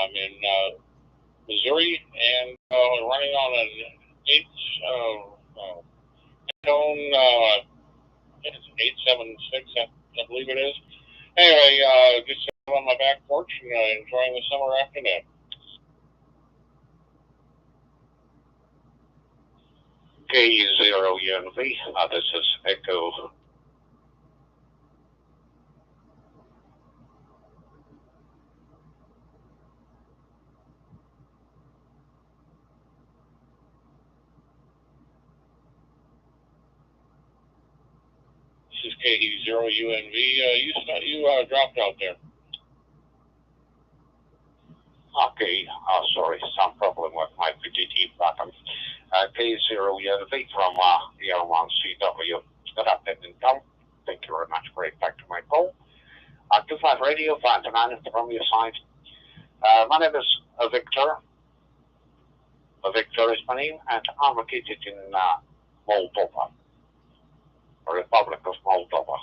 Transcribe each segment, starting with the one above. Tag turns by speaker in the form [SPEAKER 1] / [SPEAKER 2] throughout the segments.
[SPEAKER 1] I'm in Missouri, and we're running on an 8-tone, I think it's 876, I believe it is. Anyway, just on my back porch and enjoying the summer afternoon.
[SPEAKER 2] K0UNV, this is Echo.
[SPEAKER 1] This is KE0UNV. You dropped out there.
[SPEAKER 2] Okay, sorry, some problem with my PTT button. K0UNV from ER1CW. Good afternoon, Tom. Thank you very much for getting back to my call. 25 radio, 529 from your side. My name is Victor. Victor is my name, and I'm located in Moldova, Republic of Moldova,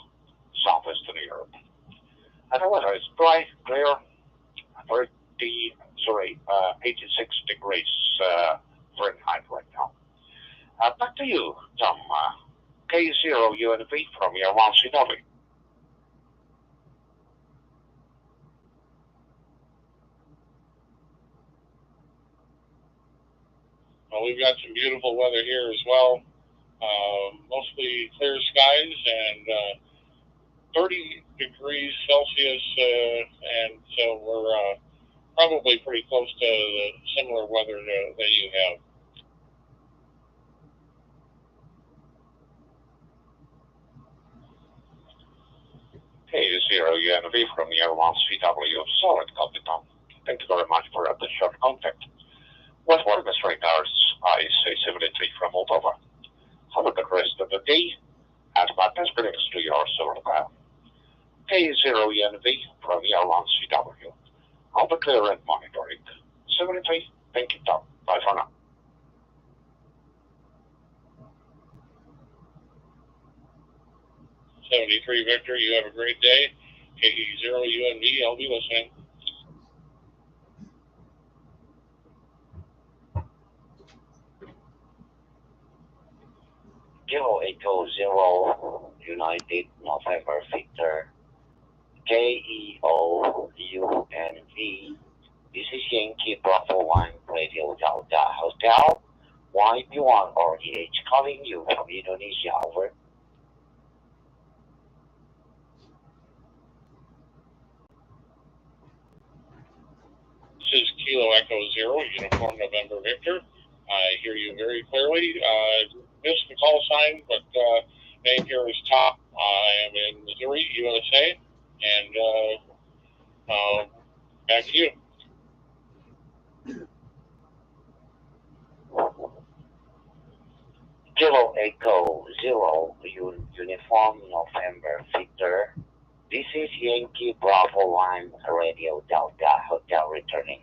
[SPEAKER 2] southwestern Europe. And the weather is dry, clear, 86 degrees Fahrenheit right now. Back to you, Tom. K0UNV from your CW.
[SPEAKER 1] Well, we've got some beautiful weather here as well. Mostly clear skies and 30 degrees Celsius, and so we're probably pretty close to the similar weather that you have.
[SPEAKER 2] K0UNV from your CW. Solid copy, Tom. Thank you very much for the short contact. What were the straight hours? I say 73 from Moldova. Have a good rest of the day, and my best greetings to your solar dial. K0UNV from your CW. I'll be clear and monitoring. 73, thank you, Tom. Bye for now.
[SPEAKER 1] 73 Victor, you have a great day. KE0UNV, I'll be listening.
[SPEAKER 3] Kilo Echo 0 United November Victor KEOUNV. This is Yankee Bravo 1 Radio Delta Hotel YB1 RDH calling you from Indonesia. Over.
[SPEAKER 1] This is Kilo Echo 0 Uniform November Victor. I hear you very clearly. Missed the call sign, but name here is Tom. I am in Missouri, USA, and back to you.
[SPEAKER 3] Kilo Echo 0 Uniform November Victor. This is Yankee Bravo 1 Radio Delta Hotel returning.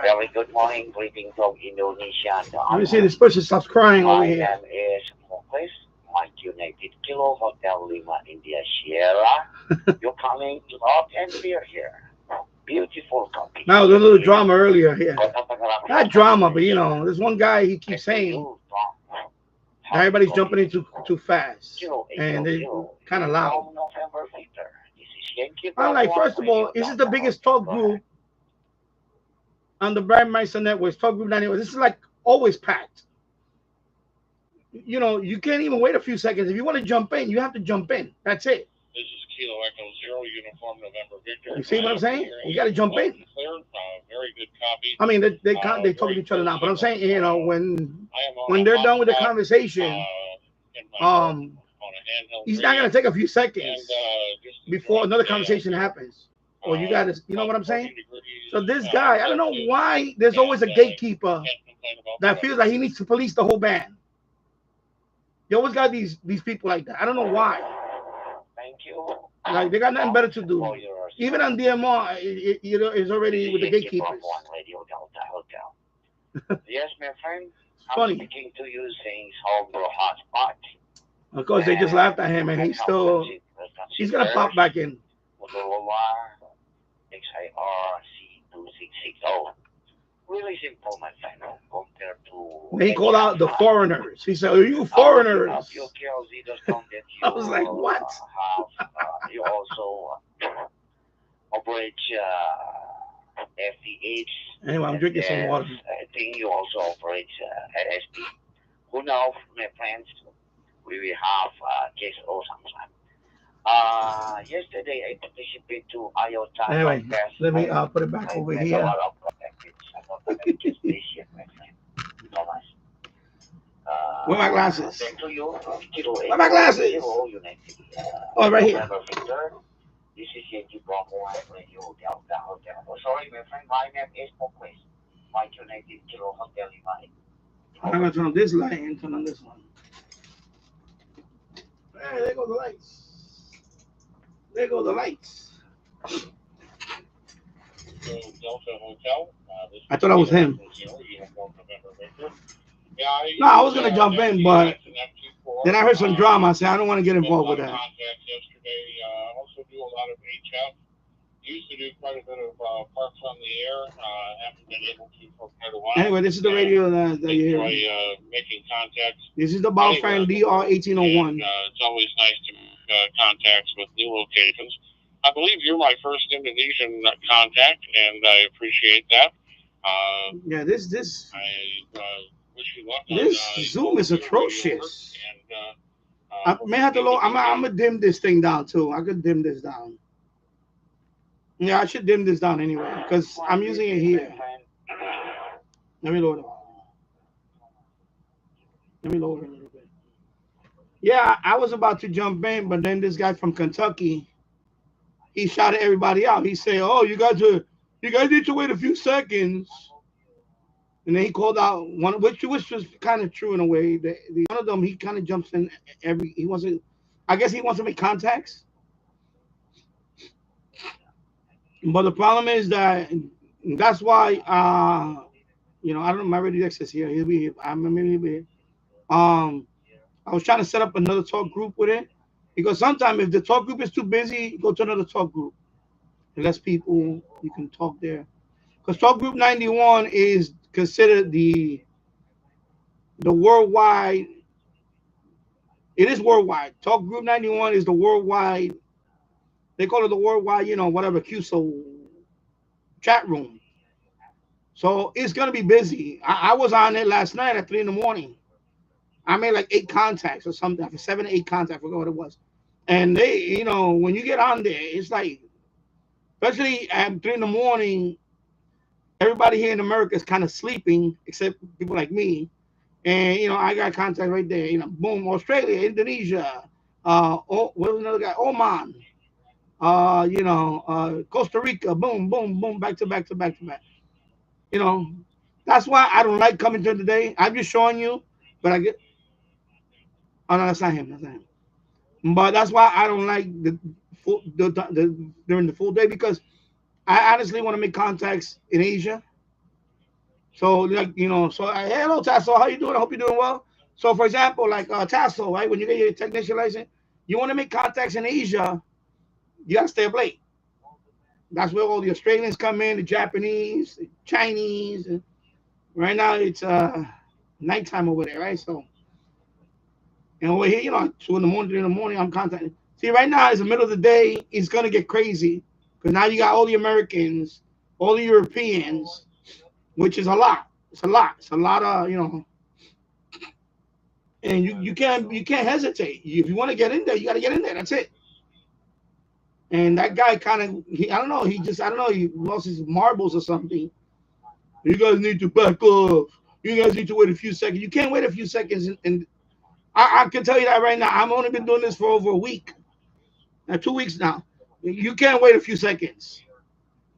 [SPEAKER 3] Very good morning, greeting from Indonesia.
[SPEAKER 4] Let me see this person stops crying over here.
[SPEAKER 3] My name is Moklis, Mike United Kilo Hotel Lima India Sierra. You're coming to Hot and Beer here. Beautiful copy.
[SPEAKER 4] Now, there's a little drama earlier here. Not drama, but you know, there's one guy, he keeps saying everybody's jumping in too fast. And they kind of loud. I'm like, first of all, this is the biggest talk group on the Brad Meister Network, talk group 91. This is like always packed. You know, you can't even wait a few seconds. If you want to jump in, you have to jump in. That's it.
[SPEAKER 1] This is Kilo Echo 0 Uniform November Victor.
[SPEAKER 4] You see what I'm saying? You got to jump in.
[SPEAKER 1] Clear, very good copy.
[SPEAKER 4] I mean, they talk to each other now, but I'm saying, you know, when they're done with the conversation, he's not gonna take a few seconds before another conversation happens. Or you gotta, you know what I'm saying? So this guy, I don't know why there's always a gatekeeper that feels like he needs to police the whole band. You always got these people like that. I don't know why.
[SPEAKER 3] Thank you.
[SPEAKER 4] Like they got nothing better to do. Even on DMR, you know, it's already with the gatekeepers.
[SPEAKER 3] Yes, my friend.
[SPEAKER 4] Funny.
[SPEAKER 3] I'm speaking to you saying homebrew hotspot.
[SPEAKER 4] Of course, they just laughed at him, and he's gonna pop back in.
[SPEAKER 3] XIRC266. Really simple, my friend, no? Compared to
[SPEAKER 4] They called out the foreigners. He said, "Are you foreigners?" I was like, "What?"
[SPEAKER 3] You also operate FDH.
[SPEAKER 4] Anyway, I'm drinking some water.
[SPEAKER 3] I think you also operate LSP. Who knows, my friends? We will have case or sometime. Yesterday I participated to IOTA.
[SPEAKER 4] Anyway, let me put it back over here. Where are my glasses? Where are my glasses? Oh, right here.
[SPEAKER 3] This is Yankee Bravo Radio Delta Hotel. Oh, sorry, my friend. My name is Mokles. My United Kilo Hotel Line.
[SPEAKER 4] I'm gonna turn on this light and turn on this one. Hey, there go the lights. There go the lights.
[SPEAKER 1] Delta Hotel.
[SPEAKER 4] I thought I was him. No, I was gonna jump in, but then I heard some drama. I said I don't want to get involved with that.
[SPEAKER 1] Yesterday, also do a lot of HF. Used to do quite a bit of parks on the air. Haven't been able to for quite a while.
[SPEAKER 4] Anyway, this is the radio that you hear.
[SPEAKER 1] Making contacts.
[SPEAKER 4] This is the Baofan DR1801.
[SPEAKER 1] It's always nice to make contacts with new locations. I believe you're my first Indonesian contact, and I appreciate that.
[SPEAKER 4] Yeah, this.
[SPEAKER 1] I wish you luck.
[SPEAKER 4] This Zoom is atrocious. I may have to lower. I'm gonna dim this thing down too. I could dim this down. Yeah, I should dim this down anyway because I'm using it here. Let me lower it. Let me lower it a little bit. Yeah, I was about to jump in, but then this guy from Kentucky, he shouted everybody out. He said, "Oh, you guys need to wait a few seconds." And then he called out one, which was kind of true in a way. The one of them, he kind of jumps in he wants to, I guess he wants to make contacts. But the problem is that's why, I don't know, my radio access here. He'll be here. Maybe he'll be here. I was trying to set up another talk group with it because sometimes if the talk group is too busy, go to another talk group. And less people, you can talk there. Because talk group 91 is considered the worldwide. It is worldwide. Talk group 91 is the worldwide. They call it the worldwide, whatever QSO chat room. So it's gonna be busy. I was on it last night at 3 a.m. I made like 8 contacts or something, 7 or 8 contacts. I forgot what it was. And they, when you get on there, it's like, especially at 3 a.m. Everybody here in America is kind of sleeping, except people like me. And I got contact right there. Boom, Australia, Indonesia. What was another guy? Oman. Costa Rica. Boom, boom, boom, back to back to back to back. That's why I don't like coming to today. I'm just showing you, but I get. Oh no, that's not him. That's not him. But that's why I don't like the during the full day because I honestly want to make contacts in Asia. So hey, hello Tasso, how you doing? I hope you're doing well. So for example, like Tasso, right? When you get your technician license, you want to make contacts in Asia, you gotta stay up late. That's where all the Australians come in, the Japanese, the Chinese. And right now it's nighttime over there, right? So and over here, 2 in the morning, 3 in the morning, I'm contacting. See, right now it's the middle of the day, it's gonna get crazy. Because now you got all the Americans, all the Europeans, which is a lot. It's a lot. It's a lot of, and you can't hesitate. If you want to get in there, you got to get in there. That's it. And that guy kind of, I don't know, he lost his marbles or something. You guys need to back off. You guys need to wait a few seconds. You can't wait a few seconds. And I can tell you that right now. I've only been doing this for over a week. Now, 2 weeks now. You can't wait a few seconds.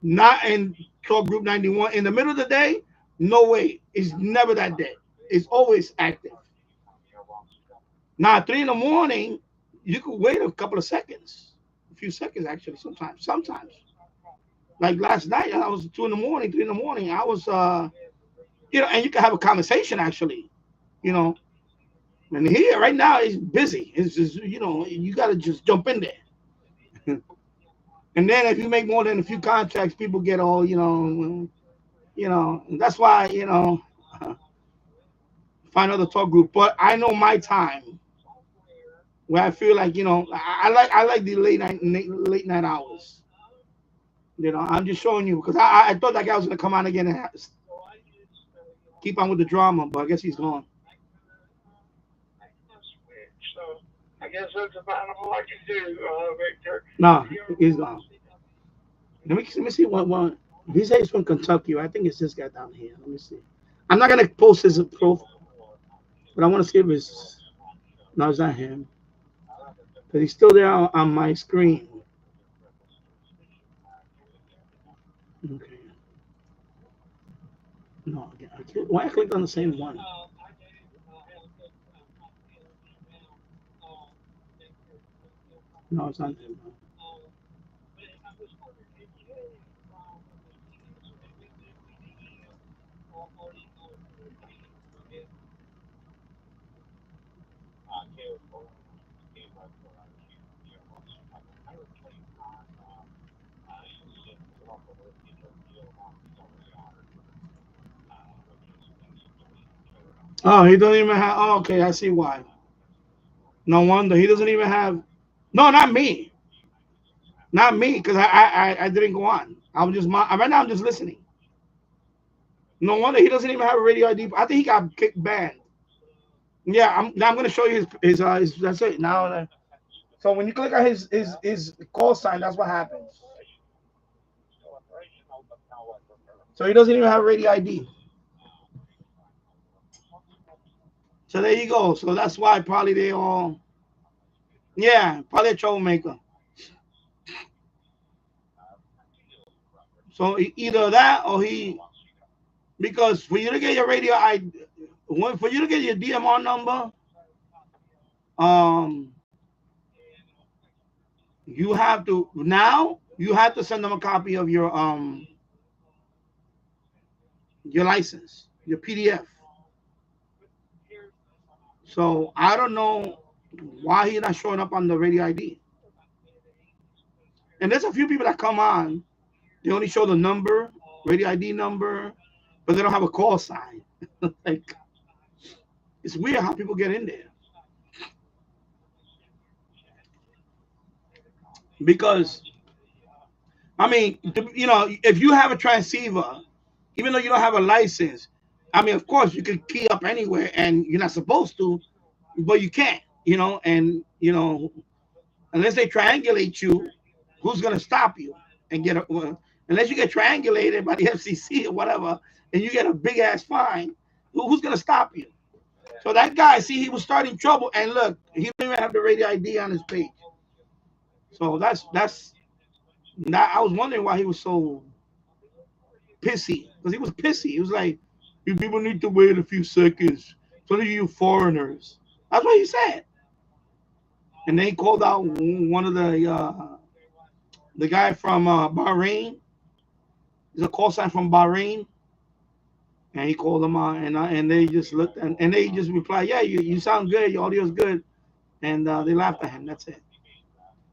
[SPEAKER 4] Not in talk group 91. In the middle of the day, no way. It's never that dead. It's always active. Now, at 3 a.m, you could wait a couple of seconds. A few seconds, actually, sometimes. Like last night, I was 2 in the morning, 3 in the morning. I was, and you can have a conversation, actually, And here, right now, it's busy. It's just, you got to just jump in there. And then if you make more than a few contracts, people get all and that's why find other talk group. But I know my time where I feel like I like the late night hours. I'm just showing you because I thought that guy was gonna come on again and keep on with the drama, but I guess he's gone.
[SPEAKER 2] So I guess that's about all I can do, Victor.
[SPEAKER 4] No, he's gone. Let me see what he says he's from Kentucky. I think it's this guy down here. Let me see. I'm not gonna post his profile, but I want to see if it's no, it's not him because he's still there on my screen. Okay. No, I can't. Why I clicked on the same one? No, it's not him. Oh, he doesn't even have. Oh, okay, I see why. No wonder he doesn't even have. No, not me, not me, because I didn't go on. I was just right now. I'm just listening. No wonder he doesn't even have a radio ID. I think he got kicked banned. Yeah, now I'm gonna show you his that's it. Now, so when you click on his call sign, that's what happens. So he doesn't even have a radio ID. So there you go. So that's why probably they all, yeah, probably a troublemaker. So either that or because for you to get your radio ID, for you to get your DMR number, um, you have to send them a copy of your license, your PDF. So I don't know why he's not showing up on the radio ID. And there's a few people that come on, they only show the number, radio ID number, but they don't have a call sign. Like it's weird how people get in there. Because I mean, if you have a transceiver, even though you don't have a license, I mean, of course you can key up anywhere, and you're not supposed to, but you can't, and unless they triangulate you, who's gonna stop you and unless you get triangulated by the FCC or whatever, and you get a big ass fine, who's gonna stop you? So that guy, see, he was starting trouble, and look, he didn't even have the radio ID on his page. So that's that. I was wondering why he was so pissy, because he was pissy. He was like, "You people need to wait a few seconds. Some of you foreigners." That's what he said. And then he called out one of the guy from Bahrain. He's a call sign from Bahrain, and he called them out, and they just looked and they just replied, "Yeah, you sound good. Your audio's good," and they laughed at him. That's it.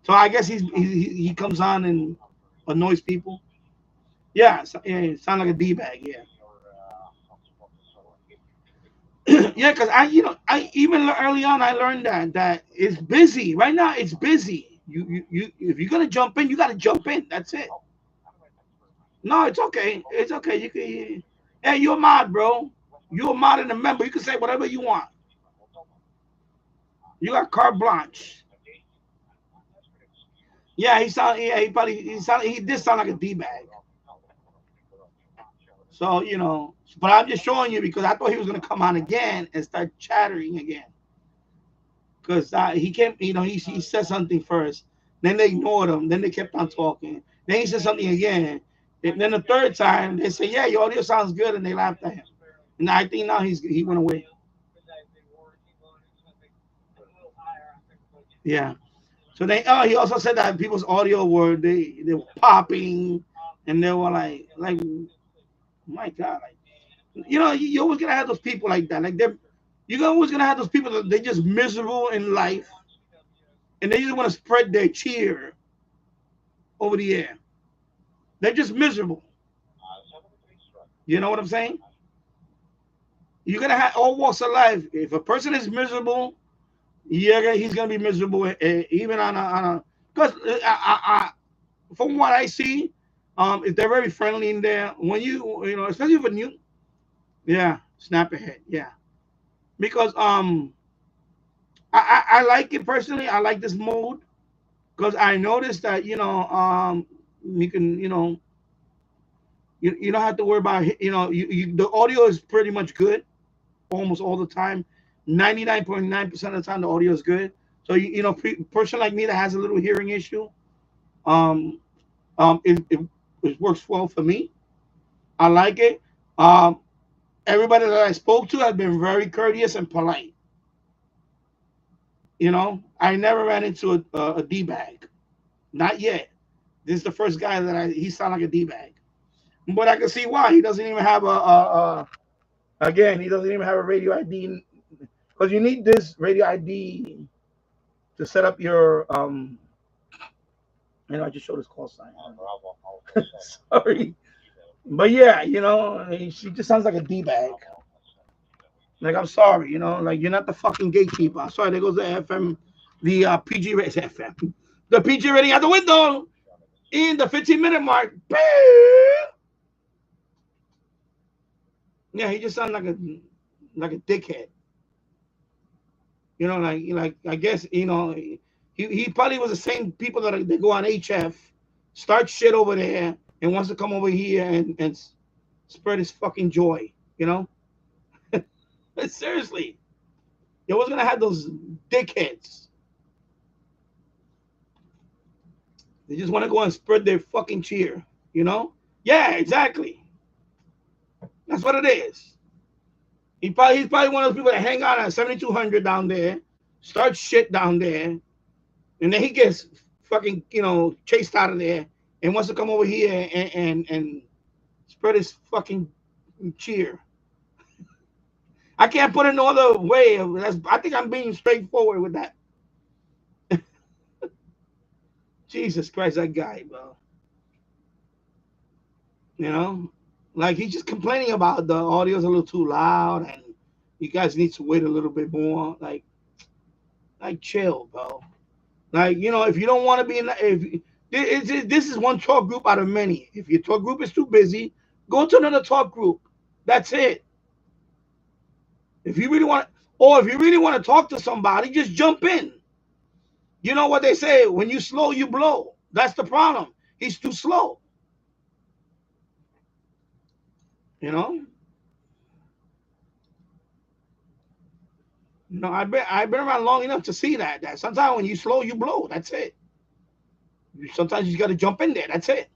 [SPEAKER 4] So I guess he comes on and annoys people. Yeah, yeah, sound like a d bag. Yeah. Yeah, because I even early on I learned that it's busy right now. It's busy. You if you're gonna jump in, you got to jump in. That's it. No, it's okay. It's okay. Hey, you're a mod, bro. You're a mod and a member. You can say whatever you want. You got carte blanche. Yeah, he did sound like a d bag. So but I'm just showing you because I thought he was gonna come on again and start chattering again. Because he came, he said something first, then they ignored him, then they kept on talking, then he said something again, and then the third time they say, "Yeah, your audio sounds good," and they laughed at him. And I think now he went away. Yeah. So he also said that people's audio they were popping, and they were like, my God, like you always gonna have those people like that. Like you're always gonna have those people that they're just miserable in life, and they just want to spread their cheer over the air. They're just miserable. You know what I'm saying? You're gonna have all walks of life. If a person is miserable, yeah, he's gonna be miserable, even on a. Because from what I see, if they're very friendly in there, when you know, especially when you, yeah, snap ahead, yeah, because I like it personally. I like this mode because I noticed that you can you don't have to worry about the audio is pretty much good almost all the time. 99.9% of the time the audio is good. So person like me that has a little hearing issue, um it works well for me. I like it. Um, Everybody that I spoke to has been very courteous and polite. I never ran into a D bag, not yet. This is the first guy that he sounded like a D bag, but I can see why. He doesn't even have again. He doesn't even have a radio ID because you need this radio ID to set up your I just showed his call sign. Sorry, but yeah, she just sounds like a D bag. Like, I'm sorry, like you're not the fucking gatekeeper. I'm sorry, there goes the FM, the PG rating FM. The PG rating out the window in the 15-minute mark. Yeah, he just sounds like a dickhead. Like I guess, he probably was the same people that they go on HF, start shit over there, and wants to come over here and spread his fucking joy, Seriously. You was gonna have those dickheads. They just want to go and spread their fucking cheer, Yeah, exactly. That's what it is. He's probably one of those people that hang out at 7200 down there, start shit down there, and then he gets fucking chased out of there and wants to come over here and spread his fucking cheer. I can't put it no other way. I think I'm being straightforward with that. Jesus Christ, that guy, bro. Like he's just complaining about the audio's a little too loud and you guys need to wait a little bit more. Like chill, bro. Like, if you don't want to be in this is one talk group out of many. If your talk group is too busy, go to another talk group. That's it. If you really want to talk to somebody, just jump in. You know what they say, when you slow, you blow. That's the problem. He's too slow. I've been around long enough to see that sometimes when you slow, you blow. That's it. Sometimes you got to jump in there. That's it.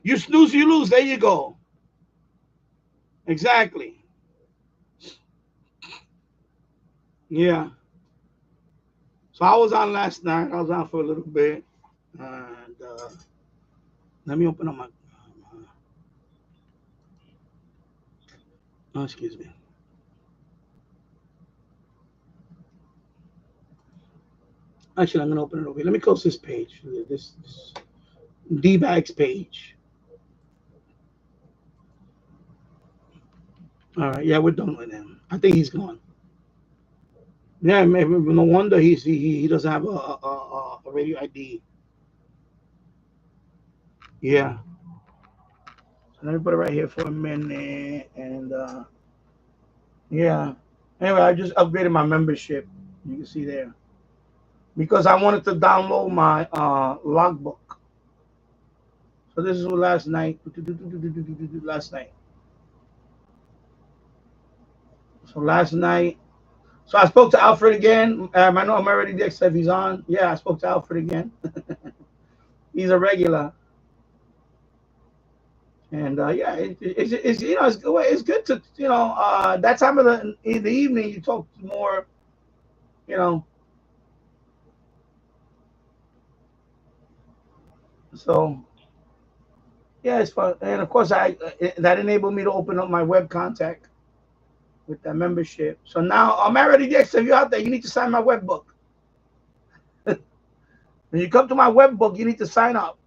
[SPEAKER 4] You snooze, you lose. There you go. Exactly. Yeah. So I was on last night. I was on for a little bit. And let me open up my. Oh, excuse me. Actually, I'm going to open it over here. Let me close this page. This D-Bags page. All right. Yeah, we're done with him. I think he's gone. Yeah, maybe, no wonder he doesn't have a radio ID. Yeah. So let me put it right here for a minute. And yeah. Anyway, I just upgraded my membership. You can see there. Because I wanted to download my logbook. So this is what last night. Last night. So last night. So I spoke to Alfred again. I know I'm already there, except he's on. Yeah, I spoke to Alfred again. He's a regular. And yeah, it's it's good to that time of the evening you talk more, So yeah, it's fun. And of course, that enabled me to open up my web contact with that membership. So now I'm already there. So if you're out there, you need to sign my web book. When you come to my web book, you need to sign up.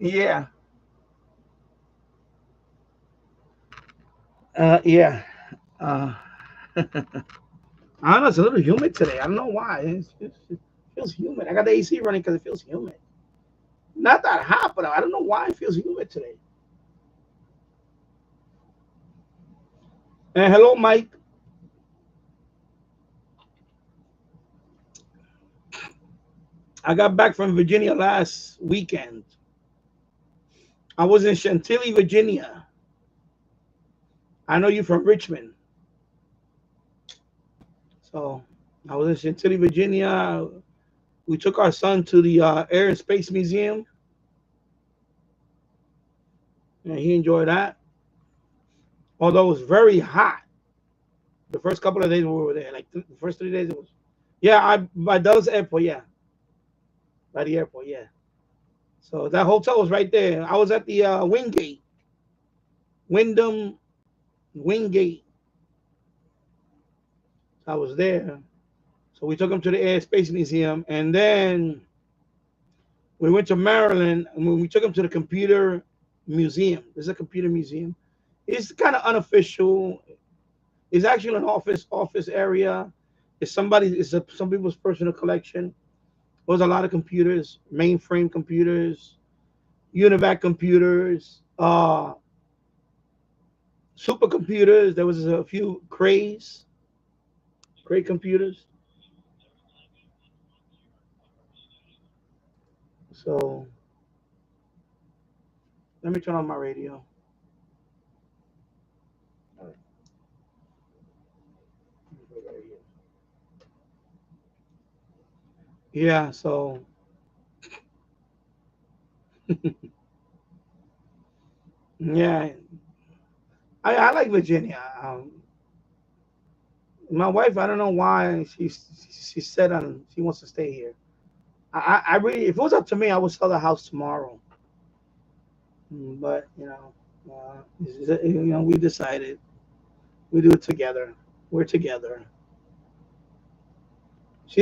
[SPEAKER 4] Yeah. Yeah. I don't know. It's a little humid today. I don't know why. It feels humid. I got the AC running because it feels humid. Not that hot, but I don't know why it feels humid today. And hello, Mike. I got back from Virginia last weekend. I was in Chantilly, Virginia. I know you from Richmond. So I was in Chantilly, Virginia. We took our son to the Air and Space Museum. And he enjoyed that. Although it was very hot. The first couple of days we were there. Like the first 3 days it was. Yeah, by Dulles Airport, yeah. By the airport, yeah. So that hotel was right there. I was at the Wingate. Wyndham Wingate. I was there. So we took him to the Air Space Museum, and then we went to Maryland, and we took him to the Computer Museum. There's a computer museum. It's kind of unofficial. It's actually an office area. It's some people's personal collection. There's a lot of computers, mainframe computers, UNIVAC computers, supercomputers. There was a few Cray computers. So let me turn on my radio. Yeah, so yeah, I like Virginia. My wife, I don't know why she said she wants to stay here. I really, if it was up to me, I would sell the house tomorrow. But we decided we do it together. We're together.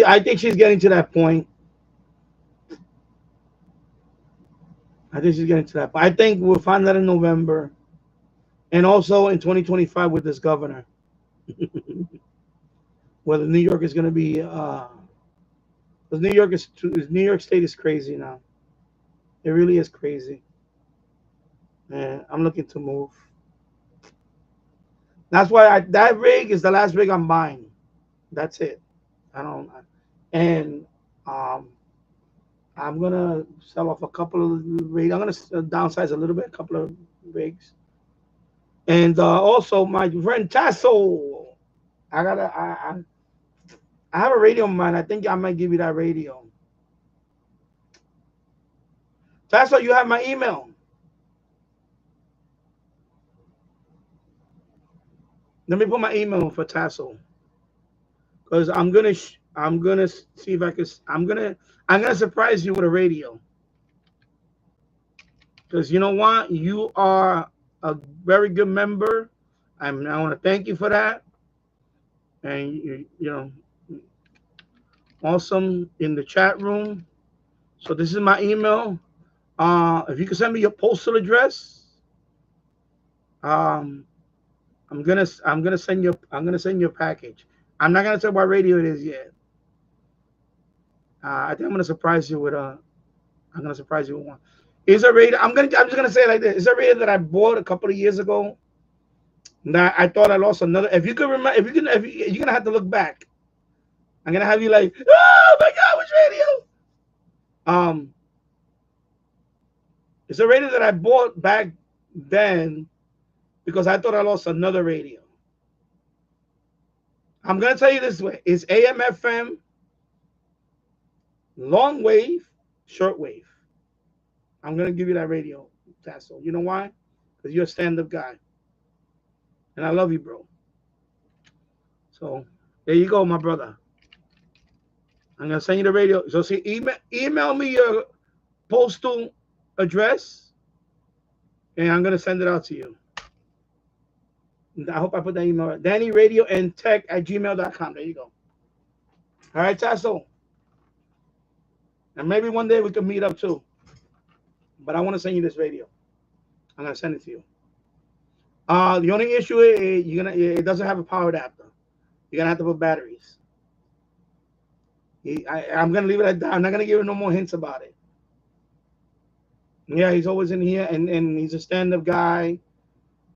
[SPEAKER 4] I think she's getting to that point. I think she's getting to that point. I think we'll find that in November, and also in 2025 with this governor, whether New York is going to be. Because New York State is crazy now. It really is crazy. And I'm looking to move. That's why that rig is the last rig I'm buying. That's it. I don't. And I'm gonna sell off a couple of rigs. I'm gonna downsize a little bit, a couple of rigs. And also my friend Tasso, I have a radio in mind. I think I might give you that radio. Tasso, you have my email. Let me put my email for Tasso, because I'm gonna see if I can. I'm gonna surprise you with a radio. Because you know what, you are a very good member. I want to thank you for that, and awesome in the chat room. So this is my email. If you can send me your postal address, I'm gonna send you a package. I'm not gonna tell what radio it is yet. I think I'm gonna surprise you with one. It's a radio. I'm just gonna say it like this. It's a radio that I bought a couple of years ago. That I thought I lost another. If you can remember, you're gonna have to look back. I'm gonna have you like, oh my God, which radio? It's a radio that I bought back then because I thought I lost another radio. I'm gonna tell you this way: it's AM/FM, long wave, shortwave. I'm gonna give you that radio, Tasso. You know why? Because you're a stand-up guy, and I love you, bro. So there you go, my brother. I'm gonna send you the radio. So see, email me your postal address, and I'm gonna send it out to you. I hope I put that email right. dannyradioandtech@gmail.com. There you go. All right, Tasso. And maybe one day we could meet up too. But I want to send you this radio. I'm gonna send it to you. The only issue is it doesn't have a power adapter. You're gonna have to put batteries. I'm gonna leave it at that. I'm not gonna give you no more hints about it. Yeah, he's always in here, and he's a stand-up guy.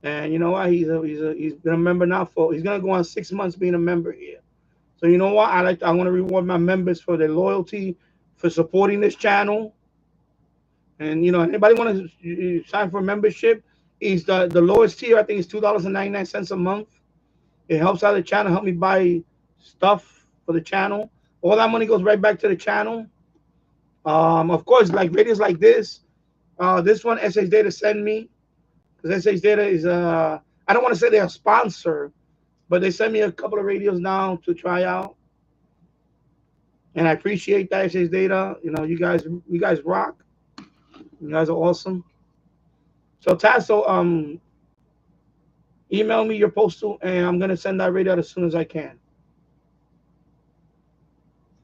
[SPEAKER 4] And you know what? He's been a member now for. He's gonna go on 6 months being a member here. So you know what? I want to reward my members for their loyalty, for supporting this channel. And you know, anybody want to sign for membership? Is the lowest tier. I think it's $2.99 a month. It helps out the channel. Help me buy stuff for the channel. All that money goes right back to the channel. Of course, like radios like this. This one SH Data send me, because SH Data is I don't want to say they're a sponsor, but they sent me a couple of radios now to try out, and I appreciate that SH Data. You know, you guys rock. You guys are awesome. So Tasso, email me your postal, and I'm gonna send that radio out as soon as I can.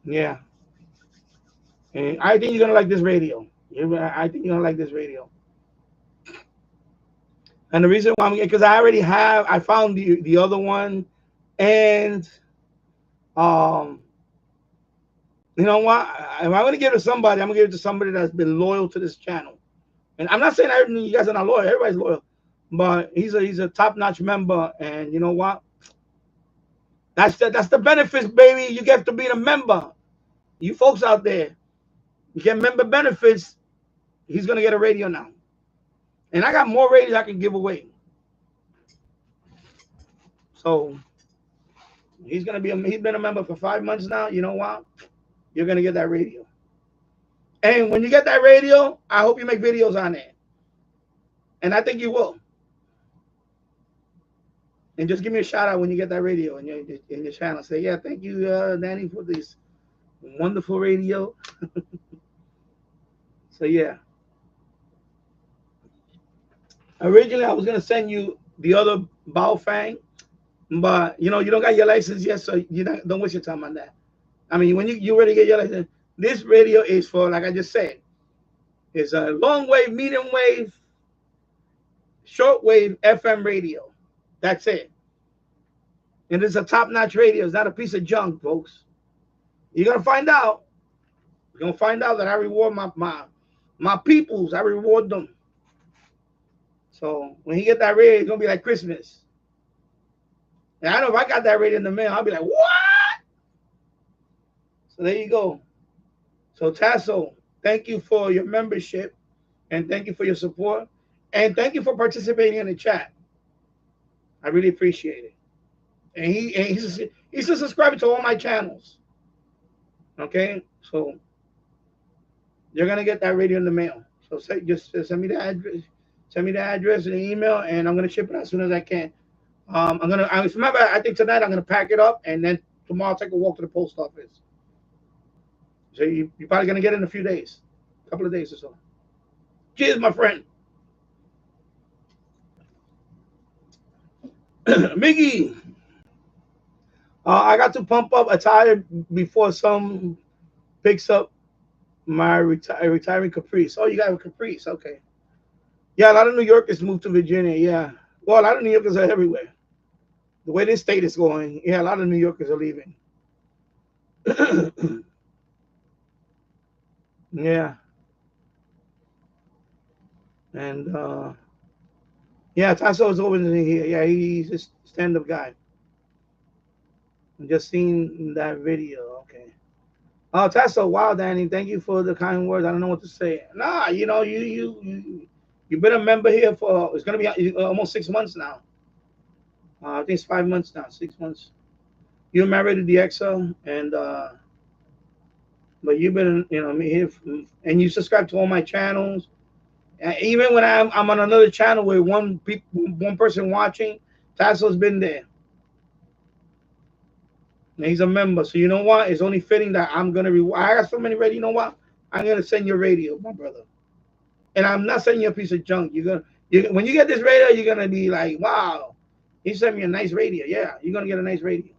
[SPEAKER 4] Yeah, and I think you're gonna like this radio. I think you're gonna like this radio. And the reason why because I found the other one, and um, you know what? If I'm gonna give it to somebody, I'm gonna give it to somebody that's been loyal to this channel. And I'm not saying you guys are not loyal. Everybody's loyal, but he's a top-notch member. And you know what? That's the benefits, baby. You get to be a member. You folks out there, you get member benefits. He's gonna get a radio now, and I got more radios I can give away. So he's been a member for 5 months now. You know what? You're gonna get that radio. And when you get that radio, I hope you make videos on it. And I think you will. And just give me a shout out when you get that radio in your channel. Say, yeah, thank you, Danny, for this wonderful radio. So yeah. Originally, I was gonna send you the other Baofeng, but you know you don't got your license yet, so don't waste your time on that. I mean, when you already get your license, this radio is for, like I just said, it's a long wave, medium wave, shortwave FM radio. That's it. And it's a top-notch radio. It's not a piece of junk, folks. You're gonna find out. You're gonna find out that I reward my peoples. I reward them. So when he get that radio, it's gonna be like Christmas. And I know if I got that radio in the mail, I'll be like, what? So there you go. So Tasso, thank you for your membership, and thank you for your support, and thank you for participating in the chat. I really appreciate it. And he's a subscriber to all my channels. Okay, so you're gonna get that radio in the mail. So just send me the address. Send me the address and the email, and I'm gonna ship it as soon as I can. I think tonight I'm gonna pack it up, and then tomorrow I'll take a walk to the post office. So you're probably gonna get it in a few days, a couple of days or so. Cheers, my friend. Miggy, I got to pump up a tire before some picks up my retiring Caprice. Oh, you got a Caprice, okay. Yeah, a lot of New Yorkers moved to Virginia. Yeah, well, a lot of New Yorkers are everywhere. The way this state is going, yeah, a lot of New Yorkers are leaving. Yeah. And yeah, Tasso is over here. Yeah, he's a stand-up guy. I'm just seeing that video. Okay. Oh, Tasso, wow, Danny, thank you for the kind words. I don't know what to say. Nah, you know, you've been a member here for, it's gonna be almost 6 months now. I think it's 5 months now, 6 months. You're married to DXO, and but you've been, you know, here, and you subscribe to all my channels. Even when I'm on another channel with one person watching, Tasso's been there. And he's a member, so you know what? It's only fitting that I'm gonna I got so many radio. You know what? I'm gonna send you a radio, my brother. And I'm not sending you a piece of junk. When you get this radio, you're gonna be like, wow. He sent me a nice radio. Yeah, you're gonna get a nice radio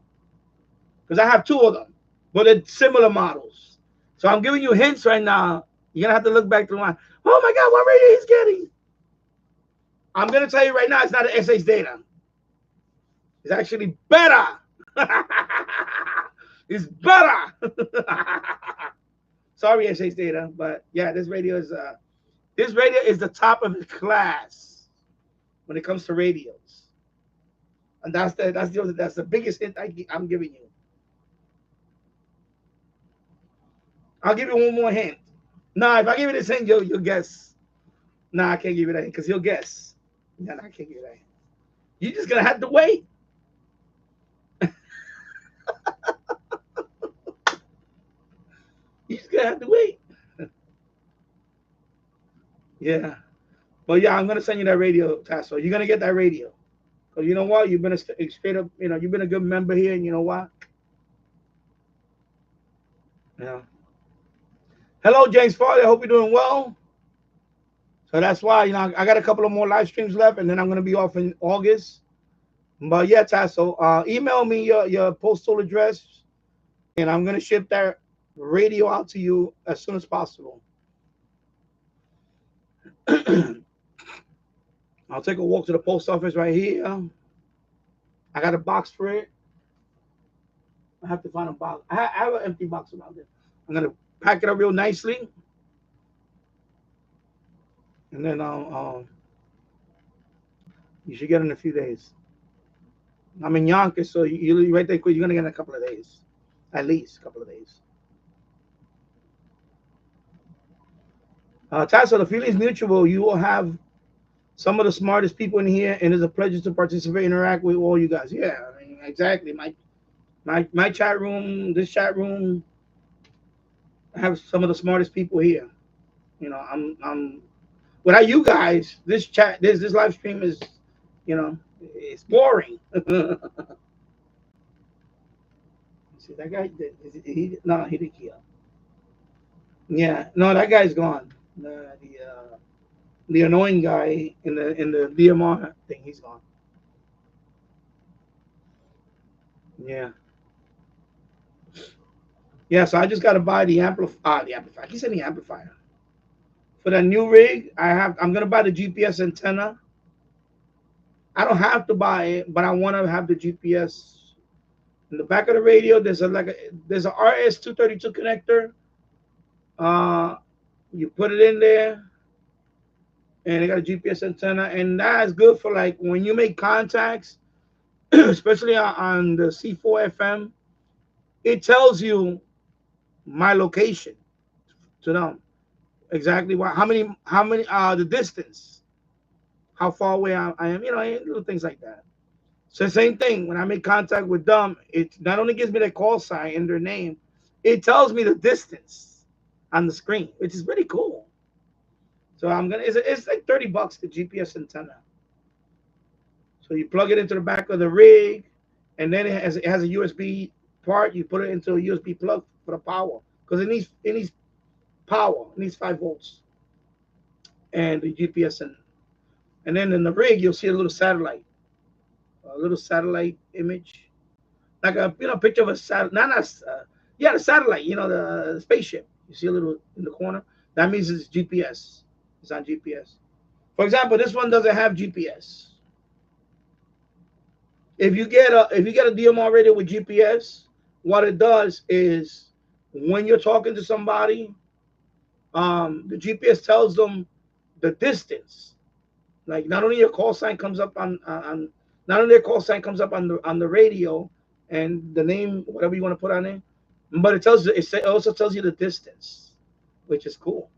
[SPEAKER 4] because I have two of them, but it's similar models. So I'm giving you hints right now. You're gonna have to look back through line. Oh my God, what radio he's getting? I'm gonna tell you right now, it's not an SH Data. It's actually better. It's better. Sorry, SH Data, but yeah, this radio is the top of its class when it comes to radios, and that's the biggest hint I'm giving you. I'll give you one more hint. Nah, if I give you this hint, you'll guess. Nah, I can't give you that hint because he'll guess. Nah, I can't give you that hint. You're just gonna have to wait. You're just gonna have to wait. Yeah. But yeah, I'm gonna send you that radio, Tasso. You're gonna get that radio. Because you know what? You've been a straight up, you've been a good member here, and you know what? Yeah. Hello, James Farley. I hope you're doing well. So that's why, I got a couple of more live streams left, and then I'm gonna be off in August. But yeah, Tasso, email me your postal address, and I'm gonna ship that radio out to you as soon as possible. I'll take a walk to the post office right here. I got a box for it. I have to find a box. I have an empty box around there. I'm gonna pack it up real nicely, and then you should get it in a few days. I'm in Yonkers, so you right there. You're gonna get in a couple of days, at least a couple of days. Tasso, the feeling is mutual. You will have some of the smartest people in here, and it's a pleasure to participate, interact with all you guys. Yeah, I mean, exactly. My chat room, this chat room, I have some of the smartest people here. I'm without you guys, this live stream is, it's boring. See that guy? No, he didn't kill. Yeah, no, that guy's gone. The annoying guy in the DMR thing, he's gone. Yeah. Yeah, so I just gotta buy the amplifier. He said the amplifier. For that new rig, I'm gonna buy the GPS antenna. I don't have to buy it, but I wanna have the GPS. In the back of the radio, there's a RS-232 connector. You put it in there, and it got a GPS antenna, and that's good for like when you make contacts, especially on the C4 FM. It tells you my location to them, exactly how many the distance, how far away I am, little things like that. So same thing when I make contact with them, it not only gives me their call sign and their name, it tells me the distance on the screen, which is really cool. So it's like $30 the GPS antenna. So you plug it into the back of the rig, and then it has a USB part. You put it into a USB plug for the power, because it needs power. It needs 5 volts, and the GPS and then in the rig you'll see a little satellite image, like a picture of a satellite. The satellite. The spaceship. You see a little in the corner. That means it's GPS. It's on GPS. For example, this one doesn't have GPS. If you get a DMR radio with GPS, what it does is when you're talking to somebody, the GPS tells them the distance. Like not only your call sign comes up on the radio and the name, whatever you want to put on it, but it also tells you the distance, which is cool.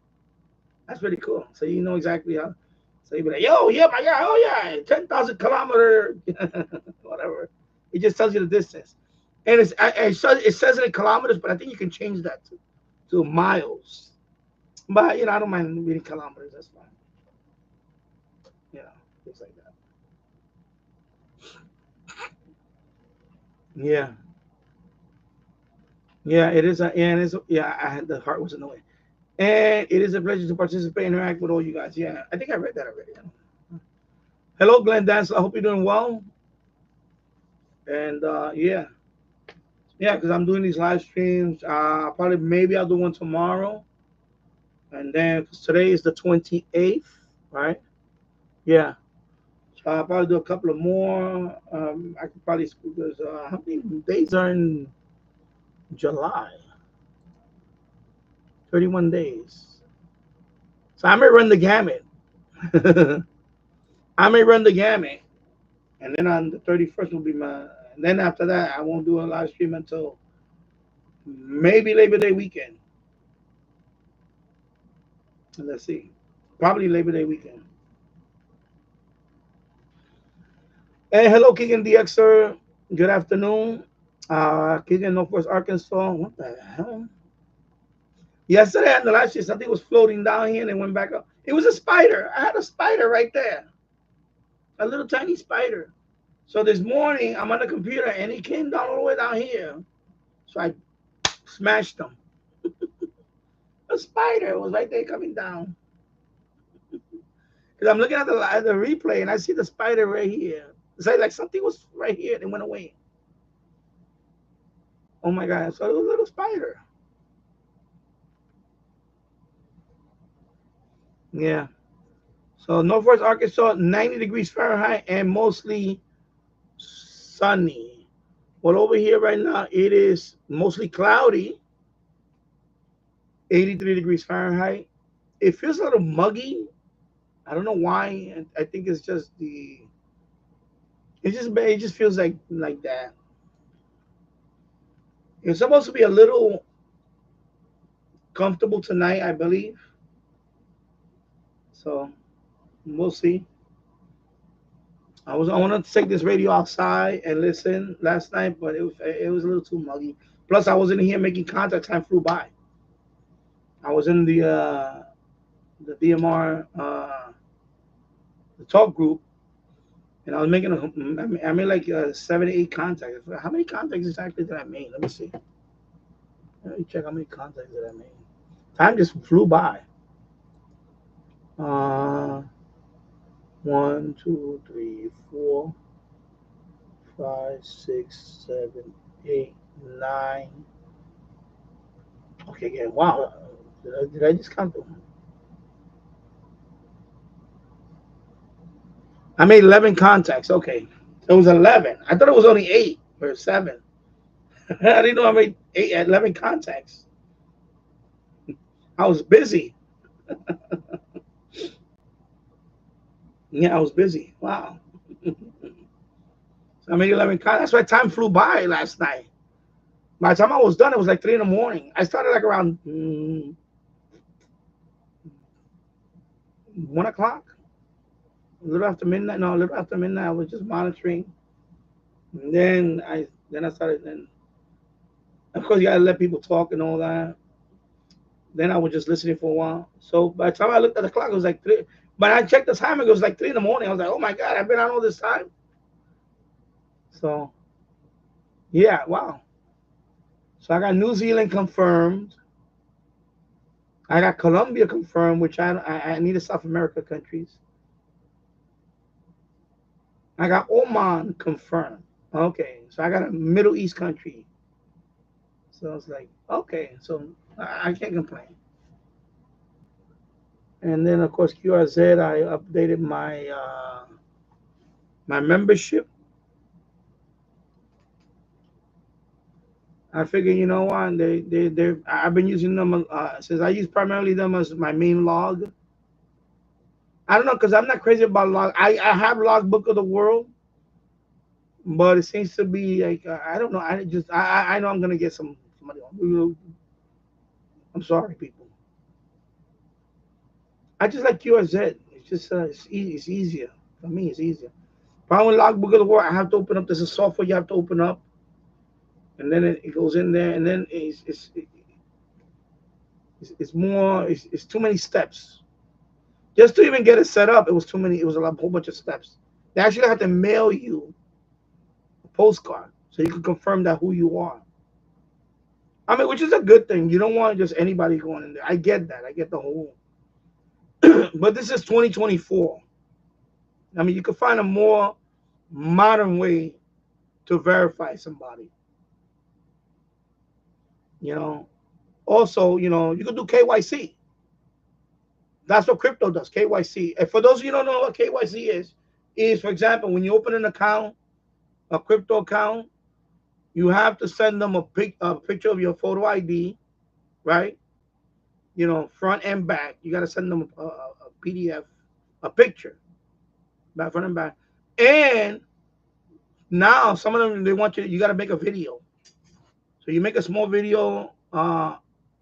[SPEAKER 4] That's really cool. So you know exactly how. So you be like, yo, yeah, my guy, oh yeah, 10,000 kilometer, whatever. It just tells you the distance, and it says it in kilometers, but I think you can change that to miles. But I don't mind reading kilometers. That's fine. Things like that. Yeah. Yeah, it is. The heart was annoying. And it is a pleasure to participate and interact with all you guys. Yeah, I think I read that already. Hello, Glenn Dance. I hope you're doing well. And yeah, because I'm doing these live streams. Probably maybe I'll do one tomorrow, and then 'cause today is the 28th, right? Yeah, so I'll probably do a couple of more. I could probably because how many days are in July? 31 days. So I may run the gamut. I may run the gamut, and then on the 31st will be my. And then after that, I won't do a live stream until maybe Labor Day weekend. Let's see, probably Labor Day weekend. Hey, hello, Keegan DXer. Good afternoon. Keegan, Northwest Arkansas. What the hell? Yesterday and the last year, something was floating down here and it went back up. It was a spider. I had a spider right there, a little tiny spider. So this morning, I'm on the computer and he came down all the way down here. So I smashed him. A spider was right there coming down. Because I'm looking at the replay and I see the spider right here. It's like something was right here and it went away. Oh my God. So it was a little spider. Yeah. So Northwest Arkansas, 90 degrees Fahrenheit and mostly sunny. Well, over here right now, it is mostly cloudy, 83 degrees Fahrenheit. It feels a little muggy. I don't know why. I think it's just it just feels like that. It's supposed to be a little comfortable tonight, I believe. So we'll see. I wanted to take this radio outside and listen last night, but it was a little too muggy. Plus, I was in here making contact. Time flew by. I was in the DMR the talk group, and I was making I made like 7 to 8 contacts. How many contacts exactly did I make? Let me see. Let me check how many contacts did I make. Time just flew by. Uh, 1, 2, 3, 4, 5, 6, 7, 8, 9. Okay, yeah. Wow. Did I just count them? I made 11 contacts. Okay. It was 11. I thought it was only 8 or 7. I didn't know I made 11 contacts. I was busy. Yeah, I was busy. Wow. So I made 11 contacts. That's why time flew by last night. By the time I was done, it was like 3 in the morning. I started like around 1 o'clock. A little after midnight. No, a little after midnight. I was just monitoring. And then I started. Then of course you gotta let people talk and all that. Then I was just listening for a while. So by the time I looked at the clock, it was like 3. But I checked the time. It was like 3 in the morning. I was like, oh my God, I've been on all this time. So yeah, wow. So I got New Zealand confirmed. I got Colombia confirmed, which I need a South America countries. I got Oman confirmed. Okay, so I got a Middle East country. So I was like, okay, so I can't complain. And then of course QRZ, I updated my membership. I figured, you know what, I've been using them since I use primarily them as my main log. I don't know, because I'm not crazy about log. I have logbook of the world, but it seems to be like I don't know. I know I'm gonna get somebody on. I'm sorry, people. I just like QRZ. It's just it's easy. It's easier for me. It's easier. Problem with logbook of the world, I have to open up. There's a software you have to open up, and then it goes in there, and then it's more. It's too many steps. Just to even get it set up, it was too many. It was a whole bunch of steps. They actually have to mail you a postcard so you can confirm that who you are. I mean, which is a good thing. You don't want just anybody going in there. I get that. I get the whole. But this is 2024. I mean, you can find a more modern way to verify somebody. You know. Also, you know, you can do KYC. That's what crypto does. KYC. And for those of you who don't know what KYC is for example, when you open an account, a crypto account, you have to send them a picture of your photo ID, right? You know, front and back. You got to send them a PDF, a picture, back, front and back. And now some of them they want you got to make a video. So you make a small video.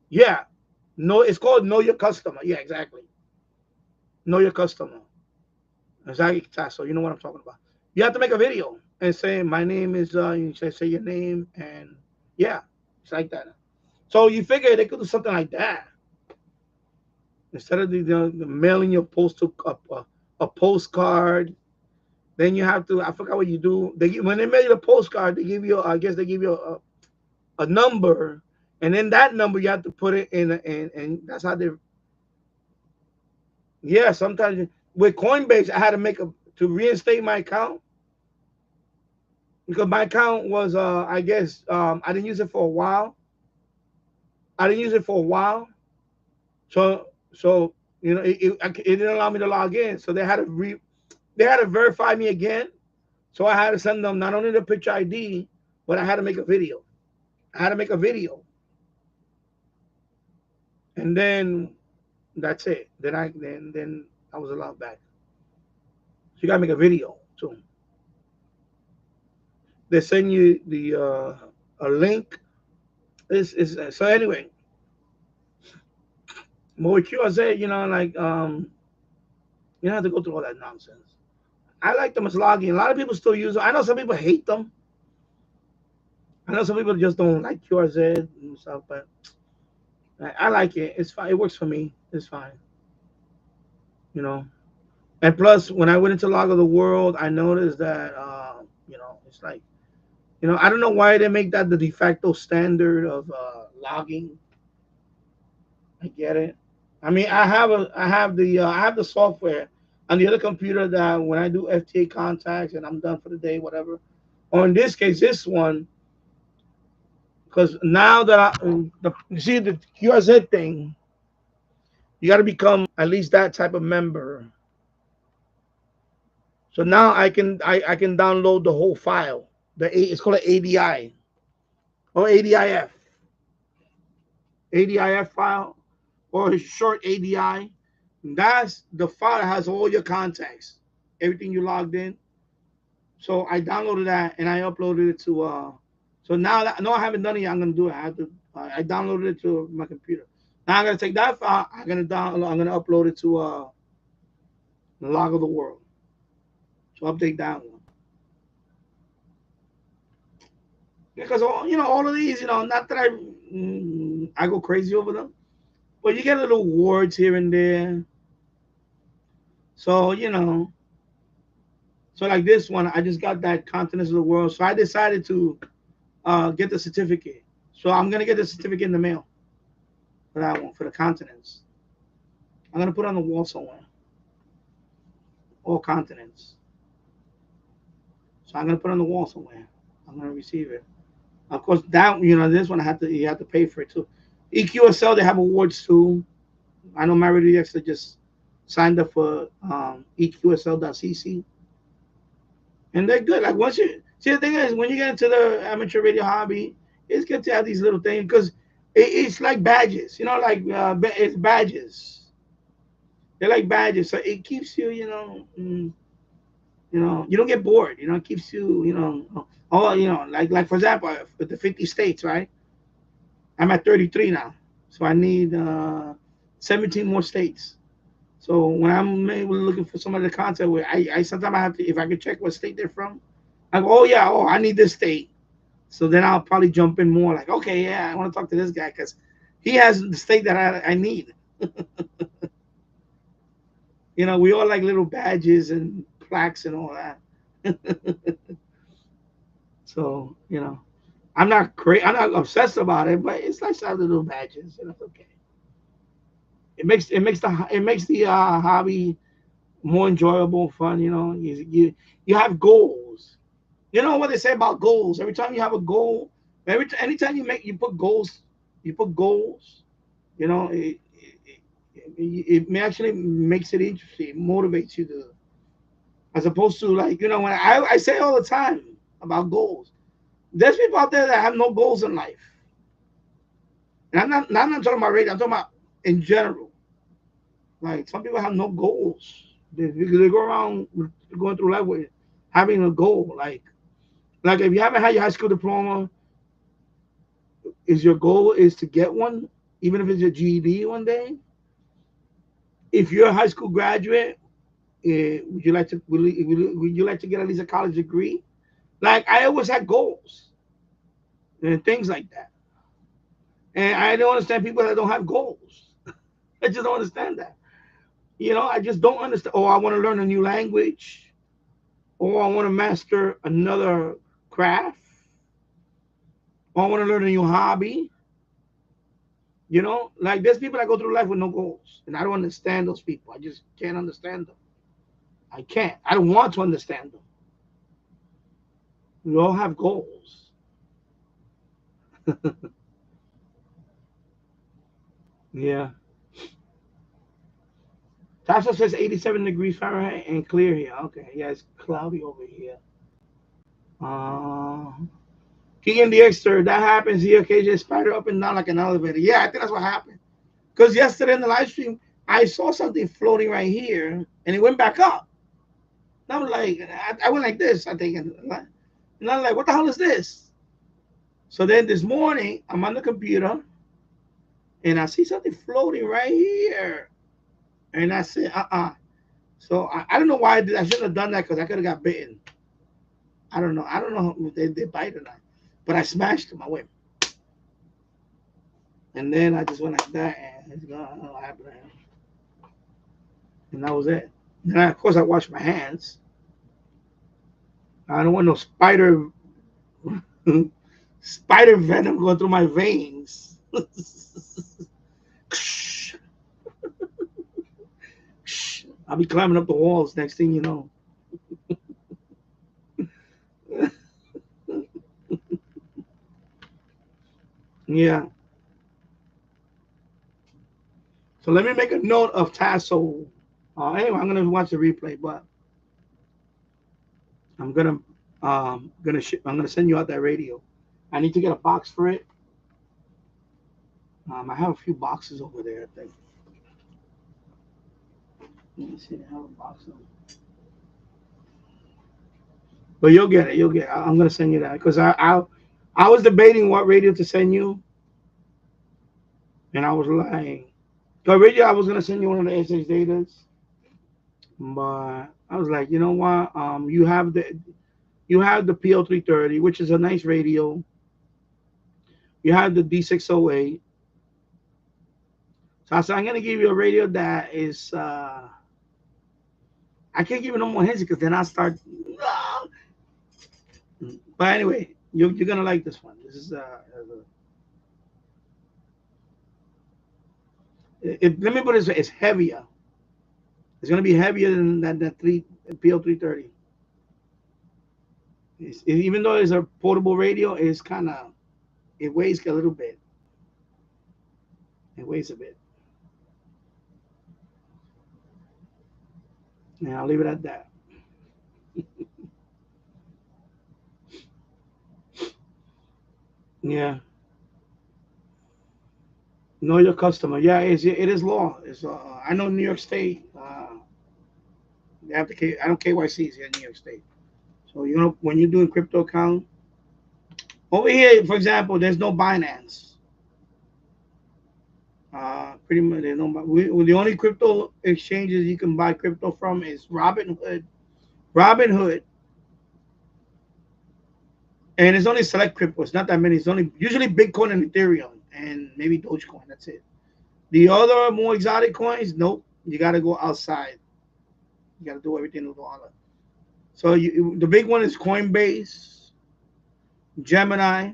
[SPEAKER 4] Yeah, no, it's called Know Your Customer. Yeah, exactly. Know Your Customer. Exactly. So you know what I'm talking about. You have to make a video and say my name is. You say your name and yeah, it's like that. So you figure they could do something like that instead of the mailing your postal a postcard. Then you have to. I forgot what you do. When they mail you the postcard, they give you. I guess they give you a number, and then that number you have to put it in, and that's how they. Yeah, sometimes with Coinbase, I had to to reinstate my account because my account was I guess I didn't use it for a while. I didn't use it for a while, so you know it didn't allow me to log in. So they had to verify me again. So I had to send them not only the picture ID, but I had to make a video. I had to make a video, and then that's it. Then I was allowed back. So you gotta make a video too. They send you the a link. This is so anyway. But with QSA, you know, like you don't have to go through all that nonsense. I like them as login. A lot of people still use them. I know some people hate them. I know some people just don't like QRZ and stuff, but I like it. It's fine. It works for me. It's fine. You know. And plus, when I went into Log of the World, I noticed that you know, it's like, you know, I don't know why they make that the de facto standard of logging. I get it. I mean, I have the software on the other computer that when I do FTA contacts and I'm done for the day, whatever. Or in this case, this one, because now that you see the QRZ thing, you got to become at least that type of member. So now I can download the whole file. It's called an ADI or ADIF file or a short ADI. That's the file that has all your contacts, everything you logged in. So I downloaded that and I uploaded it to. So now that no, I haven't done it yet. I'm gonna do it. I have to. I downloaded it to my computer. Now I'm gonna take that file. I'm gonna upload it to Log of the World. So update that one. Because you know all of these, you know, not that I go crazy over them, but you get little awards here and there. So you know, so like this one, I just got that continents of the world. So I decided to get the certificate. So I'm gonna get the certificate in the mail for that one for the continents. I'm gonna put it on the wall somewhere. All continents. So I'm gonna put it on the wall somewhere. I'm gonna receive it. Of course, that you know this one you have to pay for it too. EQSL they have awards too. I know Mary Extra just signed up for EQSL.cc, and they're good. Like once you see the thing is when you get into the amateur radio hobby, it's good to have these little things because it's like badges. You know, like it's badges. They're like badges, so it keeps you, you know. You know, you don't get bored. You know, it keeps you, you know, oh, you know, like for example, with the 50 states, right? I'm at 33 now, so I need 17 more states. So when I'm looking for some of the content where I sometimes I have to, if I can check what state they're from, I go, oh yeah, oh I need this state. So then I'll probably jump in more like, okay, yeah, I want to talk to this guy because he has the state that I need. You know, we all like little badges and plaques and all that. So, you know, I'm not crazy. I'm not obsessed about it, but it's nice to have the little badges, and it's okay. It makes the hobby more enjoyable, fun. You know, you have goals. You know what they say about goals? Every time you have a goal, anytime you put goals, you know, it actually makes it interesting. It motivates you to, as opposed to, like, when I say all the time about goals. There's people out there that have no goals in life. And I'm not talking about radio, I'm talking about in general. Like, some people have no goals. They go around going through life with having a goal. Like if you haven't had your high school diploma, is your goal is to get one, even if it's your GED one day? If you're a high school graduate, would you like to get at least a college degree? Like, I always had goals and things like that, and I don't understand people that don't have goals. I just don't understand that. I just don't understand. Oh, I want to learn a new language, or I want to master another craft, or I want to learn a new hobby. Like, there's people that go through life with no goals, and I don't understand those people. I just can't understand them. I can't. I don't want to understand them. We all have goals. Yeah. Tasha says 87 degrees Fahrenheit and clear here. Okay. Yeah, it's cloudy over here. Uh, King and the Exter, that happens here. KJ spider up and down like an elevator. Yeah, I think that's what happened. Because yesterday in the live stream, I saw something floating right here, and it went back up. And I was like, I went like this, I think. And I'm like, what the hell is this? So then this morning, I'm on the computer, and I see something floating right here. And I said, So I don't know why I did. I shouldn't have done that because I could have got bitten. I don't know. I don't know if they bite or not. But I smashed them. I went. And then I just went like that, and it's gone. I don't know what happened to him. And that was it. Then, of course, I washed my hands. I don't want no spider venom going through my veins. I'll be climbing up the walls next thing you know. Yeah. So let me make a note of Tasso. Anyway, I'm gonna watch the replay, but I'm gonna send you out that radio. I need to get a box for it. I have a few boxes over there, I think. Let me see. I have a box of them. But you'll get it. You'll get it. I'm gonna send you that because I was debating what radio to send you, and I was like, the radio I was gonna send you one of the SH datas, but I was like, you know what? You have the PL330, which is a nice radio. You have the D608. So I said, I'm gonna give you a radio that is. I can't give you no more hints because then I start. But anyway, you're gonna like this one. This is let me put it this way, it's heavier. It's gonna be heavier than that PL330. Even though it's a portable radio, it weighs a little bit. It weighs a bit. And I'll leave it at that. Yeah. Know your customer. Yeah, it is law. It's I know New York State. They have to I don't KYCs here in New York State. So when you're doing crypto account over here, for example, there's no Binance. Pretty much there's no. The only crypto exchanges you can buy crypto from is Robinhood. Robinhood, and it's only select crypto. It's not that many. It's only usually Bitcoin and Ethereum and maybe Dogecoin. That's it. The other more exotic coins, nope. You got to go outside. You got to do everything with dollar. So the big one is Coinbase, Gemini,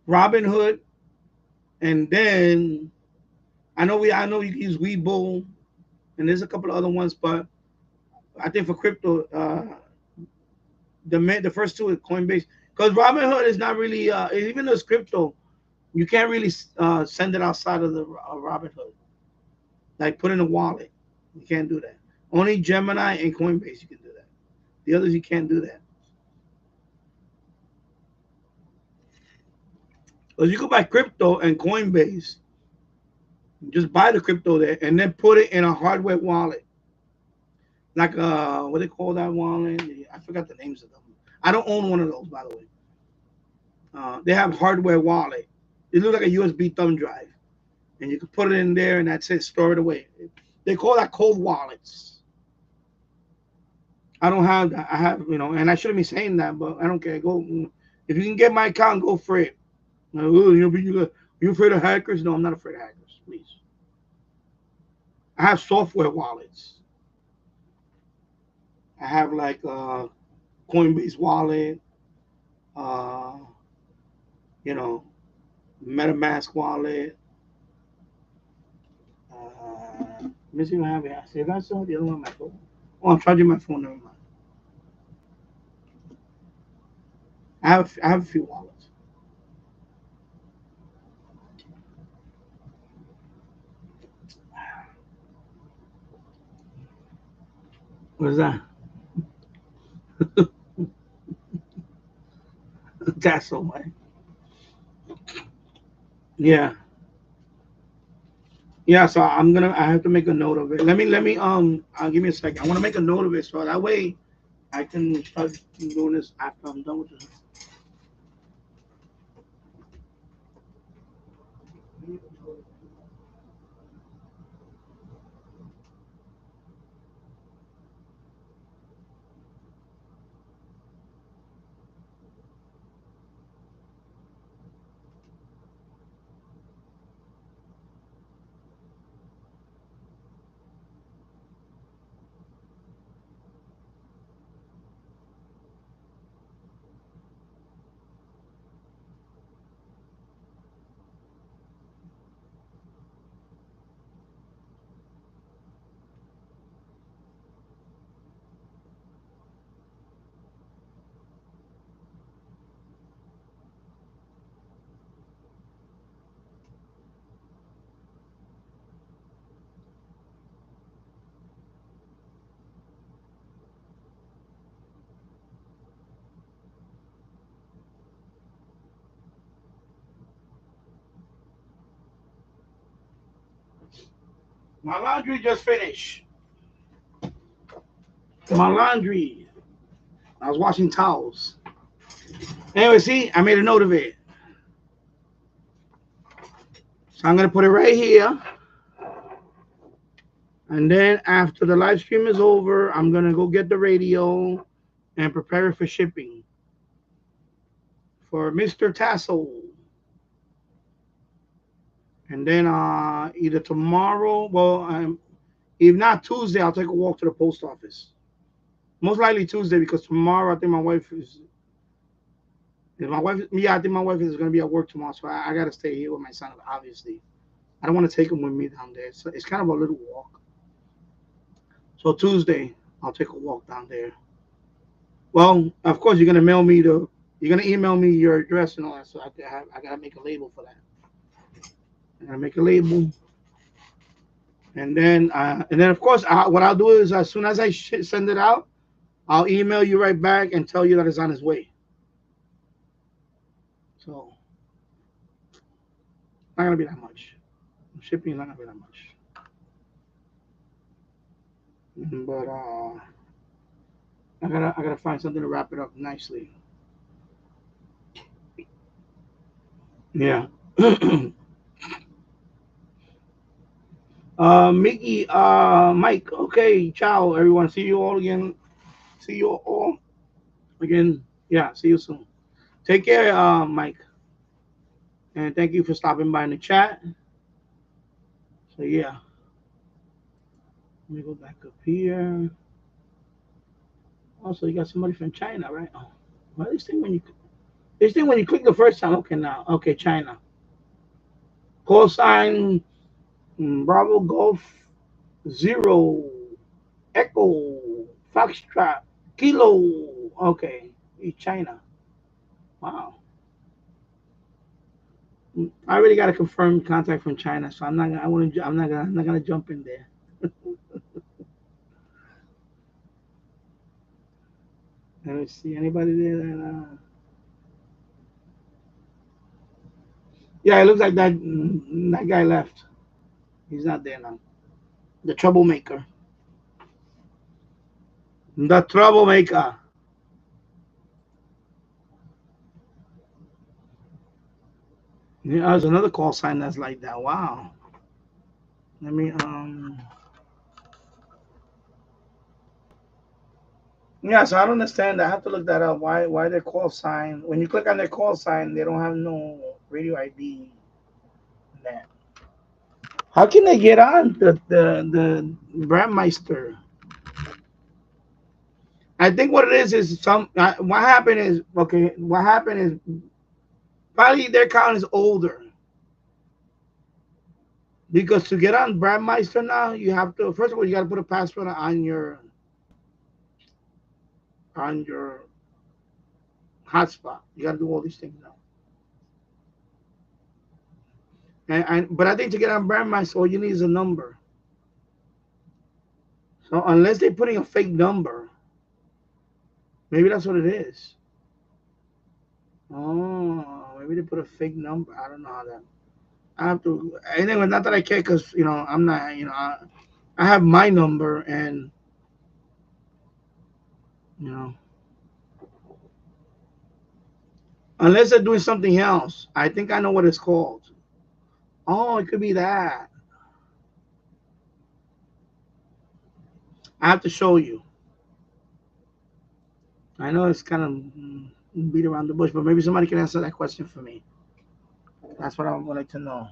[SPEAKER 4] Robinhood, and then I know you can use Webull, and there's a couple of other ones, but I think for crypto, The first two is Coinbase, because Robinhood is not really even though it's crypto, you can't really send it outside of the Robinhood. Like put in a wallet, you can't do that. Only Gemini and Coinbase you can do that. The others you can't do that. Because you could buy crypto and Coinbase, just buy the crypto there and then put it in a hardware wallet. Like what they call that wallet? I forgot the names of them. I don't own one of those, by the way. They have hardware wallet. It looks like a USB thumb drive, and you can put it in there, and that's it. Store it away. They call that cold wallets. I don't have that. I have, and I shouldn't be saying that, but I don't care. Go if you can get my account, go for it. You afraid of hackers? No, I'm not afraid of hackers. Please. I have software wallets. I have like Coinbase wallet, uh, you know, MetaMask wallet. Let me see what I have here. See, that's the other one on my phone. Oh, I'm charging my phone. Never mind. I have a few wallets. What is that? That's so much. Yeah, yeah. So I have to make a note of it. Let me give me a second. I want to make a note of it so that way I can start doing this after I'm done with this. My laundry just finished. My laundry. I was washing towels. Anyway, see, I made a note of it. So I'm gonna put it right here. And then after the live stream is over, I'm gonna go get the radio and prepare it for shipping for Mr. Tassel. And then either tomorrow, well, if not Tuesday, I'll take a walk to the post office. Most likely Tuesday because tomorrow I think my wife is. I think my wife is gonna be at work tomorrow, so I gotta stay here with my son. Obviously, I don't want to take him with me down there. So it's kind of a little walk. So Tuesday, I'll take a walk down there. Well, of course, you're gonna email me your address and all that. So I gotta make a label for that. I gotta make a label, and then of course, what I'll do is as soon as I send it out, I'll email you right back and tell you that it's on its way. So not gonna be that much. Shipping is not gonna be that much. But I gotta find something to wrap it up nicely. Yeah. Mickey, Mike. Okay, ciao, everyone. See you all again. See you all again. Yeah. See you soon. Take care, Mike, and thank you for stopping by in the chat. So yeah, let me go back up here. Also, you got somebody from China, right? Oh, well, this thing when you click the first time. Okay, now okay, China. Call sign Bravo Golf Zero Echo Foxtrot Kilo. Okay. China. Wow. I already got a confirmed contact from China, so I'm not. I want to. I'm not gonna jump in there. Let me see anybody there. Yeah, it looks like that guy left. He's not there now. The troublemaker. The troublemaker. Yeah, there's another call sign that's like that. Wow. Let me Yeah, so I don't understand. I have to look that up. Why their call sign? When you click on their call sign, they don't have no radio ID. That. How can they get on the Brandmeister? I think what it is some. What happened is okay. What happened is probably their account is older because to get on Brandmeister now, you have to first of all you got to put a password on your hotspot. You got to do all these things now. But I think to get on Brandmeister, all you need is a number. So unless they're putting a fake number, maybe that's what it is. Oh, maybe they put a fake number. I don't know how that. I have to. Anyway, not that I care, because I'm not. I have my number, and you know, unless they're doing something else, I think I know what it's called. Oh, it could be that. I have to show you. I know it's kind of beat around the bush, but maybe somebody can answer that question for me. That's what I would like to know.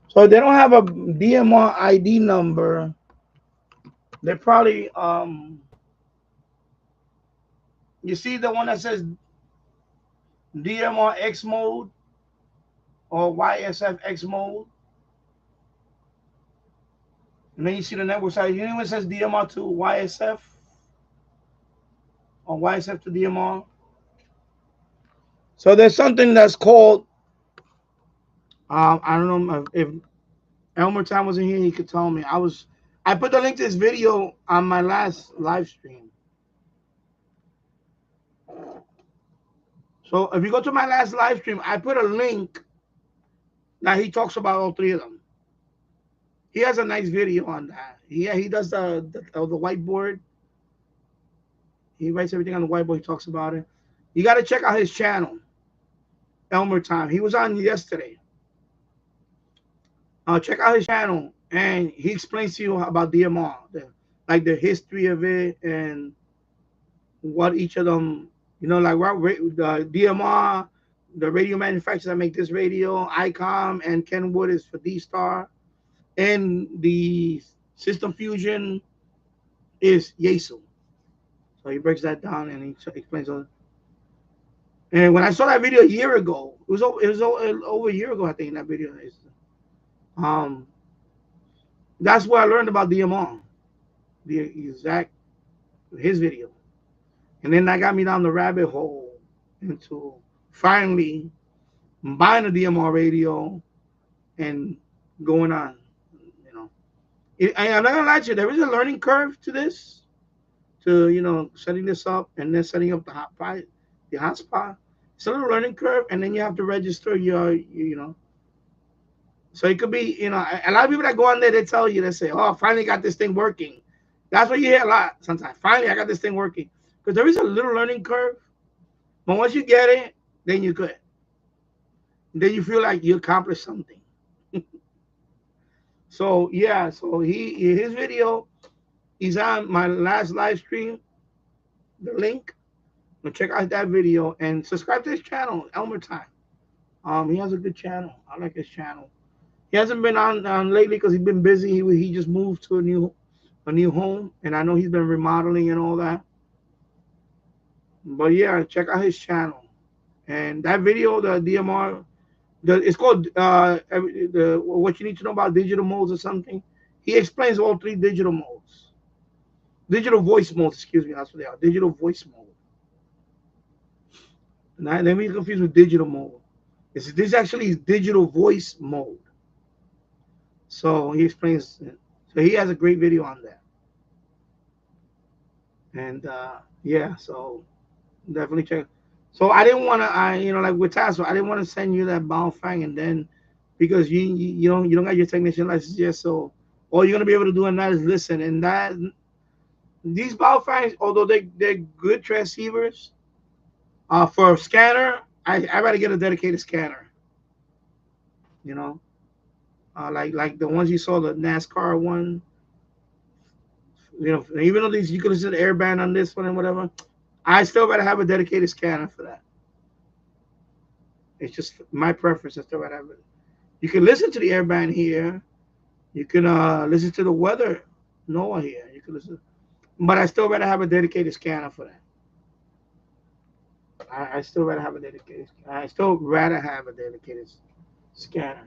[SPEAKER 4] So if they don't have a DMR ID number, they probably you see the one that says DMR X mode or YSF X mode, and then you see the network side. You know when it says DMR to YSF or YSF to DMR. So there's something that's called I don't know if Elmer Time wasn't here, he could tell me. I put the link to this video on my last live stream. So if you go to my last live stream, I put a link that he talks about all three of them. He has a nice video on that. He does the whiteboard. He writes everything on the whiteboard. He talks about it. You got to check out his channel, Elmer Time. He was on yesterday. Check out his channel, and he explains to you about DMR, like the history of it and what each of them, like the DMR, the radio manufacturers that make this radio, ICOM and Kenwood is for D-Star, and the System Fusion is Yaesu. So he breaks that down and he explains all. And when I saw that video a year ago, it was over a year ago, I think, that video is. That's where I learned about DMR, the exact his video, and then that got me down the rabbit hole into finally buying a DMR radio and going on. I'm not gonna lie to you, there is a learning curve to this, to setting this up and then setting up the hotspot. It's a little learning curve, and then you have to register your. So it could be, a lot of people that go on there, they tell you, they say, oh, finally got this thing working. That's what you hear a lot sometimes. Finally, I got this thing working. Because there is a little learning curve. But once you get it, then you good. Then you feel like you accomplished something. So, yeah. So his video, he's on my last live stream. The link. So check out that video and subscribe to his channel, Elmer Time. He has a good channel. I like his channel. He hasn't been on lately because he's been busy. He just moved to a new home, and I know he's been remodeling and all that. But yeah, check out his channel. And that video, the DMR, it's called what you need to know about digital modes or something. He explains all three digital modes, digital voice modes. Excuse me, that's what they are. Digital voice mode. Now, let me confuse with digital mode. This actually is digital voice mode. So he explains. So he has a great video on that. And yeah, so definitely check. So I didn't want to, like with Tasso, I didn't want to send you that Baofeng, and then because you don't got your technician license yet, so all you're gonna be able to do in that is listen. And that these Baofengs, although they're good transceivers, for a scanner, I rather get a dedicated scanner. You know, like the ones you saw, the NASCAR one. Even though these you can listen to airband on this one and whatever, I still rather have a dedicated scanner for that. It's just my preference. I still rather have it. You can listen to the airband here. You can listen to the weather NOAA here. You can listen, but I still rather have a dedicated scanner for that. I still rather have a dedicated. I still rather have a dedicated scanner.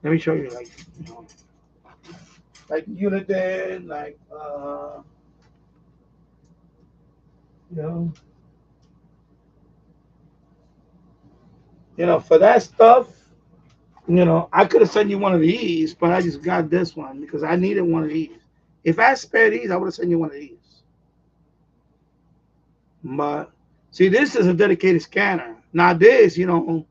[SPEAKER 4] Let me show you, like Uniden, like you know, for that stuff. I could have sent you one of these, but I just got this one because I needed one of these. If I spare these, I would have sent you one of these. But see, this is a dedicated scanner. Now this, and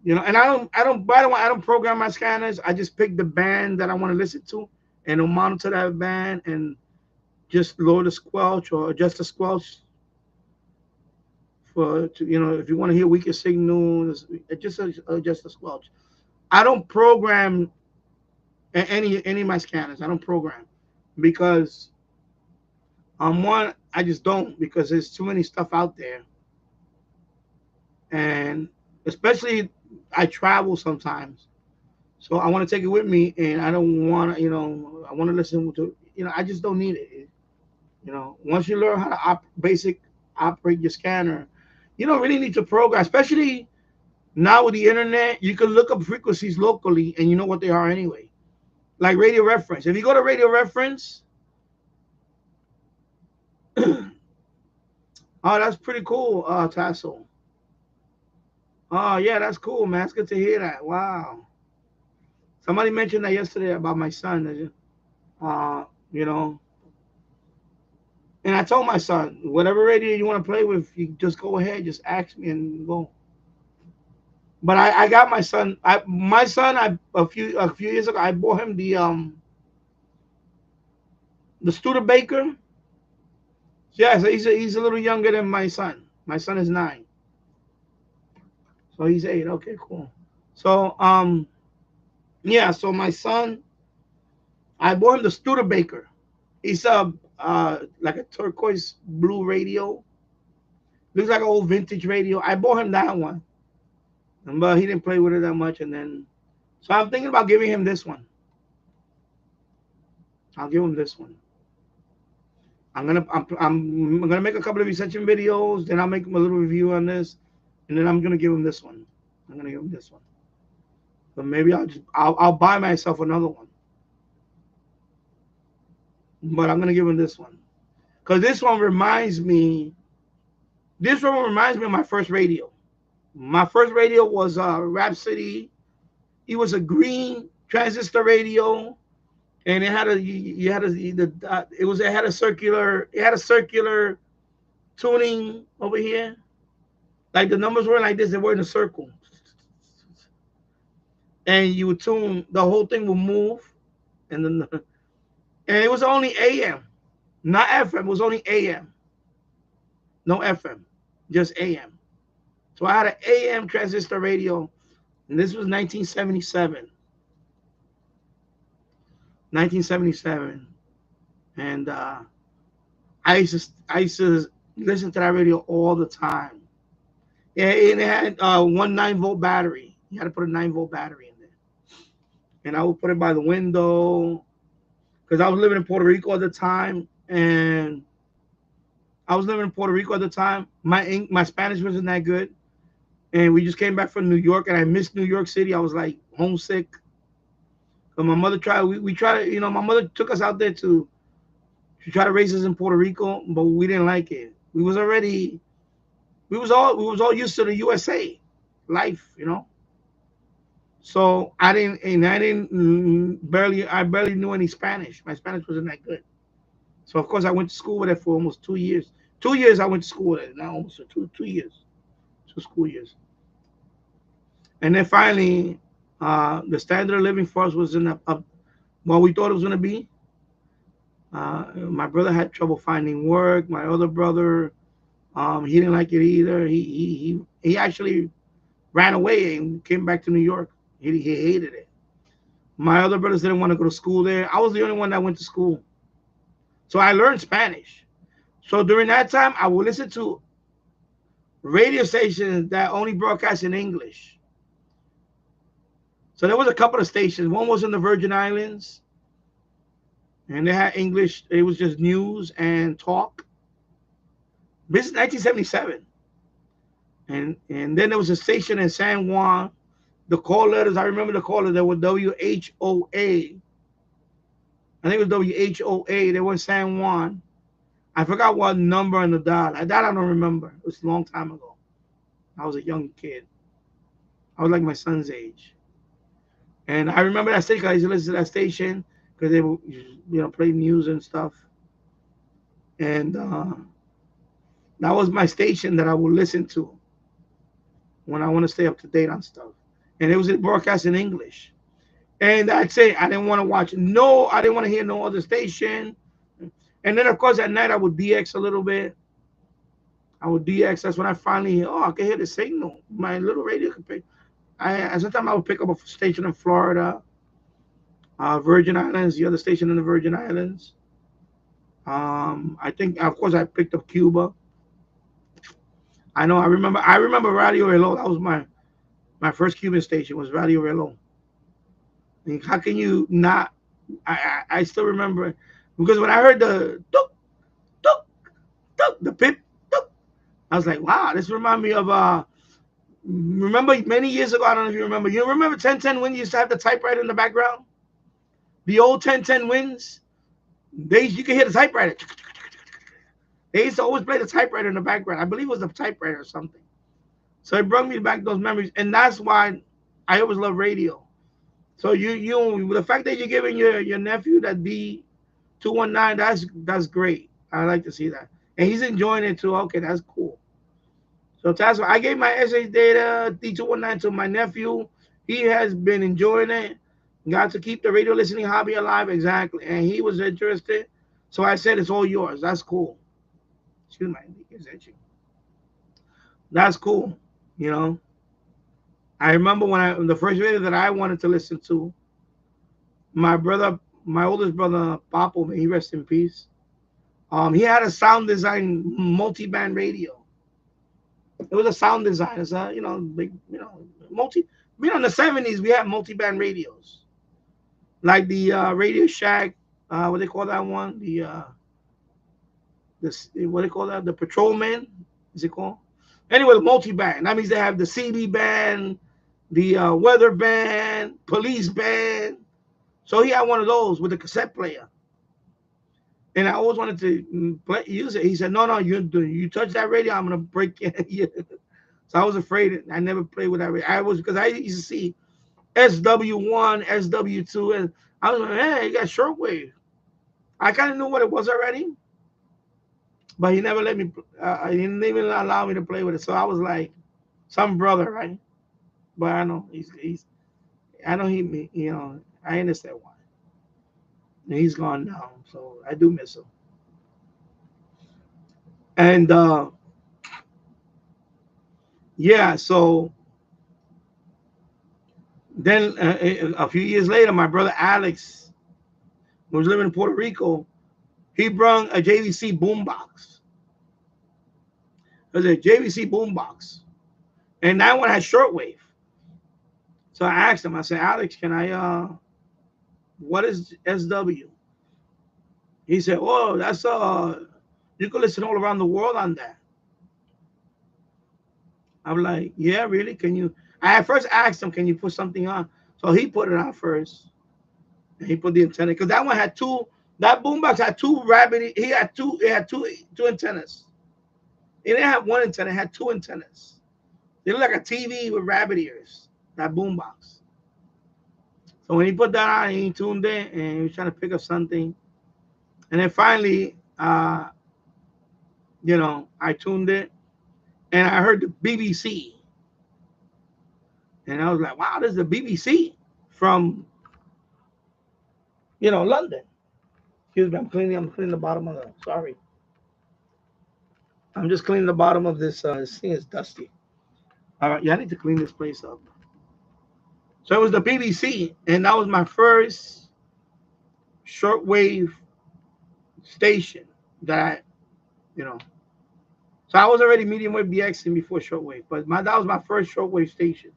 [SPEAKER 4] I don't program my scanners. I just pick the band that I want to listen to, and I'll monitor that band and just lower the squelch or adjust the squelch if you want to hear weaker signals, just adjust the squelch. I don't program any of my scanners. I don't program because one, I just don't, because there's too many stuff out there, and especially I travel sometimes, so I want to take it with me, and I don't want to, I want to listen to, I just don't need it. Once you learn how to basic operate your scanner, you don't really need to program, especially now with the internet. You can look up frequencies locally, and you know what they are anyway. Like radio reference. If you go to radio reference, oh, that's pretty cool, Tassel. Oh, yeah, that's cool, man. It's good to hear that. Wow. Somebody mentioned that yesterday about my son. Uh, you know, and I told my son, whatever radio you want to play with, you just go ahead, just ask me and go. But I got my son. A few years ago, I bought him the Studebaker. Yeah, so he's a little younger than my son. My son is 9, so he's 8. Okay, cool. So yeah. So my son, I bought him the Studebaker. It's like a turquoise blue radio. Looks like an old vintage radio. I bought him that one, but he didn't play with it that much. And then, so I'm thinking about giving him this one. I'll give him this one. I'm gonna make a couple of reception videos. Then I'll make him a little review on this, and then I'm gonna give him this one. I'm gonna give him this one. But maybe I'll buy myself another one. But I'm gonna give him this one because this one reminds me. This one reminds me of my first radio. My first radio was Rhapsody. It was a green transistor radio, and it had a circular tuning over here. Like the numbers were like this, they were in a circle, and you would tune. The whole thing would move, and it was only AM, not FM. It was only AM, no FM, just AM. So I had an AM transistor radio, and this was 1977. 1977, and I used to listen to that radio all the time. Yeah, and it had one 9-volt battery. You had to put a 9-volt battery in there, and I would put it by the window because I was living in Puerto Rico at the time, and My Spanish wasn't that good, and we just came back from New York, and I missed New York City. I was like homesick. But my mother we tried to, my mother took us out there to try to raise us in Puerto Rico, but we didn't like it. We was already we was all used to the USA life, So I barely knew any Spanish. My Spanish wasn't that good. So of course I went to school with it for almost 2 years. 2 years I went to school with it, not almost 2 years, 2 school years. And then finally, the standard of living for us was in up what we thought it was gonna be. My brother had trouble finding work. My other brother, he didn't like it either. He actually ran away and came back to New York. He hated it. My other brothers didn't want to go to school there. I was the only one that went to school. So I learned Spanish. So during that time, I would listen to radio stations that only broadcast in English. So there was a couple of stations. One was in the Virgin Islands, and they had English. It was just news and talk. This is 1977. And then there was a station in San Juan. The call letters, I remember the call letters, they were WHOA. I think it was WHOA. They were in San Juan. I forgot what number on the dial. That I don't remember. It was a long time ago. I was a young kid. I was like my son's age. And I remember that station. I used to listen to that station because they would, play news and stuff. And that was my station that I would listen to when I want to stay up to date on stuff. And it was broadcast in English. And that's it. I didn't want to watch. No, I didn't want to hear no other station. And then, of course, at night I would DX a little bit. I would DX. That's when I finally, I can hear the signal. My little radio could pick. Sometimes I would pick up a station in Florida, Virgin Islands, the other station in the Virgin Islands. I think, of course, I picked up Cuba. I know. I remember Radio Reloj. That was my first Cuban station was Radio Reloj. I mean, how can you not? I still remember it because when I heard the tuk, tuk, tuk, the pip, tuk, I was like, wow, this reminds me of remember many years ago, I don't know if you remember. You remember 1010 Winds used to have the typewriter in the background? The old 1010 Winds, you could hear the typewriter. They used to always play the typewriter in the background. I believe it was a typewriter or something. So it brought me back those memories. And that's why I always love radio. So you the fact that you're giving your nephew that D219, that's great. I like to see that. And he's enjoying it too. Okay, that's cool. So that's why I gave my SH data D219 to my nephew. He has been enjoying it. Got to keep the radio listening hobby alive. Exactly. And he was interested. So I said it's all yours. That's cool. Excuse me, it's itching. That's cool. I remember when the first radio that I wanted to listen to, my oldest brother, Papo, may he rest in peace. He had a sound design multi-band radio. It was a sound design. It's a, big, multi. In the 70s we had multi-band radios, like the Radio Shack. What they call that one? What they call that? The Patrolman. Is it called? Anyway, the multi-band. That means they have the CD band, the weather band, police band. So he had one of those with a cassette player. And I always wanted to use it. He said, no, you touch that radio, I'm going to break it. So I was afraid. I never played with that radio. Because I used to see SW1, SW2, and I was like, hey, you got shortwave. I kind of knew what it was already. But he never let me, he didn't even allow me to play with it. So I was like, some brother, right? But I know I understand why. And he's gone now, so I do miss him. And so then a few years later, my brother Alex, who was living in Puerto Rico, he brought a JVC boombox. It was a JVC boombox. And that one had shortwave. So I asked him, I said, Alex, can I, what is SW? He said, oh, that's, you can listen all around the world on that. I'm like, yeah, really? Can you? I first asked him, can you put something on? So he put it on first. And he put the antenna. Because that one had that boombox had two rabbit, it had two antennas. It didn't have one antenna, it had two antennas. They looked like a TV with rabbit ears, that boombox. So when he put that on, he tuned in and he was trying to pick up something. And then finally, I tuned it and I heard the BBC. And I was like, wow, this is the BBC from, London. Excuse me, I'm cleaning the bottom of the, sorry. I'm just cleaning the bottom of this thing is dusty. All right, yeah, I need to clean this place up. So it was the BBC, and that was my first shortwave station that, so I was already medium wave DXing before shortwave, but that was my first shortwave station.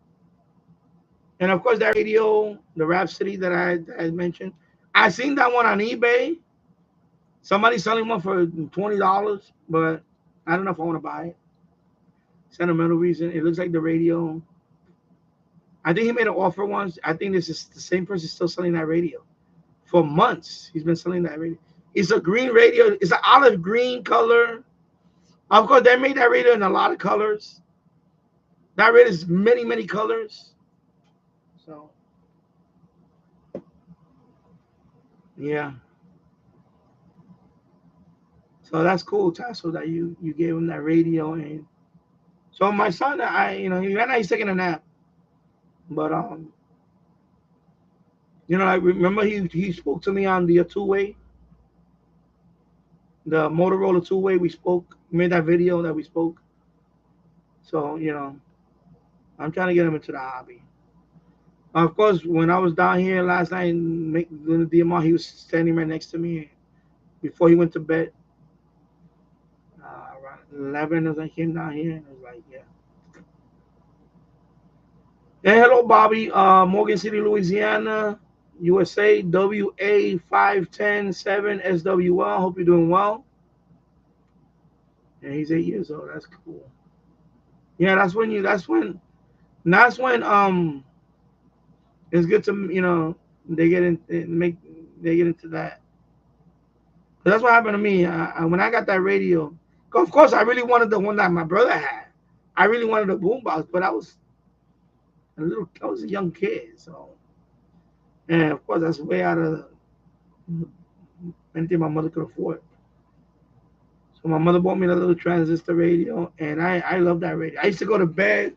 [SPEAKER 4] And of course, that radio, the Rhapsody that I mentioned, I seen that one on eBay. Somebody's selling one for $20, but I don't know if I want to buy it. Sentimental reason. It looks like the radio. I think he made an offer once. I think this is the same person still selling that radio. For months, he's been selling that radio. It's a green radio. It's an olive green color. Of course, they made that radio in a lot of colors. That radio is many, many colors. So, yeah. So that's cool, Tasso, that you gave him that radio. And so my son, right now he's taking a nap. But I remember he spoke to me on the two-way, the Motorola two-way. We spoke, made that video that we spoke. So I'm trying to get him into the hobby. Of course, when I was down here last night doing the DMR, he was standing right next to me before he went to bed. Around 11, as I came down here, and I was like, yeah. Hey, hello, Bobby. Morgan City, Louisiana, USA, WA5107SWL. Hope you're doing well. And he's 8 years old. That's cool. Yeah, that's when it's good to they get into that. But that's what happened to me. When I got that radio, of course I really wanted the one that my brother had. I really wanted a boombox, but I was a young kid, so, and of course that's way out of anything my mother could afford. So my mother bought me the little transistor radio, and I love that radio. I used to go to bed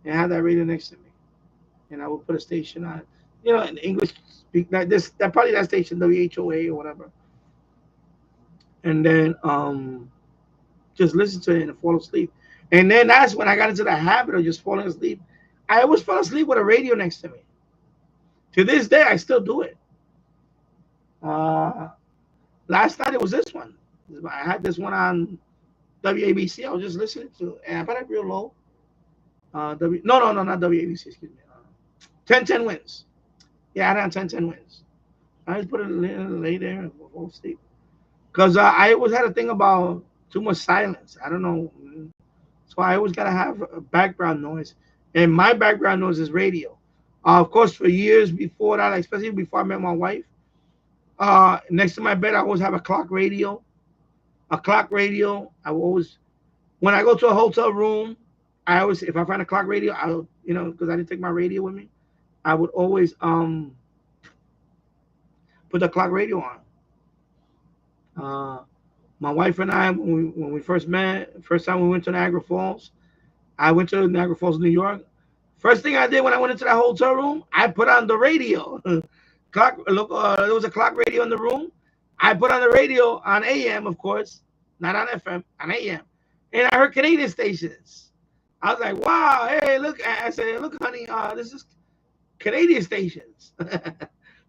[SPEAKER 4] and have that radio next to me, and I would put a station on, in English speak like this. That probably that station WHOA or whatever, and then just listen to it and fall asleep. And then that's when I got into the habit of just falling asleep. I always fall asleep with a radio next to me. To this day, I still do it. Last night it was this one. I had this one on WABC. I was just listening to it, and I put it real low. No, not WABC. Excuse me. 1010 wins. Yeah, I had it on 1010 wins. I just put it lay there and fall asleep. Because I always had a thing about too much silence. I don't know. So I always got to have a background noise. And my background noise is radio. Of course, for years before that, especially before I met my wife, next to my bed, I always have a clock radio. A clock radio. I will always, when I go to a hotel room, I always, if I find a clock radio, I'll, because I didn't take my radio with me, I would always put the clock radio on. My wife and I, when we first met, first time we went to Niagara Falls, I went to Niagara Falls, New York. First thing I did when I went into that hotel room, I put on the radio. There was a clock radio in the room. I put on the radio on AM, of course, not on FM, on AM. And I heard Canadian stations. I was like, wow, hey, look. I said, look, honey, this is Canadian stations.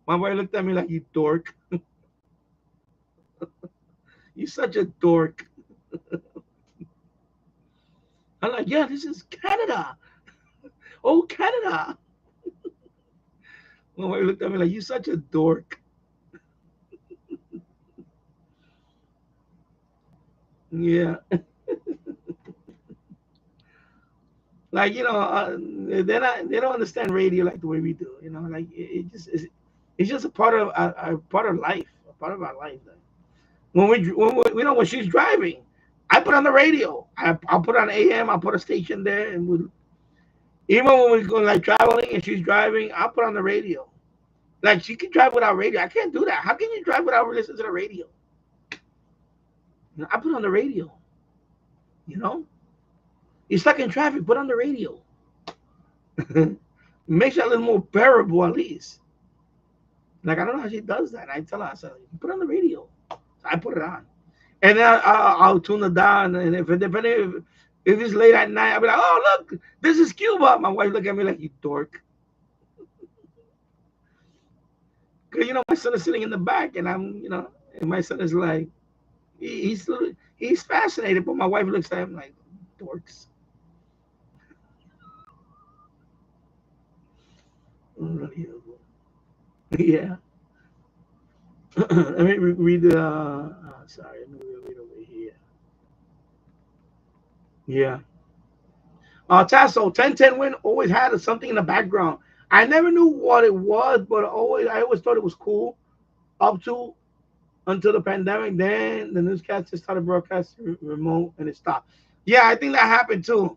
[SPEAKER 4] My wife looked at me like, you dork. You're such a dork. I'm like, yeah, this is Canada. Oh, Canada. My wife looked at me like, you're such a dork. Yeah. Like, they don't understand radio like the way we do. Like it's just a part of life, a part of our life. When she's driving, I put on the radio. I'll put on AM. I'll put a station there, and even when we're going like traveling and she's driving, I'll put on the radio. Like she can drive without radio. I can't do that. How can you drive without listening to the radio? I put on the radio. You know, you're stuck in traffic. Put on the radio. Makes it a little more bearable at least. Like I don't know how she does that. I tell her, I said, put on the radio. So I put it on, and then I'll tune it down. And if it's late at night, I'll be like, oh look, this is Cuba. My wife look at me like, you dork. Cause my son is sitting in the back, and and my son is like, he's fascinated, but my wife looks at him like, dorks. Yeah. Let me read the. Sorry, let me read over here. Yeah. Tasso 1010 win always had something in the background. I never knew what it was, but I always thought it was cool until the pandemic. Then the newscaster started broadcasting remote and it stopped. Yeah, I think that happened too.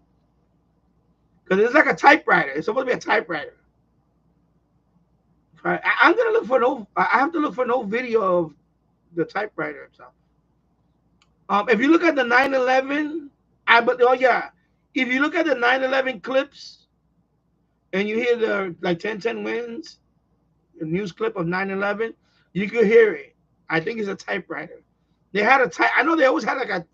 [SPEAKER 4] Because it's like a typewriter. It's supposed to be a typewriter. I'm gonna look for I have to look for no video of the typewriter itself. If you look at the 9/11, if you look at the 9/11 clips and you hear the like 1010 wins, the news clip of 9/11, you could hear it. I think it's a typewriter. They had I know they always had like a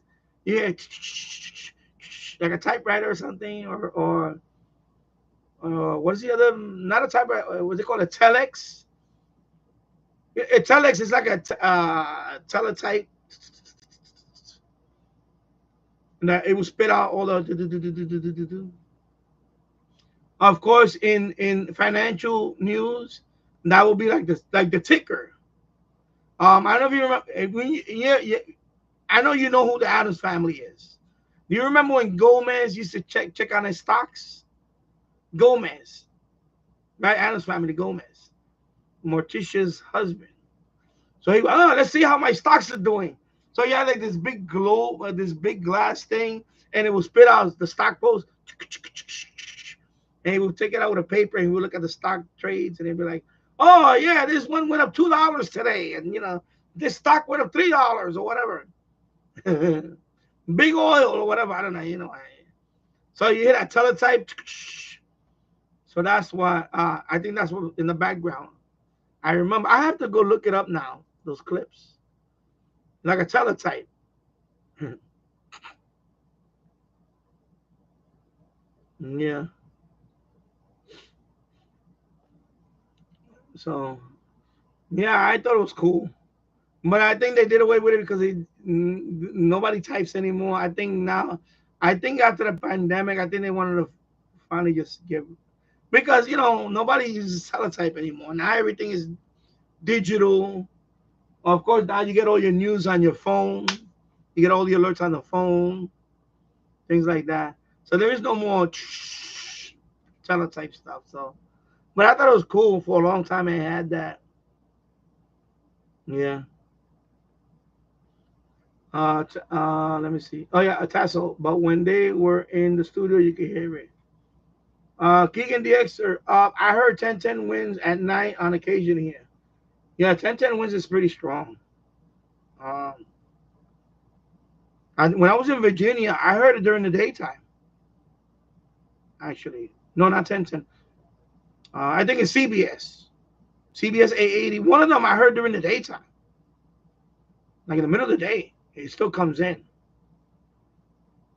[SPEAKER 4] like a typewriter or something, or what's the other? Not a typewriter. What's it called? A telex. A telex is like a teletype. And it will spit out all the. Of course, in financial news, that will be like the ticker. I don't know if you remember. I know you know who the Addams family is. Do you remember when Gomez used to check on his stocks? Gomez, right? Addams family, Gomez, Morticia's husband. So he, let's see how my stocks are doing. So he had like this big globe, this big glass thing, and it will spit out the stock post. And he would take it out with a paper and he would look at the stock trades and he'd be like, oh yeah, this one went up $2 today, and this stock went up $3 or whatever. Big oil or whatever, I don't know, So you hear that teletype. So that's why I think that's what in the background. I remember. I have to go look it up now. Those clips, like a teletype. Yeah. So, yeah, I thought it was cool, but I think they did away with it because nobody types anymore. I think after the pandemic, I think they wanted to finally just give. Because, nobody uses teletype anymore. Now everything is digital. Of course, now you get all your news on your phone. You get all the alerts on the phone. Things like that. So there is no more teletype stuff. So, but I thought it was cool for a long time. I had that. Yeah. Let me see. Oh, yeah, a tassel. But when they were in the studio, you could hear it. Keegan DX, I heard 1010 wins at night on occasion here. Yeah, 1010 wins is pretty strong. When I was in Virginia, I heard it during the daytime. Actually, no, not 1010. I think it's CBS. CBS 880. One of them I heard during the daytime. Like in the middle of the day, it still comes in.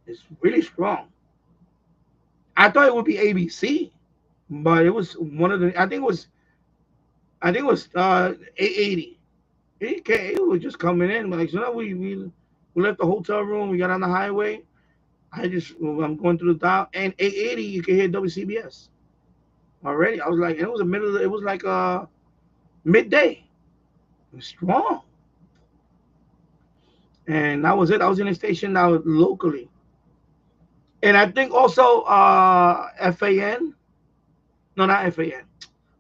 [SPEAKER 4] It's really strong. I thought it would be ABC, but it was one of the. I think it was 880. It was just coming in. Like, so we left the hotel room. We got on the highway. I'm going through the dial, and 880 you can hear WCBS already. I was like, and it was it was like midday. It was strong, and that was it. I was in a station now locally. And I think also FAN, no, not FAN,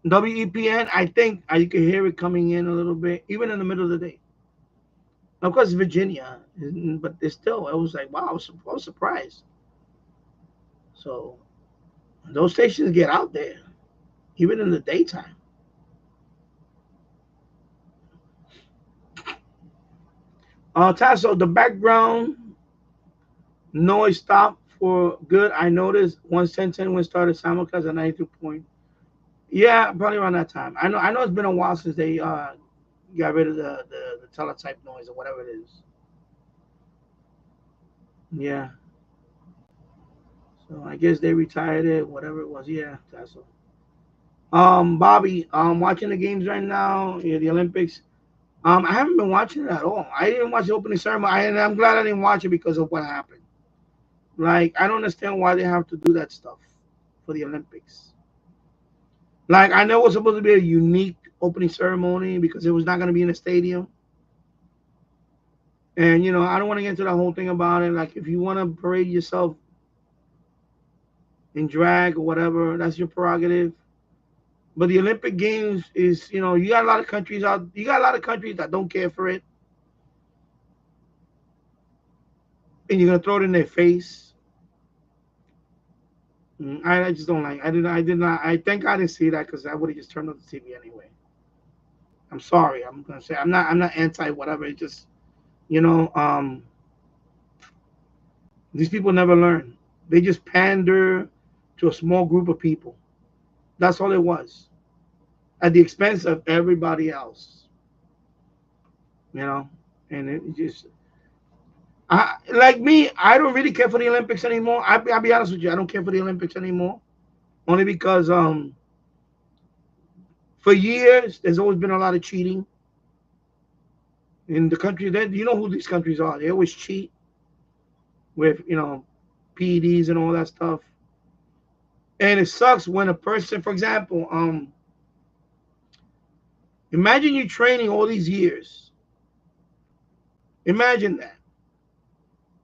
[SPEAKER 4] WEPN. I think you can hear it coming in a little bit, even in the middle of the day. Of course, Virginia, but it's still, it was like, wow, I was surprised. So those stations get out there, even in the daytime. Tasso, the background noise stopped for good. I noticed once 1010 when started simulcast at 92 point. Yeah, probably around that time. I know it's been a while since they got rid of the teletype noise or whatever it is. Yeah. So I guess they retired it, whatever it was. Yeah, that's all. Bobby, watching the games right now, yeah, the Olympics. I haven't been watching it at all. I didn't watch the opening ceremony, and I'm glad I didn't watch it because of what happened. Like, I don't understand why they have to do that stuff for the Olympics. Like, I know it was supposed to be a unique opening ceremony because it was not going to be in a stadium. And, I don't want to get into the whole thing about it. Like, if you want to parade yourself in drag or whatever, that's your prerogative. But the Olympic Games is, you got a lot of countries out. You got a lot of countries that don't care for it, and you're gonna throw it in their face. I just don't like. I did not. I think I didn't see that because I would have just turned on the TV anyway. I'm sorry. I'm gonna say I'm not anti whatever. It just, you know, um, these people never learn. They just pander to a small group of people. That's all it was, at the expense of everybody else. You know, and it just like me, I don't really care for the Olympics anymore. I'll be honest with you, I don't care for the Olympics anymore. Only because for years there's always been a lot of cheating in the country. That you know who these countries are. They always cheat with PEDs and all that stuff. And it sucks when a person, for example, imagine you training all these years. Imagine that.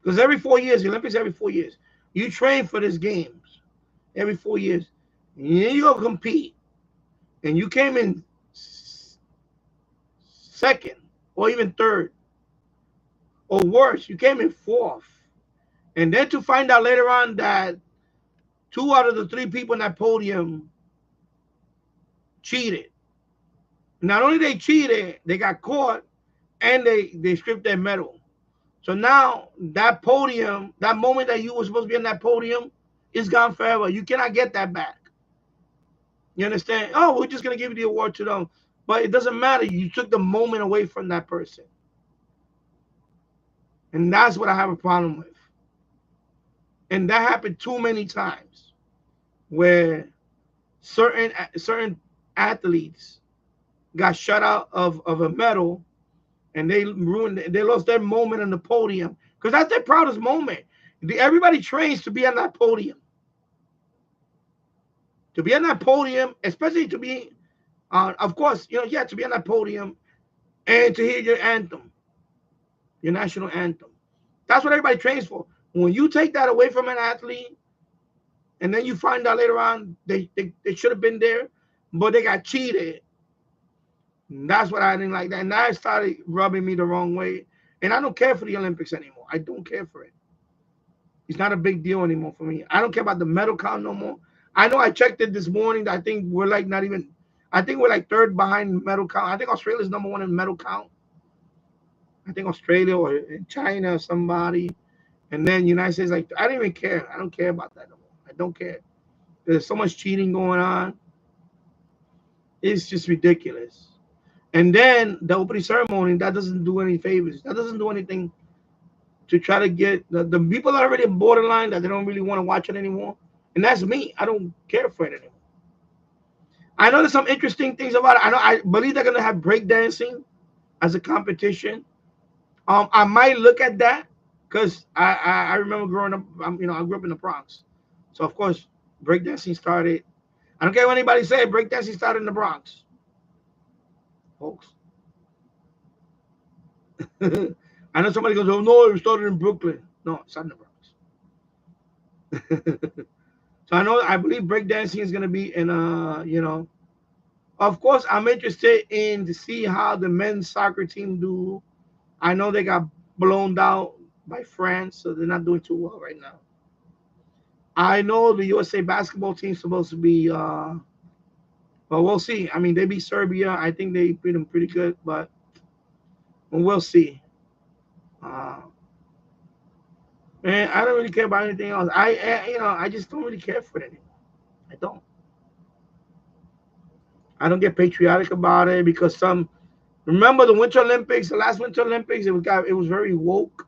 [SPEAKER 4] Because every 4 years, the Olympics every 4 years. You train for these games every 4 years. And then you go compete. And you came in second or even third. Or worse, you came in fourth. And then to find out later on that 2 out of the 3 people in that podium cheated. Not only they cheated, they got caught and they stripped their medal. So now that podium, that moment that you were supposed to be on that podium is gone forever. You cannot get that back. You understand? Oh, we're just going to give you the award to them. But it doesn't matter. You took the moment away from that person. And that's what I have a problem with. And that happened too many times where certain athletes got shut out of a medal and they lost their moment on the podium because that's their proudest moment. Everybody trains to be on that podium. To be on that podium, especially to be, of course, to be on that podium and to hear your anthem, your national anthem. That's what everybody trains for. When you take that away from an athlete, and then you find out later on they should have been there, but they got cheated. That's what I didn't like that. And that started rubbing me the wrong way. And I don't care for the Olympics anymore. I don't care for it. It's not a big deal anymore for me. I don't care about the medal count no more. I know I checked it this morning. I think we're like not even, I think we're like third behind medal count. I think Australia's number 1 in medal count. I think Australia or China or somebody. And then United States, like, I don't even care. I don't care about that no more. I don't care. There's so much cheating going on. It's just ridiculous. And then the opening ceremony, that doesn't do any favors. That doesn't do anything to try to get the people that are already borderline that they don't really want to watch it anymore. And that's me. I don't care for it anymore. I know there's some interesting things about it. I believe they're gonna have breakdancing as a competition. I might look at that because I remember growing up. I grew up in the Bronx, so of course breakdancing started. I don't care what anybody say. Breakdancing started in the Bronx, folks. I know somebody goes, "Oh no, it started in Brooklyn." No, it's not in the Bronx. So I believe breakdancing is gonna be in Of course, I'm interested in to see how the men's soccer team do I know they got blown out by France, so they're not doing too well right now. I know the USA basketball team's supposed to be, well, we'll see. I mean, they beat Serbia. I think they beat them pretty good, but we'll see. Uh, Man, I don't really care about anything else. I just don't really care for it anymore. I don't. I don't get patriotic about it because some. Remember the Winter Olympics, the last Winter Olympics, it was very woke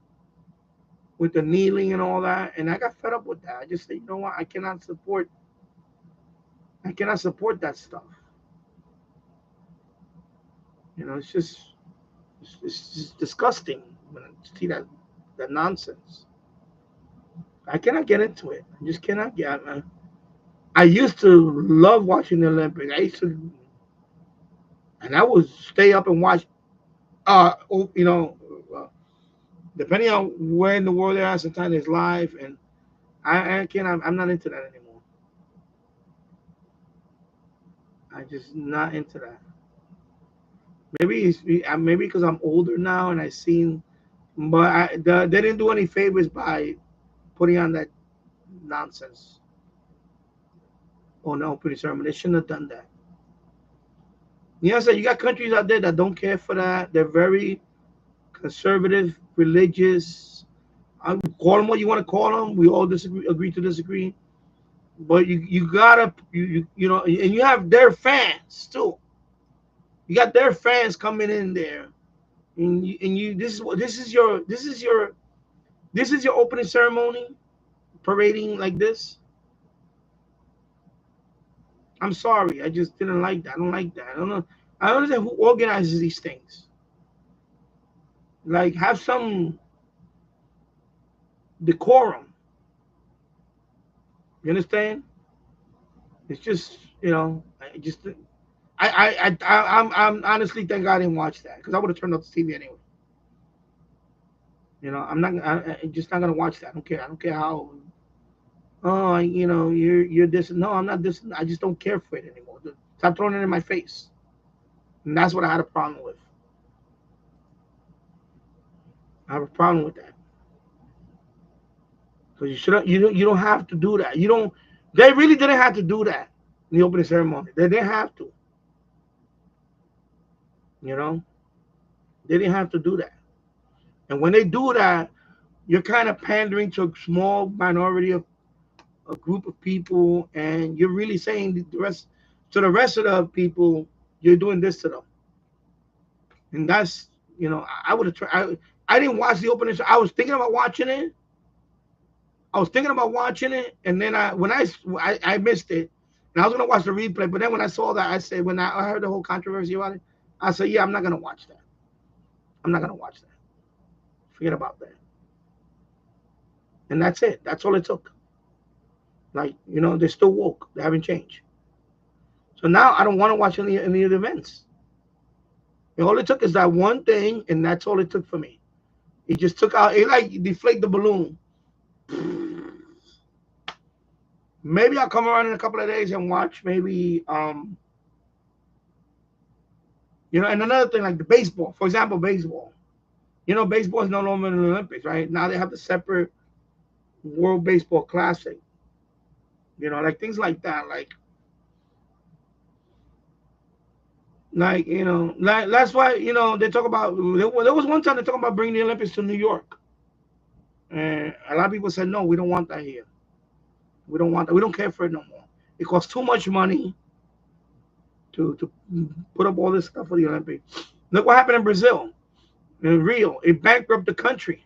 [SPEAKER 4] with the kneeling and all that, and I got fed up with that. I just said, you know what, I cannot support that stuff. It's just disgusting when I see that nonsense. I cannot get into it. I just cannot get. I used to love watching the Olympics. And I would stay up and watch. Oh, uh, depending on where in the world they are, sometimes it's live, and I can't. I'm not into that anymore. I just not into that. Maybe because I'm older now and I seen, but they didn't do any favors by putting on that nonsense on the opening ceremony. They shouldn't have done that. So you got countries out there that don't care for that. They're very conservative, religious. I call them what you want to call them. We all agree to disagree. But you gotta and you have their fans too. You got their fans coming in there, and this is your opening ceremony, parading like this. I'm sorry, I just didn't like that. I don't like that. I don't know. I don't understand who organizes these things. Like, have some decorum. You understand? It's just I just I'm honestly thank God I didn't watch that because I would have turned off the TV anyway. I'm not. I'm just not gonna watch that. I don't care. I don't care how. Oh, you're this. No, I'm not this. I just don't care for it anymore. Stop throwing it in my face. And that's what I had a problem with. I have a problem with that because you shouldn't. You don't have to do that. You don't. They really didn't have to do that in the opening ceremony. They didn't have to. You know, they didn't have to do that. And when they do that, you're kind of pandering to a small minority of a group of people, and you're really saying the rest of the people, you're doing this to them. And that's I would have tried. I didn't watch the opening. I was thinking about watching it. And then I missed it, and I was gonna watch the replay. But then when I saw that, I said when I heard the whole controversy about it, I said, yeah, I'm not gonna watch that. I'm not gonna watch that. Forget about that. And that's it. That's all it took. Like they're still woke. They haven't changed. So now I don't want to watch any of the events. And all it took is that one thing, and that's all it took for me. It just took out. It like deflate the balloon. Maybe I'll come around in a couple of days and watch. Maybe And another thing like the baseball, for example, baseball. Baseball is no longer in the Olympics, right? Now they have the separate World Baseball Classic. Like things like that, like that's why they talk about. There was one time they talk about bringing the Olympics to New York, and a lot of people said no, we don't want that here. We don't want that. We don't care for it no more. It costs too much money to put up all this stuff for the Olympics. Look what happened in Brazil, in Rio. It bankrupted the country.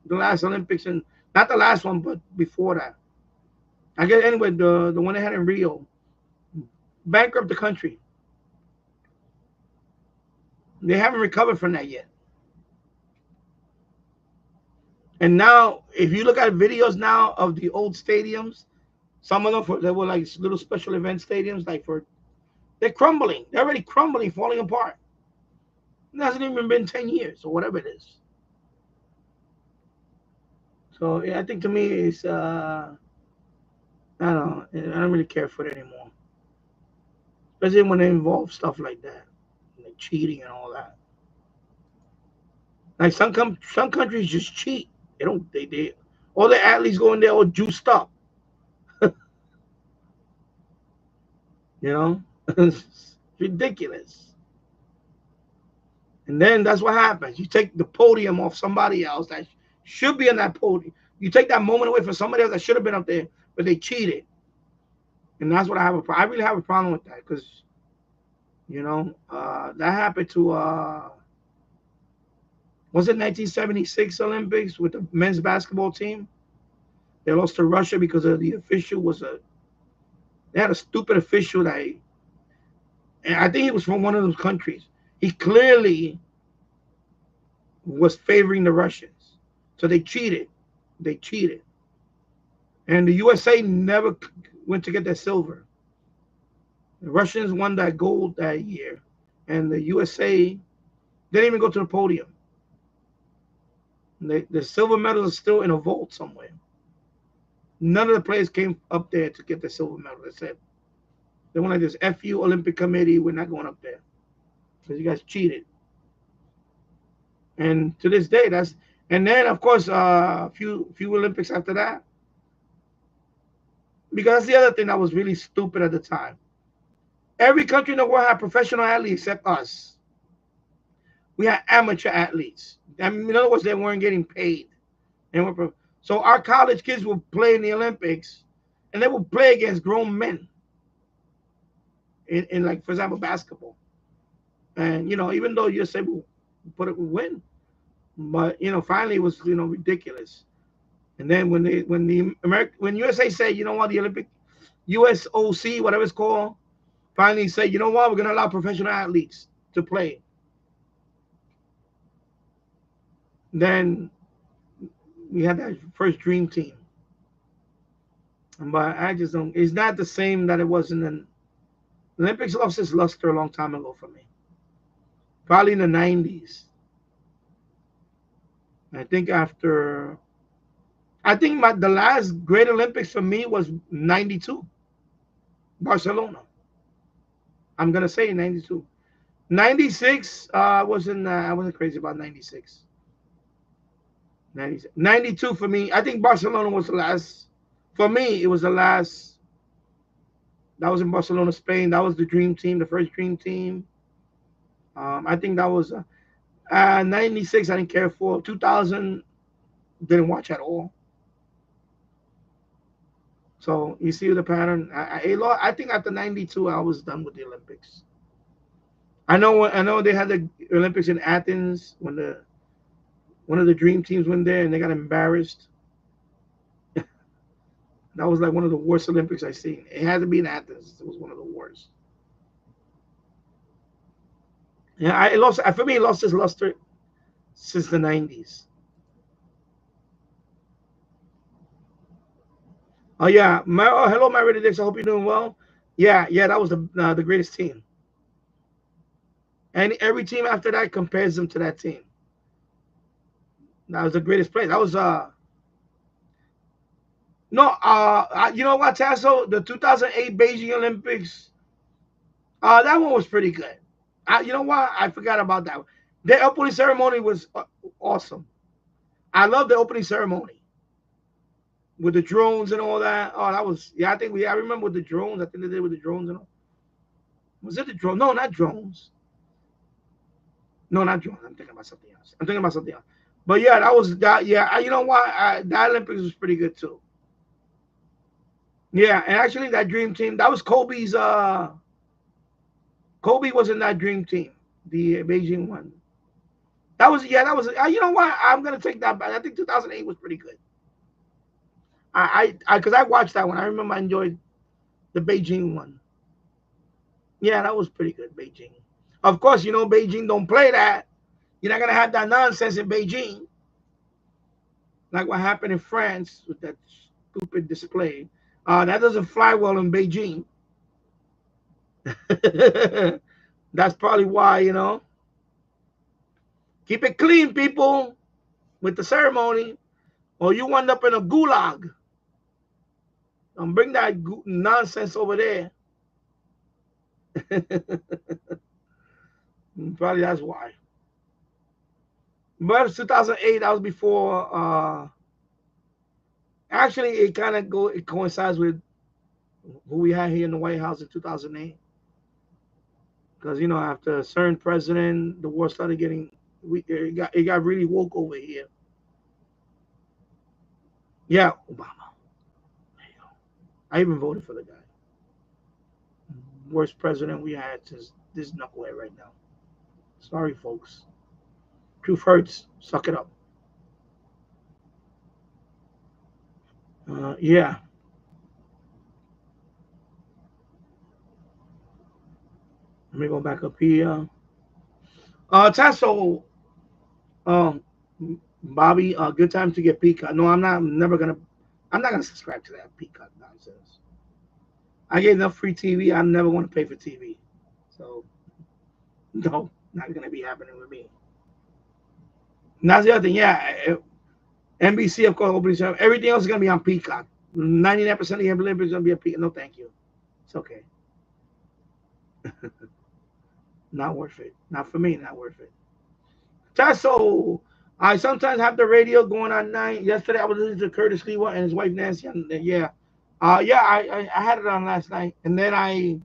[SPEAKER 4] The last Olympics, and not the last one, but before that. I guess anyway, the one they had in Rio bankrupt the country. They haven't recovered from that yet. And now, if you look at videos now of the old stadiums, some of them they were like little special event stadiums, they're crumbling. They're already crumbling, falling apart. It hasn't even been 10 years or whatever it is. So yeah, I think to me it's I don't really care for it anymore. Especially when they involve stuff like that, like cheating and all that. Like some countries just cheat. They don't. They all the athletes go in there all juiced up. You know, it's ridiculous. And then that's what happens. You take the podium off somebody else that should be on that podium. You take that moment away from somebody else that should have been up there, but they cheated. And that's what I have I really have a problem with that because, that happened to was it 1976 Olympics with the men's basketball team? They lost to Russia because of the official they had a stupid official and I think he was from one of those countries. He clearly was favoring the Russians. So they cheated. They cheated. And the USA never went to get that silver. The Russians won that gold that year. And the USA didn't even go to the podium. The silver medal is still in a vault somewhere. None of the players came up there to get the silver medal. They said, they went like this, F you, Olympic Committee, we're not going up there. Because you guys cheated. And to this day, and then of course a few Olympics after that. Because that's the other thing that was really stupid at the time. Every country in the world had professional athletes except us. We had amateur athletes. I mean, in other words, they weren't getting paid. So our college kids would play in the Olympics, and they would play against grown men. In like, for example, basketball. And even though USA would win, but finally it was ridiculous. And then when USA said, you know what, the Olympic USOC, whatever it's called, finally said, you know what, we're gonna allow professional athletes to play. Then we had that first dream team. But I just don't. It's not the same that it was in the Olympics. Lost its luster a long time ago for me. Probably in the 90s. I think the last great Olympics for me was 92. Barcelona. I'm gonna say 92. 96 I wasn't crazy about 96. 92 for me. I think Barcelona was the last. For me, it was the last. That was in Barcelona, Spain. That was the dream team, the first dream team. I think that was 96. I didn't care for 2000. Didn't watch at all. So you see the pattern. I think after 92, I was done with the Olympics. I know they had the Olympics in Athens when one of the dream teams went there and they got embarrassed. That was like one of the worst Olympics I've seen. It had to be in Athens. It was one of the worst. Yeah, it lost its luster since the 90s. Oh yeah, hello, my Ready Dix. I hope you're doing well. Yeah, that was the greatest team. And every team after that compares them to that team. That was the greatest play. That was you know what, Tasso? The 2008 Beijing Olympics. That one was pretty good. You know what? I forgot about that one. The opening ceremony was awesome. I love the opening ceremony with the drones and all that. Oh, that was I remember with the drones. I think they did with the drones and all. Was it the drone? No, not drones. No, not drones. I'm thinking about something else. But yeah, that was that. Yeah, you know what? That Olympics was pretty good too. Yeah, and actually that dream team, that was Kobe's. Kobe was in that dream team, the Beijing one. That was. You know what? I'm gonna take that back. I think 2008 was pretty good. Because I watched that one. I remember I enjoyed the Beijing one. Yeah, that was pretty good, Beijing. Of course, Beijing don't play that. You're not gonna have that nonsense in Beijing, like what happened in France with that stupid display. That doesn't fly well in Beijing. That's probably why, Keep it clean, people, with the ceremony, or you end up in a gulag. Don't bring that nonsense over there. Probably that's why. But it's 2008. That was before. Actually, it coincides with who we had here in the White House in 2008. Because after a certain president, the war started getting it got really woke over here. Yeah, Obama. I even voted for the guy. Worst president we had since this knucklehead right now. Sorry, folks. Truth hurts. Suck it up. Yeah. Let me go back up here. Tasso, um, Bobby, good time to get Peacock. No, I'm not gonna subscribe to that Peacock nonsense. I get enough free TV. I never want to pay for TV. So, no, not gonna be happening with me. And that's the other thing. Yeah, NBC, of course, opening service. Everything else is gonna be on Peacock. 99% of the Olympics is gonna be on Peacock. No, thank you. It's okay. Not worth it. Not for me. Not worth it. Tasso, I sometimes have the radio going on night. Yesterday, I was listening to Curtis Lewa and his wife Nancy. And, yeah, I had it on last night, and then I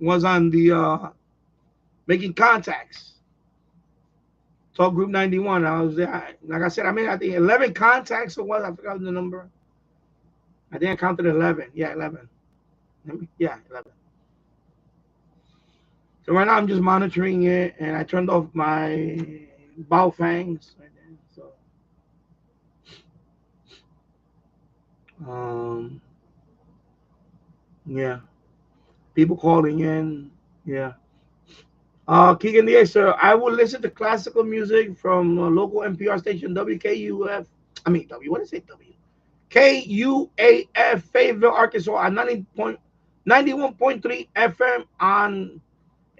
[SPEAKER 4] was on the making contacts. Talk Group 91. I was there. Like I said, I think 11 contacts or what? I forgot the number. I think I counted 11. Yeah, 11. Yeah, 11. So right now I'm just monitoring it, and I turned off my bow fangs. Right there, so, yeah, people calling in. Yeah. Keegan the sir, I will listen to classical music from local NPR station WKUF. I mean what is it? KUAF Fayetteville, Arkansas at 91.3 FM on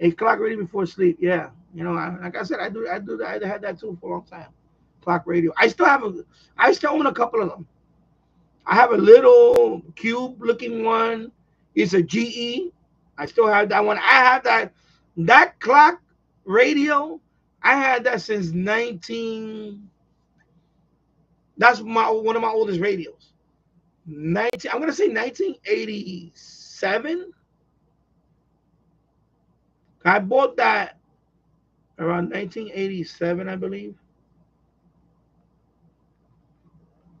[SPEAKER 4] a clock radio before sleep. Yeah, like I said, I do that. I had that too for a long time. Clock radio. I still own a couple of them. I have a little cube looking one. It's a GE. I still have that one. I have that clock radio. I had that since 19. That's one of my oldest radios. I'm gonna say 1987. I bought that around 1987, I believe.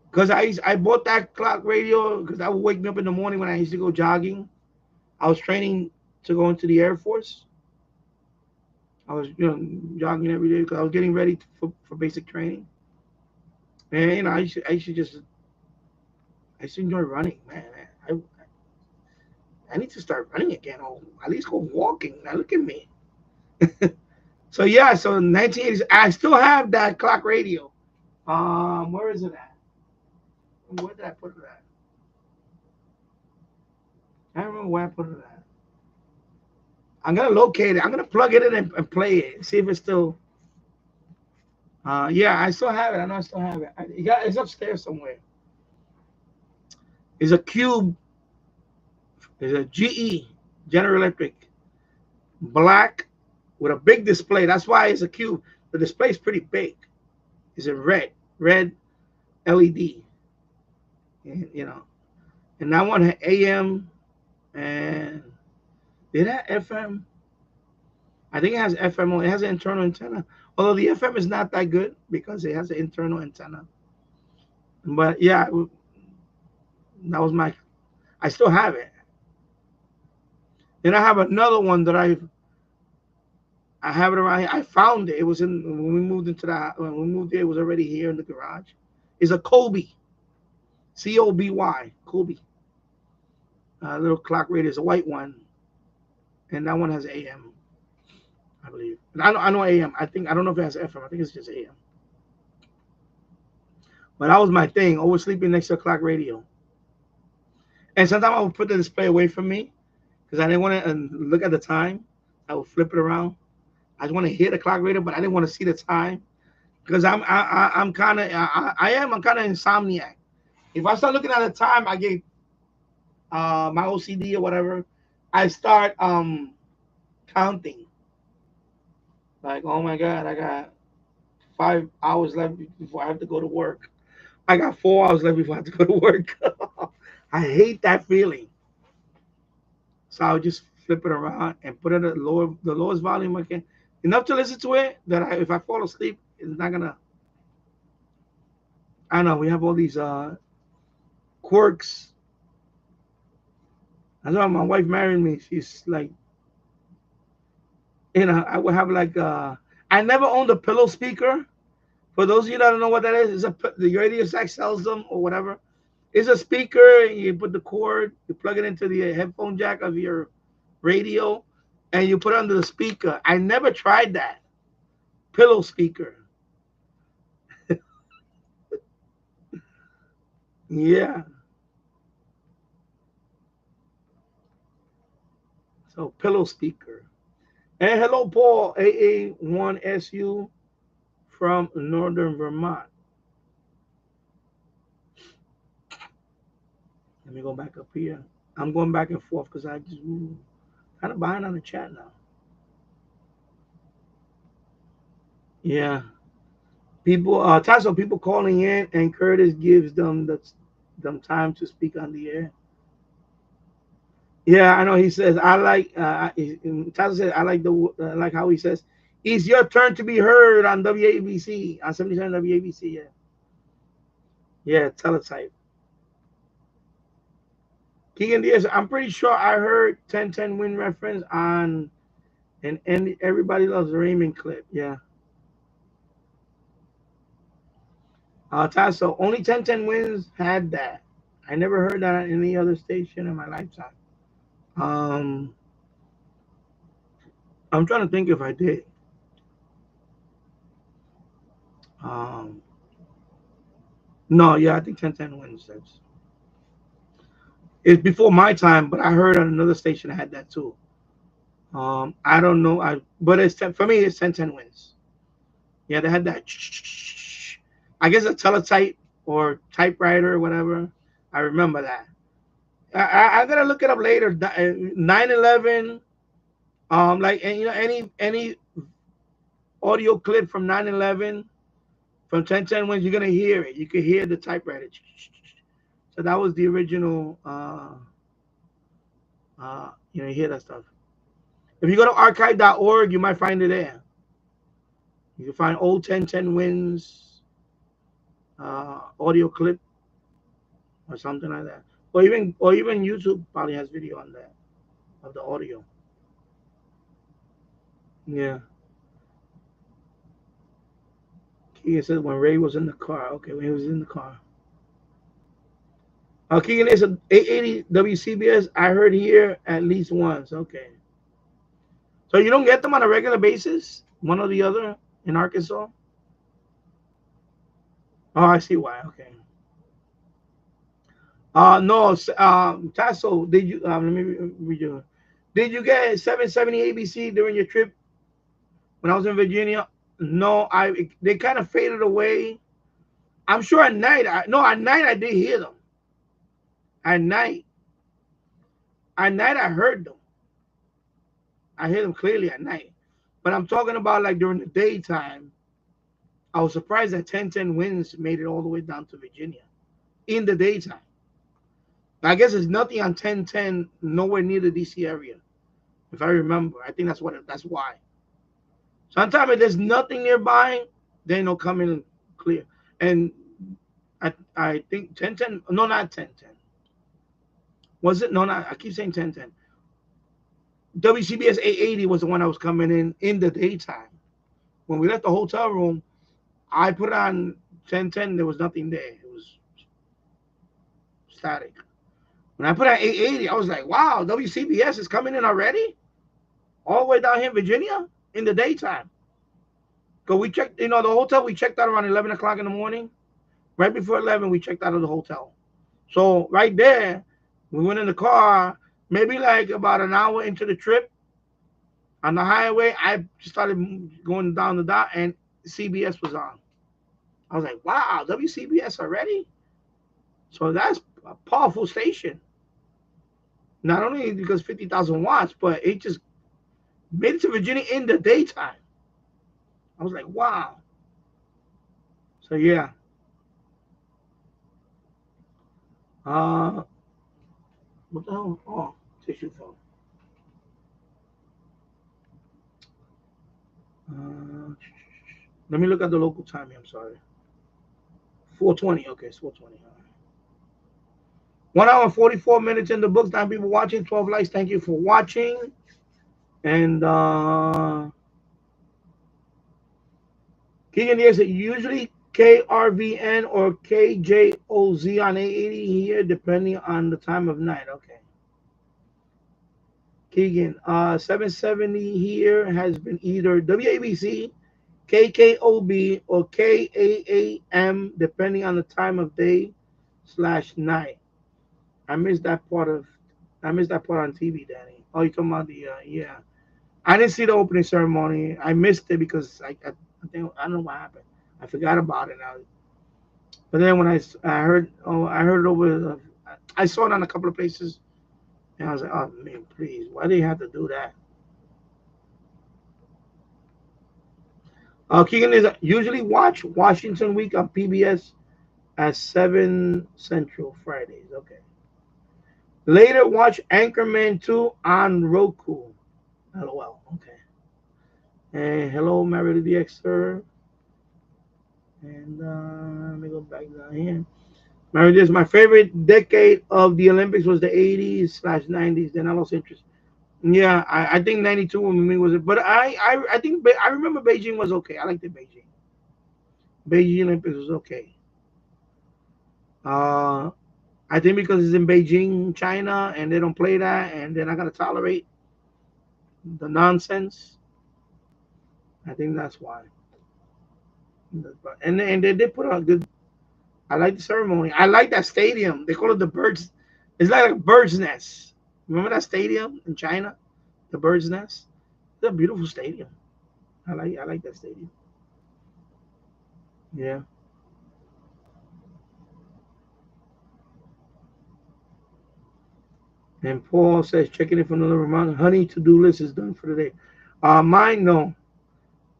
[SPEAKER 4] Because I bought that clock radio because that would wake me up in the morning when I used to go jogging. I was training to go into the Air Force. I was jogging every day because I was getting ready for basic training. And I used to enjoy running, man. I need to start running again, or at least go walking. Now look at me. So yeah, so in 1980s, I still have that clock radio. Where is it at? Where did I put it at? I don't remember where I put it at. I'm gonna locate it. I'm gonna plug it in and play it. See if it's still. Yeah, I still have it. I know I still have it. It's upstairs somewhere. It's a cube. It's a GE, General Electric, black with a big display. That's why it's a cube. The display is pretty big. It's a red LED. And, and that one had AM and did it have FM? I think it has FM. It has an internal antenna. Although the FM is not that good because it has an internal antenna. But yeah, that was I still have it. Then I have another one that I have it around here. I found it. It was when we moved when we moved there, it was already here in the garage. It's a Kobe. COBY. Kobe. Little clock radio. It's a white one. And that one has AM, I believe. And I know AM. I don't know if it has FM. I think it's just AM. But that was my thing. Always sleeping next to a clock radio. And sometimes I would put the display away from me because I didn't want to look at the time. I would flip it around. I just want to hear the clock radio, but I didn't want to see the time because I'm kind of insomniac. If I start looking at the time, I get my OCD or whatever. I start counting. Like, oh my God, I got 5 hours left before I have to go to work. I got 4 hours left before I have to go to work. I hate that feeling. So I'll just flip it around and put it at the lowest volume I can, enough to listen to it. If I fall asleep, it's not gonna. I know we have all these quirks. That's why my wife married me. She's like, I would have like I never owned a pillow speaker. For those of you that don't know what that is, the Radio Shack sells them or whatever. It's a speaker. You put the cord, you plug it into the headphone jack of your radio, and you put it under the speaker. I never tried that pillow speaker. Yeah. So pillow speaker. And hello, Paul, AA1SU from Northern Vermont. Let me go back up here. I'm going back and forth because I just kind of behind on the chat now. Yeah. People, Tasso, people calling in, and Curtis gives them time to speak on the air. Yeah, I know. He says, I like, Tasso says, I like how he says, it's your turn to be heard on WABC, on 77 WABC. Yeah. Yeah, teletype. Keegan Diaz, I'm pretty sure I heard 1010 win reference on and Everybody Loves Raymond clip. Yeah. Tasso, only 1010 wins had that. I never heard that on any other station in my lifetime. I'm trying to think if I did. No, yeah, I think 1010 wins. It's before my time, but I heard on another station that had that too. I don't know. But for me, it's 1010 wins. Yeah, they had that. I guess a teletype or typewriter or whatever. I remember that. I gotta look it up later. 9/11. Like, and any audio clip from 9/11 from 1010 wins, you're gonna hear it. You can hear the typewriter. So that was the original. You hear that stuff. If you go to archive.org, you might find it there. You can find old 1010 wins audio clip or something like that. Or even YouTube probably has video on that of the audio. Yeah. Keegan said when Ray was in the car. Okay, when he was in the car. Keegan is 880 WCBS. I heard here at least once. Okay. So you don't get them on a regular basis, one or the other in Arkansas? Oh, I see why. Okay. No, Tasso, did you? Let me read you. Did you get 770 ABC during your trip when I was in Virginia? No, they kind of faded away. I'm sure at night. At night I did hear them. At night I heard them. I hear them clearly at night. But I'm talking about like during the daytime. I was surprised that 1010 winds made it all the way down to Virginia in the daytime. I guess there's nothing on 1010 nowhere near the DC area, if I remember. I think that's why. Sometimes if there's nothing nearby, they don't come in clear. And I think 1010. No, not 1010. Was it? No, not. I keep saying 1010. WCBS 880 was the one that was coming in the daytime. When we left the hotel room, I put on 1010. There was nothing there. It was static. When I put on 880, I was like, wow, WCBS is coming in already? All the way down here in Virginia in the daytime. Because we checked, the hotel, we checked out around 11 o'clock in the morning. Right before 11, we checked out of the hotel. So right there, we went in the car, maybe like about an hour into the trip. On the highway, I started going down the dot, and CBS was on. I was like, wow, WCBS already? So that's a powerful station. Not only because 50,000 watts, but it just made it to Virginia in the daytime. I was like, wow. So yeah. Uh, what the hell? Oh, tissue phone. Uh, let me look at the local time. I'm sorry. 4:20. Okay, it's 4:20. All right. 1 hour and 44 minutes in the books. 9 people watching. 12 likes. Thank you for watching. And Keegan Diaz said usually KRVN or KJOZ on 880 here, depending on the time of night. Okay. Keegan, 770 here has been either WABC, KKOB, or KAAM, depending on the time of day slash night. I missed that part of, I missed that part on TV, Danny. Oh, you talking about the, yeah. I didn't see the opening ceremony. I missed it because I think, I don't know what happened. I forgot about it now. But then when I heard, oh, I heard it over, I saw it on a couple of places, and I was like, oh man, please, why do you have to do that? Keegan is usually watch Washington Week on PBS at 7 Central Fridays. Okay. Later, watch Anchorman 2 on Roku. LOL. Okay. And hello, Mary the Exter. And let me go back down here. Mary, this my favorite decade of the Olympics was the 80s slash 90s. Then I lost interest. Yeah, I think 92 when me was it, but I think I remember Beijing was okay. I liked the Beijing. Beijing Olympics was okay. Uh, I think because it's in Beijing, China, and they don't play that, and they're not gonna tolerate the nonsense. I think that's why. And they did put on a good. I like the ceremony. I like that stadium. They call it the birds. It's like a bird's nest. Remember that stadium in China, the bird's nest. It's a beautiful stadium. I like that stadium. Yeah. And Paul says checking in for another reminder. Honey, to do list is done for today. Mine no.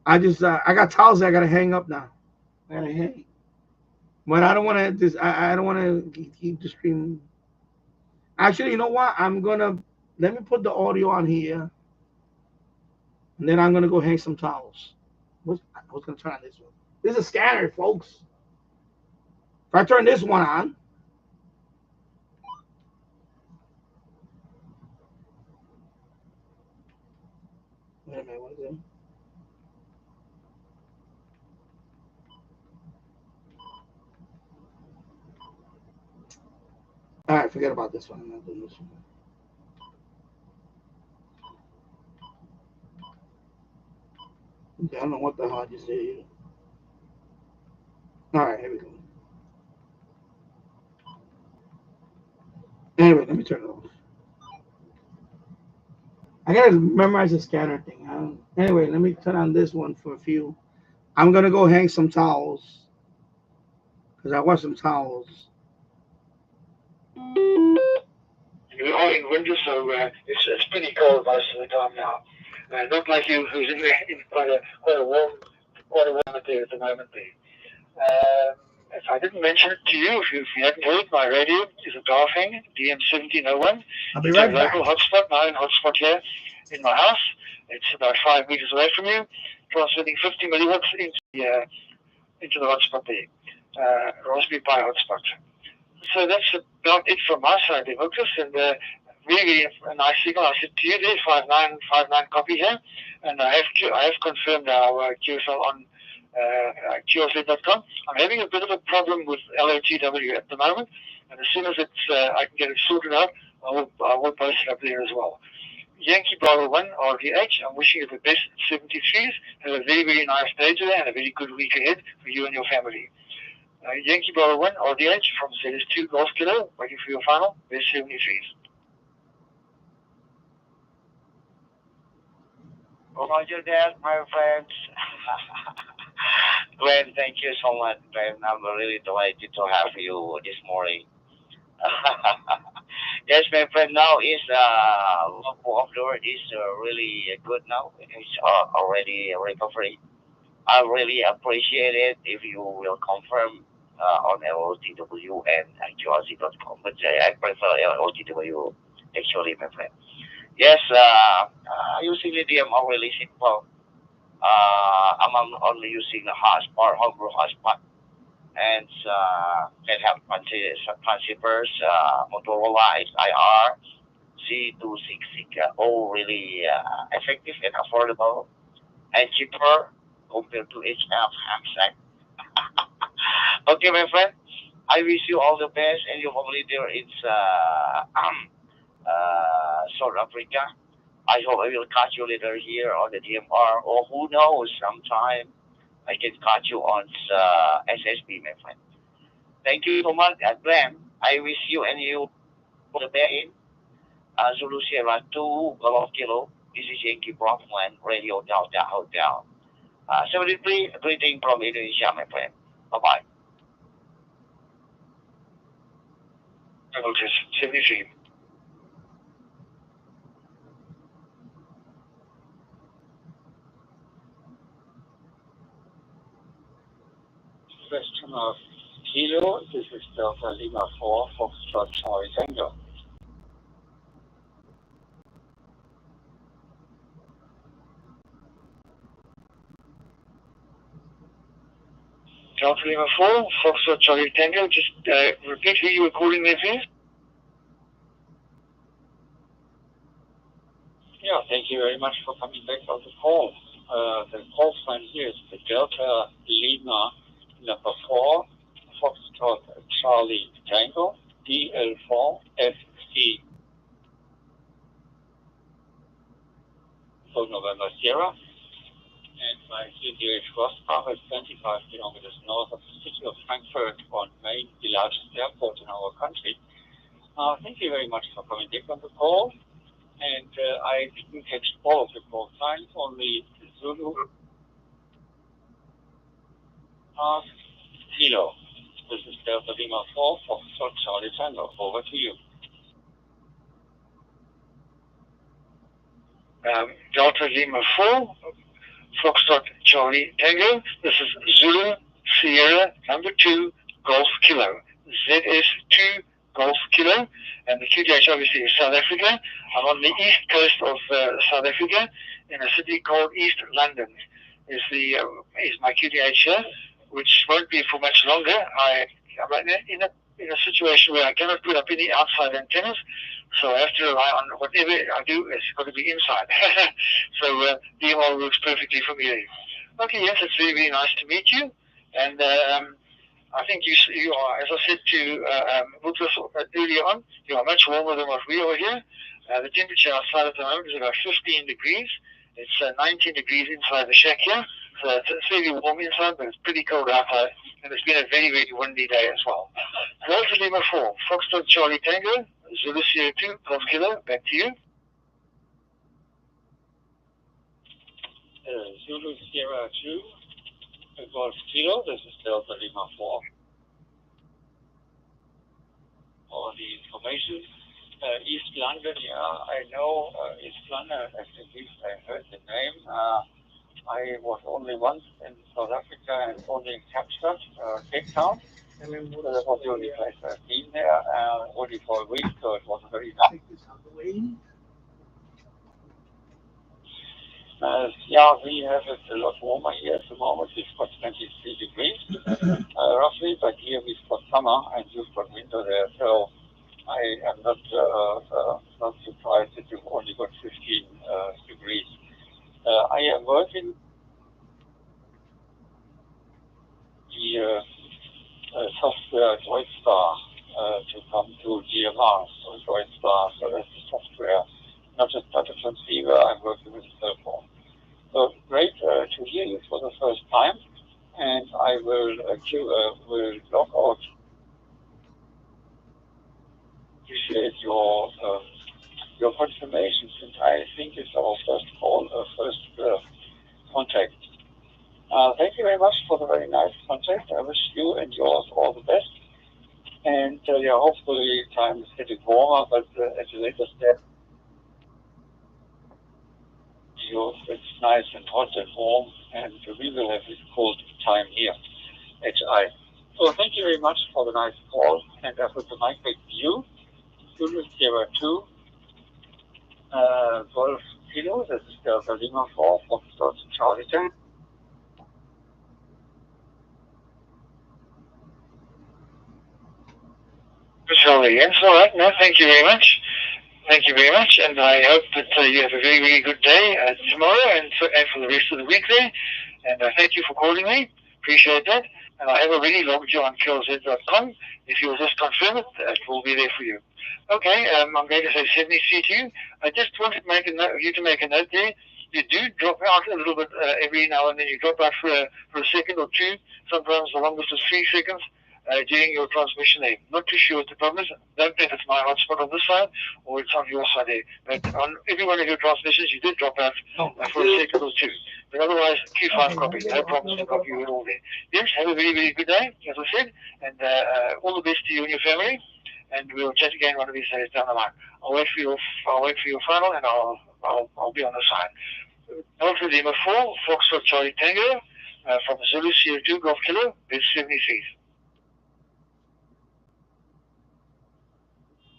[SPEAKER 4] I got towels that I gotta hang up now. I gotta hang. But I don't want to just. I don't want to keep the stream. Actually, you know what? I'm gonna let me put the audio on here, and then I'm gonna go hang some towels. I was gonna turn on this one. This is a scanner, folks. If I turn this one on, wait a minute, what is it? All right, forget about this one. I'm not doing this one. Okay, I don't know what the hell I just did here. All right, here we go. Anyway, let me turn it off. I gotta memorize the scanner thing. Anyway, let me turn on this one for a few. I'm gonna go hang some towels because I want some towels.
[SPEAKER 5] We're in winter, so it's pretty cold most of the time now. Not like you, who's in quite a warm there at the moment there. If I didn't mention it to you, if you hadn't heard, my radio is a Garfang DM1701.
[SPEAKER 4] I'll be right
[SPEAKER 5] back.
[SPEAKER 4] It's a
[SPEAKER 5] local hotspot, my own hotspot here in my house. It's about 5 meters away from you, transmitting 50 milliwatts into the hotspot there. Raspberry Pi hotspot. So that's about it from my side, Lucas, and really a nice signal. I said to you there, 5959 copy here, and I have confirmed our QSL on QSL.com. I'm having a bit of a problem with LOTW at the moment, and as soon as I can get it sorted out, I will post it up there as well. Yankee Bravo 1 RVH, I'm wishing you the best 73s. Have a very, very nice day today and a very good week ahead for you and your family. Yankee Bravo 1 RVH from ZS2 Golf Kilo, waiting for your final, best 73s.
[SPEAKER 3] Roger that, my friends. Glenn, thank you so much, Glenn. I'm really delighted to have you this morning. Yes, my friend, now is local of the word is really good now. It's already recovery. I really appreciate it if you will confirm on LOTW and QRZ.com, but I prefer LOTW actually, my friend. Yes, using the DMR really simple. I'm only using a hotspot, homebrew hotspot, and can have transceivers, Motorola IR, C266, all really effective and affordable and cheaper compared to HF Hamsack. Okay, my friend, I wish you all the best and your family there in South Africa. I hope I will catch you later here on the DMR, or who knows, sometime I can catch you on SSB, my friend. Thank you so much, and Glenn, I wish you and you the best in Zulu Sierra 2 Golf Kilo. This is Yankee Brockman, Radio Delta Hotel. 73, greeting from Indonesia, my friend. Bye-bye.
[SPEAKER 5] Voltage 73.
[SPEAKER 6] Question of Kilo, this is Delta Lima 4, Foxtrot Charlie Tango.
[SPEAKER 5] Delta Lima 4, Foxtrot Charlie Tango. Just repeat who you were calling there, please.
[SPEAKER 6] Yeah, thank you very much for coming back on the call. The call sign here is the Delta Lima number 4, Foxtrot Charlie Tango, DL4 FC. For November Sierra. And my QTH Crossbar is 25 kilometers north of the city of Frankfurt on Main, the largest airport in our country. Thank you very much for coming back on the call. And I didn't catch all of the call signs, only Zulu. Kilo. This is Delta Lima 4, Foxtrot Charlie Tango. Over to you.
[SPEAKER 5] Delta Lima 4, Foxtrot Charlie Tango. This is Zulu Sierra number 2 Golf Kilo. ZS2 Golf Kilo. And the QTH obviously is South Africa. I'm on the east coast of South Africa in a city called East London. Is my QTH here, which won't be for much longer. I'm in a situation where I cannot put up any outside antennas, so I have to rely on whatever I do. It's got to be inside. So DMR works perfectly for me there. Okay, yes, it's very, very nice to meet you. And I think you are, as I said to Wilkes earlier on, you are much warmer than what we are here. The temperature outside at the moment is about 15 degrees. It's 19 degrees inside the shack here. So it's very warm inside, but it's pretty cold outside. And it's been a very, very windy day as well. Delta Lima 4, Foxtrot Charlie Tango, Zulu Sierra 2, Golf Kilo, back to you.
[SPEAKER 6] Zulu Sierra 2, Golf Kilo, this is Delta Lima 4. All the information. East London, yeah, I know East London, at least I heard the name. I was only once in South Africa and only in Kapstadt, Cape Town. That was the only place I've been there, only for a week, so it was very nice. Yeah, we have it a lot warmer here at the moment. We've got 23 degrees, roughly, but here we've got summer and you've got winter there, so I am not surprised that you've only got 15 degrees. I am working the software Droidstar to come to DMR, so Droidstar, so that's the software, not a transceiver. I'm working with a cell phone. So great to hear you for the first time, and I will log out. Appreciate your confirmation, since I think it's our first call, first contact. Thank you very much for the very nice contact. I wish you and yours all the best. And yeah, hopefully time is getting warmer, but at a later step, it's nice and hot and warm, and we will have for the nice call. And I put the mic back to you. Zulu Sierra 2, Golf Kilo, das ist der Berliner Vor von Charlie Tango.
[SPEAKER 5] Yes, all right. No, thank you very much. Thank you very much, and I hope that you have a very, very good day tomorrow and for the rest of the week there. And thank you for calling me. Appreciate that. And I have already logged you on KLZ.com. If you will just confirm it, it will be there for you. Okay, I'm going to say 70C to you. I just wanted you to make a note there. You do drop out a little bit every now and then. You drop out for a second or two. Sometimes the longest is 3 seconds. During your transmission there. Not too sure what the problem is. Don't know if it's my hotspot on this side or it's on your side there. But on every one of your transmissions, you did drop out for a second or two. But otherwise, Q5 copy. No problems to copy you at all there. Yes, have a very, very good day, as I said. And all the best to you and your family. And we'll chat again one of these days down the line. I'll wait for your final and I'll be on the side. Alpha Lima 4, Foxtrot Charlie Tango, from Zulu Sierra 2 Golf Kilo, bid 73.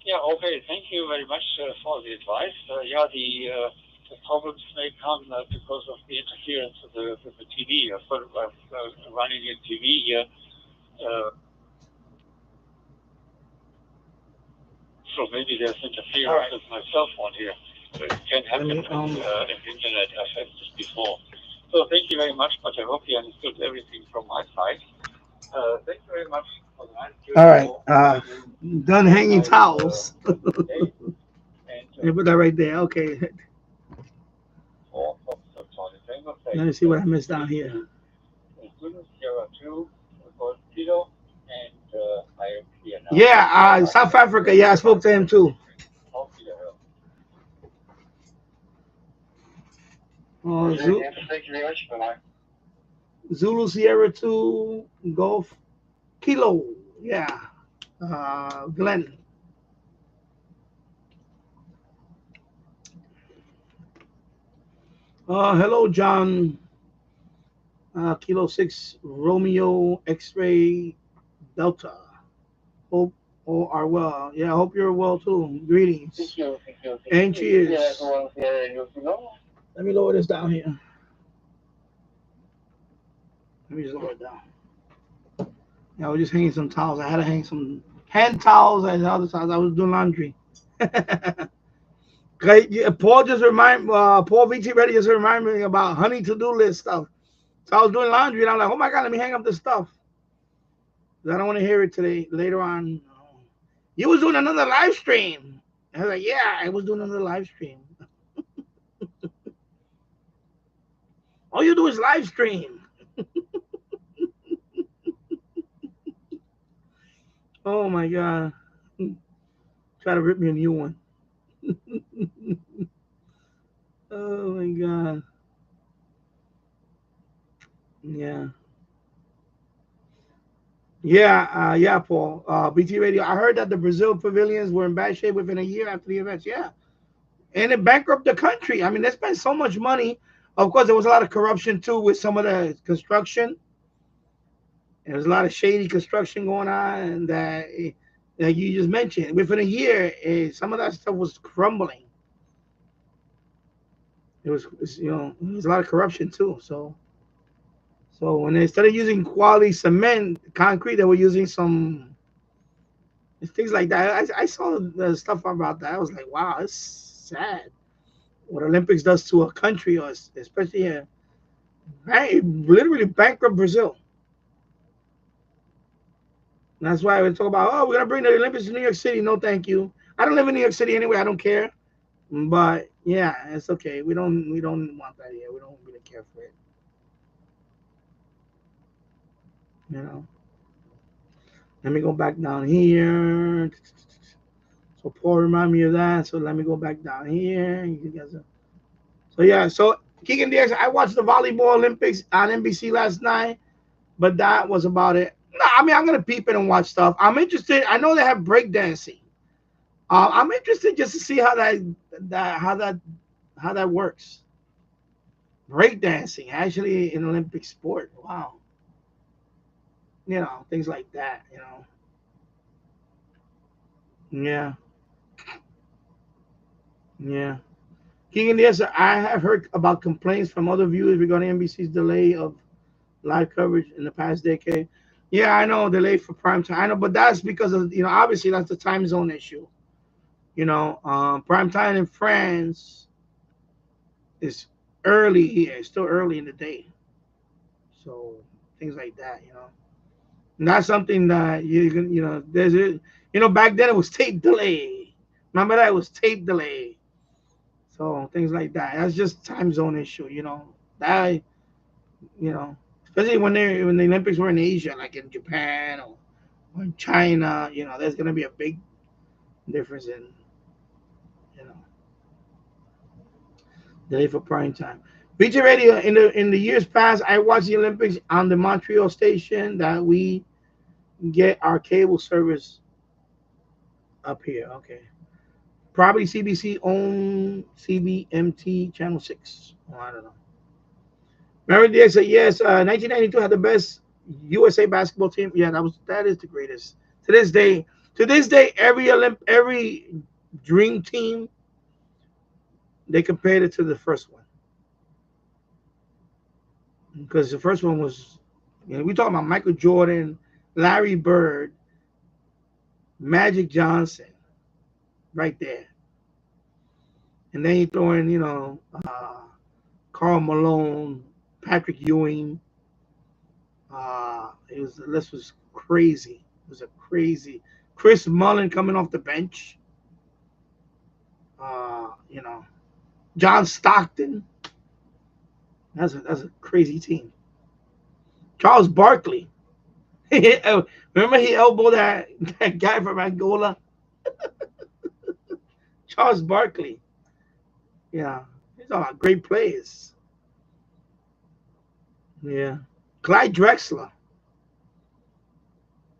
[SPEAKER 6] Yeah, okay. Thank you very much for the advice. The problems may come because of the interference with the TV. I'm running a TV here. So maybe there's interference with my cell phone here. It can happen if internet affects before. So thank you very much, but I hope you understood everything from my side. Thank you very much.
[SPEAKER 4] All right, done hanging towels. They put that right there. Okay. Let me see what I missed down here. Yeah, South Africa. Yeah, I spoke to him too.
[SPEAKER 5] Thank you very much. Bye-bye.
[SPEAKER 4] Zulu Sierra 2 Golf Kilo. Yeah. Glenn. Hello, John. Kilo 6 Romeo X-Ray Delta. Hope all are well. Yeah, I hope you're well too. Greetings.
[SPEAKER 5] Thank you.
[SPEAKER 4] And cheers. Let me lower this down here. Let me just lower it down. Yeah, I was just hanging some towels. I had to hang some hand towels and other towels. I was doing laundry. Okay, Paul VT Ready just reminded me about honey to-do list stuff. So I was doing laundry and I'm like, oh my God, let me hang up this stuff. I don't want to hear it today. Later on, you was doing another live stream. I was like, yeah, I was doing another live stream. All you do is live stream. Oh my God. Try to rip me a new one. Oh my God. Yeah. Yeah, Paul. BT Radio. I heard that the Brazil pavilions were in bad shape within a year after the events. Yeah. And it bankrupted the country. I mean, they spent so much money. Of course, there was a lot of corruption too with some of the construction. There was a lot of shady construction going on, and that you just mentioned. Within a year, some of that stuff was crumbling. It was there was a lot of corruption too. So when they started using quality cement, concrete, they were using some things like that. I saw the stuff about that. I was like, wow, it's sad what Olympics does to a country, or especially here. It literally bankrupt Brazil. And that's why we talk about, oh, we're gonna bring the Olympics to New York City. No, thank you. I don't live in New York City anyway. I don't care. But yeah, it's okay. We don't want that here. We don't really care for it. Let me go back down here. So Paul remind me of that. So let me go back down here. You guys so yeah, so Keegan Diaz, I watched the volleyball Olympics on NBC last night, but that was about it. No, I mean I'm gonna peep it and watch stuff. I'm interested. I know they have breakdancing. I'm interested just to see how that works. Breakdancing actually in Olympic sport. Wow. Things like that. Yeah. Yeah. King and yes, I have heard about complaints from other viewers regarding NBC's delay of live coverage in the past decade. Yeah, I know delay for prime time. I know, but that's because of obviously that's the time zone issue. Prime time in France is early here. It's still early in the day, so things like that. Not something that you can. There's it. Back then it was tape delay. Remember that it was tape delay. So things like that. That's just time zone issue. That you know, especially when the Olympics were in Asia, like in Japan or in China. There's gonna be a big difference in you know delay for prime time. BJ Radio in the years past, I watched the Olympics on the Montreal station that we get our cable service up here. Okay, probably CBC owned CBMT Channel 6. Oh, I don't know. Mary Diaz said yes. 1992 had the best USA basketball team. Yeah, that is the greatest. To this day, every dream team they compared it to the first one because the first one was, we talking about Michael Jordan, Larry Bird, Magic Johnson, right there, and then you throw in Karl Malone, Patrick Ewing. The list was crazy. It was a crazy. Chris Mullin coming off the bench. Uh, you know, John Stockton. That's a crazy team. Charles Barkley. Remember he elbowed that guy from Angola? Charles Barkley. Yeah. These are great players. Yeah. Clyde Drexler.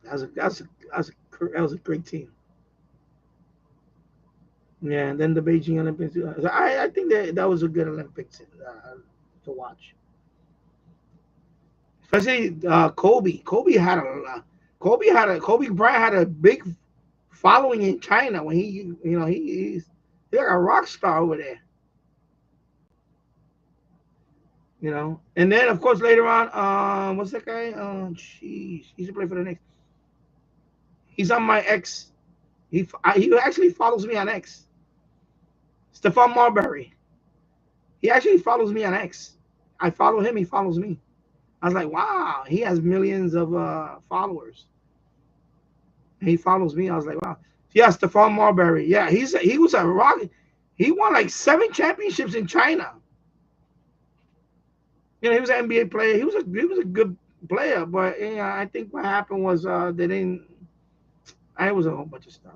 [SPEAKER 4] That was a great team. Yeah, and then the Beijing Olympics. I think that was a good Olympics to watch. Especially Kobe. Kobe Bryant had a big following in China when he's like a rock star over there. And then of course later on, what's that guy? Jeez, he used to play for the Knicks. He's on my X. He actually follows me on X. Stephon Marbury. He actually follows me on X. I follow him. He follows me. I was like, wow, he has millions of followers. And he follows me. I was like, wow. Yeah, Stephon Marbury. Yeah, he was a rock. He won like 7 championships in China. He was an NBA player. He was a good player, but I think what happened was they didn't. It was a whole bunch of stuff.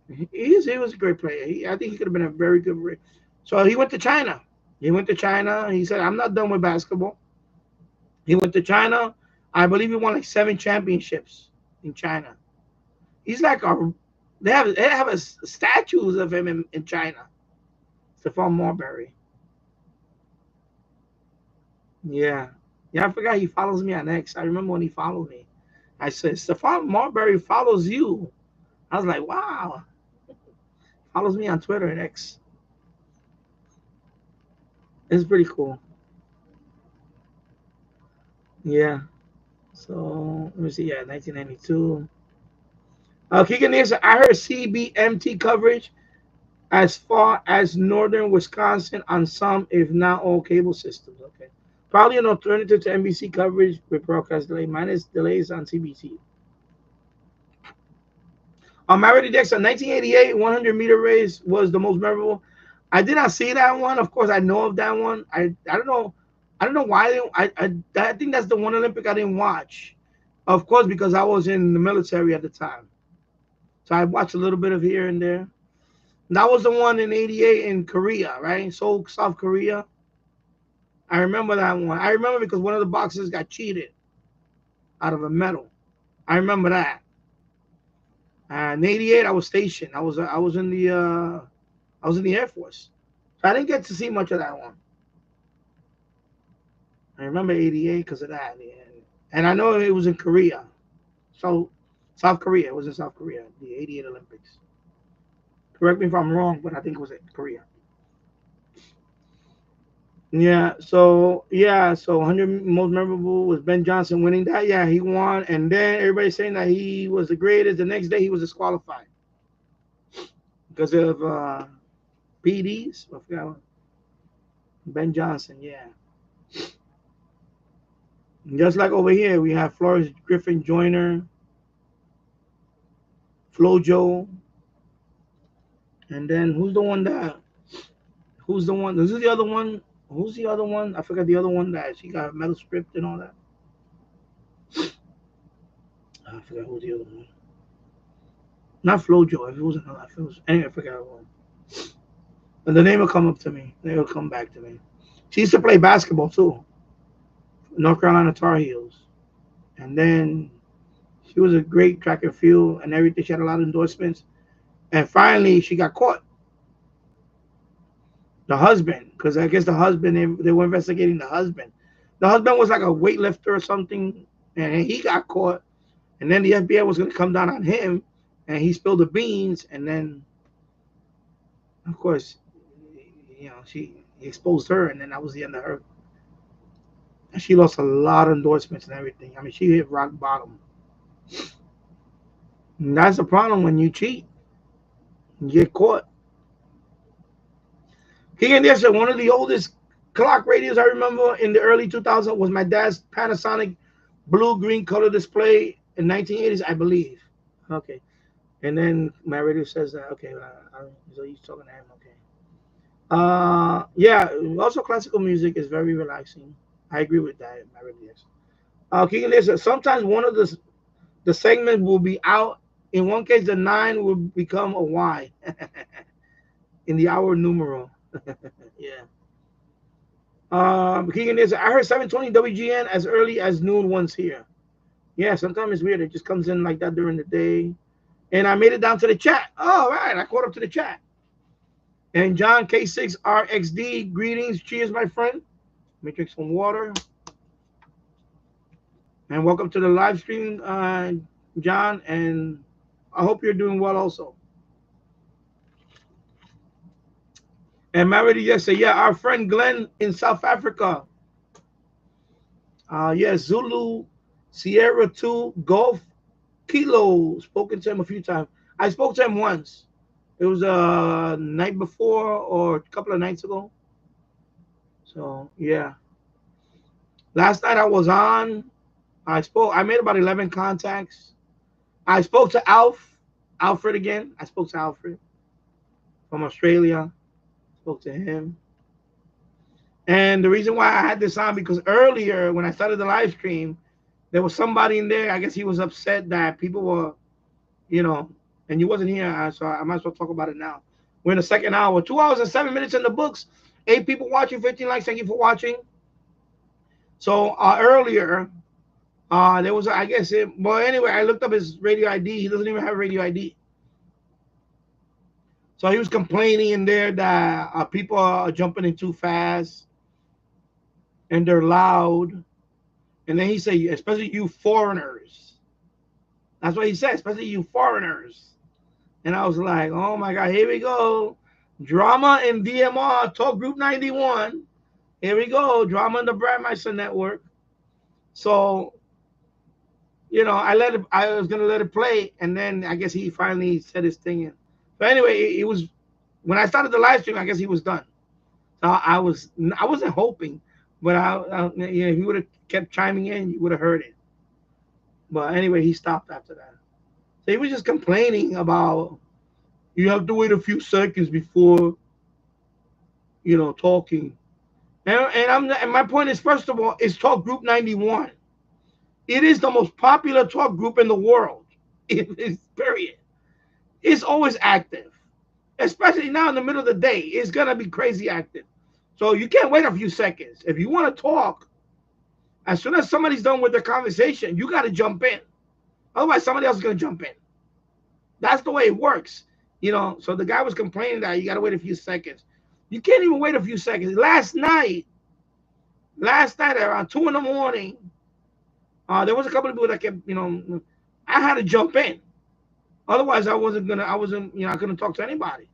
[SPEAKER 4] He was a great player. I think he could have been a very good. So he went to China. He said, I'm not done with basketball. He went to China. I believe he won like 7 championships in China. He's like they have statues of him in China. Stephon Marbury. Yeah. Yeah, I forgot he follows me on X. I remember when he followed me. I said, Stephon Marbury follows you. I was like, wow. Follows me on Twitter and X. It's pretty cool. Yeah. So let me see. Yeah, 1992. Keegan Nielsen, I heard CBMT coverage as far as northern Wisconsin on some, if not all, cable systems. Okay. Probably an alternative to NBC coverage with broadcast delay, minus delays on CBC. Marity Dexter, 1988 100-meter race was the most memorable. I did not see that one. Of course, I know of that one. I don't know. I don't know why. I think that's the one Olympic I didn't watch. Of course, because I was in the military at the time. So I watched a little bit of here and there. That was the one in '88 in Korea, right? Seoul, South Korea. I remember that one. I remember because one of the boxers got cheated out of a medal. I remember that. In '88, I was stationed. I was in the Air Force, so I didn't get to see much of that one. I remember '88 because of that, and I know it was in Korea. So South Korea. It was in South Korea, the '88 Olympics. Correct me if I'm wrong, but I think it was in Korea. So 100 most memorable was Ben Johnson winning that. Yeah, he won, and then everybody saying that he was the greatest. The next day he was disqualified because of PDs. I forgot. Ben Johnson, yeah. Just like over here, we have Flores Griffin Joyner, Flojo, and then who's the one that? Who's the one? This is the other one. Who's the other one? I forgot the other one that she got metal script and all that. I forgot who's the other one. Not Flojo. If it was another, if it was anyway, I forgot one. But the name will come up to me. They will come back to me. She used to play basketball too, North Carolina Tar Heels, and then she was a great track and field and everything. She had a lot of endorsements, and finally she got caught. The husband, because I guess the husband they were investigating the husband. The husband was like a weightlifter or something, and he got caught. And then the FBI was going to come down on him, and he spilled the beans. And then, of course, she exposed her, and then that was the end of her. And she lost a lot of endorsements and everything. I mean, she hit rock bottom. And that's the problem when you cheat, you get caught. King and Desert, one of the oldest clock radios I remember in the early 2000s was my dad's Panasonic blue-green color display in 1980s, I believe. Okay. And then my radio says that, okay, so he's talking to him, okay. Yeah, also classical music is very relaxing. I agree with that, my radio. King and Desert, sometimes one of the segments will be out. In one case, the 9 will become a Y in the hour numeral. Yeah. Keegan is. I heard 720 WGN as early as noon once here. Yeah, sometimes it's weird. It just comes in like that during the day. And I made it down to the chat. Oh, right. I caught up to the chat. And John K6RXD, greetings. Cheers, my friend. Let me drink some water. And welcome to the live stream, John. And I hope you're doing well also. And Marity yesterday, yeah, our friend Glenn in South Africa. Yes, Zulu, Sierra 2, Golf, Kilo. Spoken to him a few times. I spoke to him once. It was night before or a couple of nights ago. So, yeah. Last night I was on. I made about 11 contacts. I spoke to Alfred again. I spoke to Alfred from Australia. Spoke to him. And the reason why I had this on, because earlier when I started the live stream, there was somebody in there. I guess he was upset that people were, and you wasn't here, so I might as well talk about it now. We're in the second hour, 2 hours and 7 minutes in the books. 8 people watching, 15 likes. Thank you for watching. So earlier, there was, I guess, well, anyway, I looked up his radio ID. He doesn't even have radio ID. So he was complaining in there that people are jumping in too fast and they're loud. And then he said, especially you foreigners. That's what he said, especially you foreigners. And I was like, oh my God, here we go. Drama in DMR, Talk Group 91. Here we go. Drama in the Brandmeister Network. So, I was going to let it play. And then I guess he finally said his thing in. But anyway, it was, when I started the live stream, I guess he was done. So I wasn't hoping, but if he would have kept chiming in, you would have heard it. But anyway, he stopped after that. So he was just complaining about you have to wait a few seconds before, talking. And my point is, first of all, it's Talk Group 91. It is the most popular talk group in the world. Period. It's always active, especially now in the middle of the day. It's gonna be crazy active. So you can't wait a few seconds. If you want to talk, as soon as somebody's done with their conversation, you got to jump in. Otherwise, somebody else is going to jump in. That's the way it works. So the guy was complaining that you got to wait a few seconds. You can't even wait a few seconds. Last night around 2 in the morning, there was a couple of people that kept, I had to jump in. Otherwise, I couldn't talk to anybody.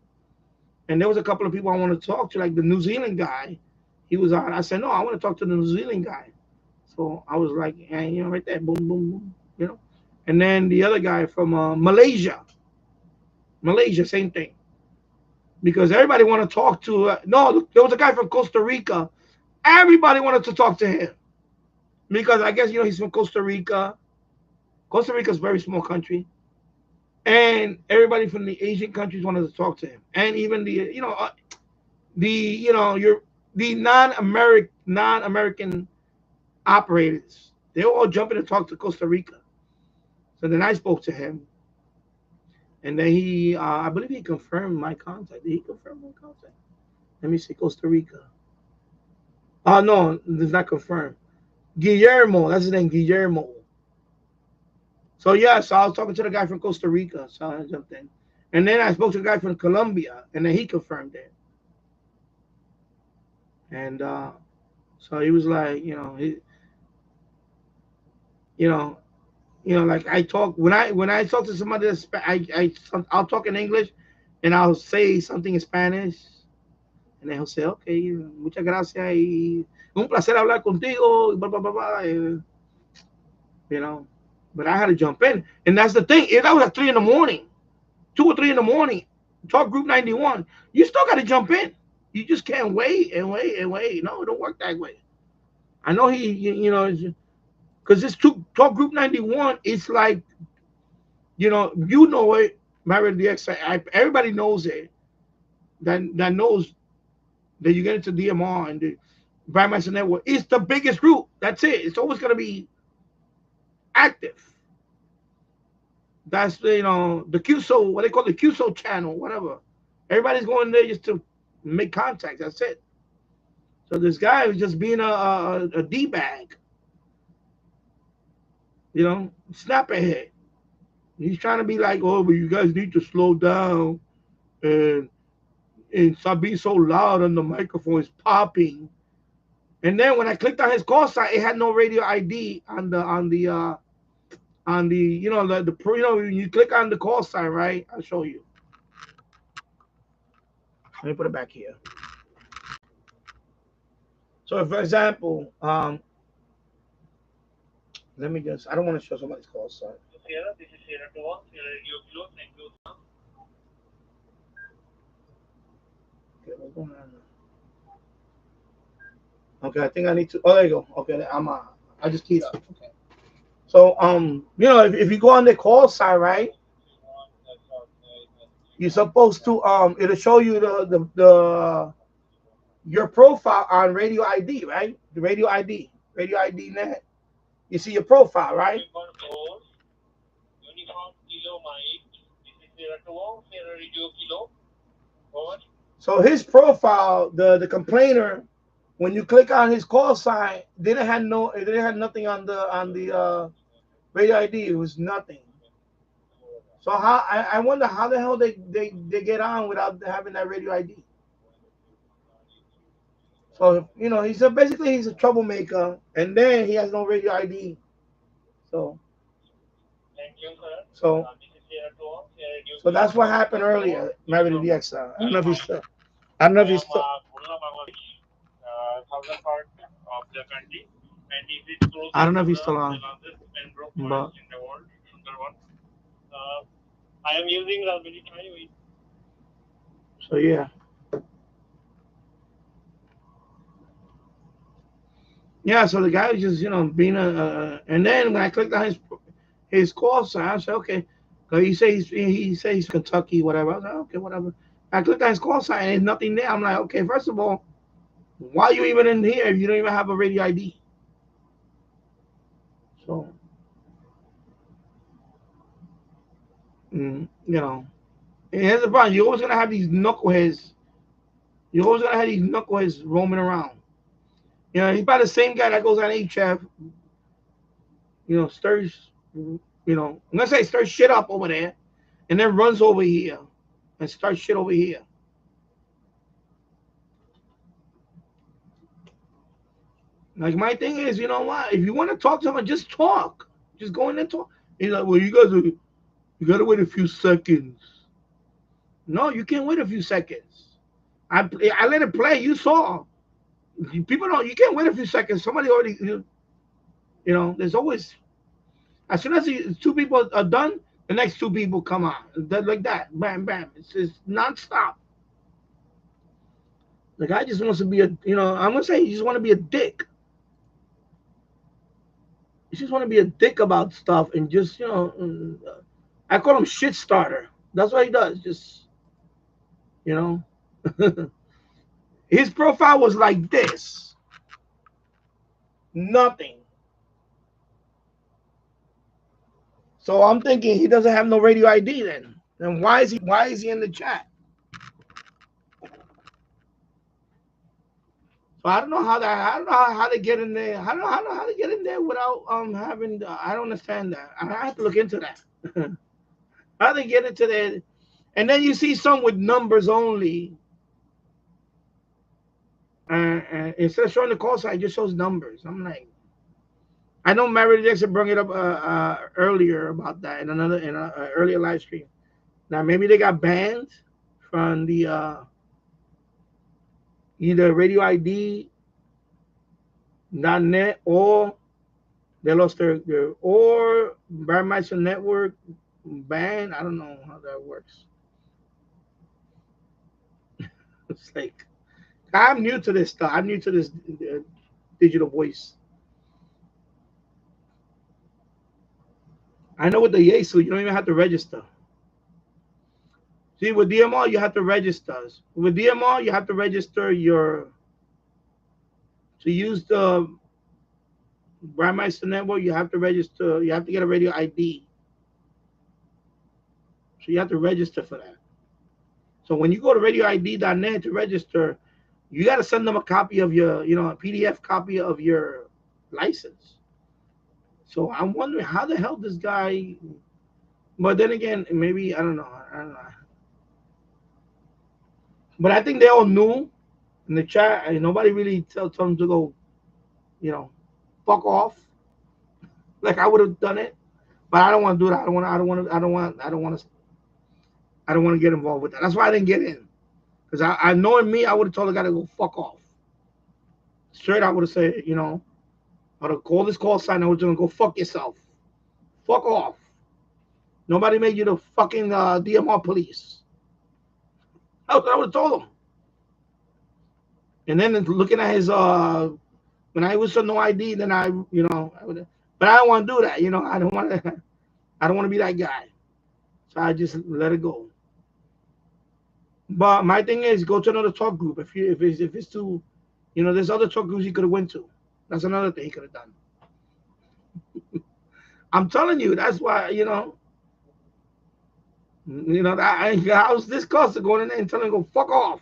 [SPEAKER 4] And there was a couple of people I wanted to talk to, like the New Zealand guy. He was on. I said, no, I want to talk to the New Zealand guy. So I was like, right there, boom, boom, boom, you know. And then the other guy from Malaysia, same thing. Because everybody wanted to talk to. No, there was a guy from Costa Rica. Everybody wanted to talk to him because I guess he's from Costa Rica. Costa Rica is a very small country, and everybody from the Asian countries wanted to talk to him, and even your the non-American operators. They were all jumping to talk to Costa Rica. So then I spoke to him, and then I believe he confirmed my contact. Did he confirm my contact? Let me see, Costa Rica. Oh no, it's not confirmed. Guillermo, that's his name, Guillermo. So yeah, so I was talking to the guy from Costa Rica, so I jumped in, and then I spoke to the guy from Colombia, and then he confirmed it. And so he was like, you know, like I talk when I talk to somebody that's I'll talk in English, and I'll say something in Spanish, and then he'll say, okay, muchas gracias y un placer hablar contigo, blah blah blah blah, you know. But I had to jump in, and that's the thing. That was at 3 in the morning, 2 or 3 in the morning. Talk Group 91. You still got to jump in. You just can't wait and wait and wait. No, it don't work that way. I know because this Talk Group 91. It's like it. Married the X. Everybody knows it. That knows that you get into DMR and the Grandmaster Network. It's the biggest group. That's it. It's always gonna be active. That's the QSO, what they call the QSO channel, whatever. Everybody's going there just to make contact. That's it. So this guy was just being a D bag, snap ahead. He's trying to be like, oh, but you guys need to slow down and stop being so loud and the microphone is popping. And then when I clicked on his call sign, it had no radio ID on the when you click on the call sign, right? I'll show you. Let me put it back here. So, for example, let me I don't want to show somebody's call sign.
[SPEAKER 6] Sierra, this is Sierra 21, Sierra Radio Kilo, thank you.
[SPEAKER 4] Okay, what's going on now? Okay, I think I need to. Oh, there you go. Okay, I just keyed up. Okay. So, if you go on the call sign, right? You're supposed to it'll show you your profile on Radio ID, right? The Radio ID net. You see your profile, right? So his profile, the complainer, when you click on his call sign, it didn't have nothing on the Radio ID. It was nothing. So I wonder how the hell they get on without having that Radio ID. So basically he's a troublemaker, and then he has no Radio ID. So so that's what happened earlier. Married to the XR. I don't know if he's still. I don't know if he's still. I don't know if he's still on. But
[SPEAKER 6] I am using Raspberry Pi.
[SPEAKER 4] So yeah. Yeah, so the guy was just, being and then when I clicked on his call sign, I said, okay, because he says he's Kentucky, whatever. I was like, okay, whatever. I clicked on his call sign, and there's nothing there. I'm like, okay, first of all, why are you even in here if you don't even have a radio ID? So, and here's the problem: you're always gonna have these knuckleheads. You're always gonna have these knuckleheads roaming around. He's about the same guy that goes on HF, stirs, I'm gonna say stirs shit up over there, and then runs over here and starts shit over here. Like my thing is, you know what? If you want to talk to someone, just talk. Just go in and talk. He's like, well, you gotta wait a few seconds. No, you can't wait a few seconds. I let it play. You saw. People don't. You can't wait a few seconds. Somebody already. There's always. As soon as two people are done, the next two people come on. Like that. Bam, bam. It's nonstop. The guy just wants to be a. I'm gonna say he just want to be a dick. He just want to be a dick about stuff and just I call him shit starter. That's what he does. Just you know. His profile was like this. Nothing. So I'm thinking he doesn't have no radio ID then. Then why is he in the chat? So I don't know how they get in there. I don't know how to get in there without having. I don't understand that. I have to look into that. How they get into there, and then you see some with numbers only. Instead of showing the call sign, it just shows numbers. I'm like, I know Mary Jackson brought it up earlier about that in an earlier live stream. Now maybe they got banned from the either Radio ID .net or they lost their or Barmeister Network ban. I don't know how that works. It's like I'm new to this stuff. I'm new to this digital voice. I know with the Yesu, you don't even have to register. See, with DMR, you have to register. With DMR, you have to register to use the Brandmeister Network, you have to register. You have to get a radio ID. So you have to register for that. So when you go to radioid.net to register, you got to send them a copy of your, a PDF copy of your license. So I'm wondering how the hell this guy. But then again, maybe I don't know. But I think they all knew in the chat, and nobody really told them to go, fuck off. Like I would have done it, but I don't want to do that. I don't want to get involved with that. That's why I didn't get in, because I knowing me, I would have told the guy to go fuck off. Straight, I would have said, I would have called this call sign. I was gonna go fuck yourself. Fuck off. Nobody made you the fucking DMR police. I would have told him. And then looking at his when I was no ID, then I would. But I don't want to do that. I don't want to. I don't want to be that guy. So I just let it go. But my thing is, go to another talk group. If it's too, there's other talk groups he could have went to. That's another thing he could have done. I'm telling you, that's why I was this close to going in there and telling him to go fuck off.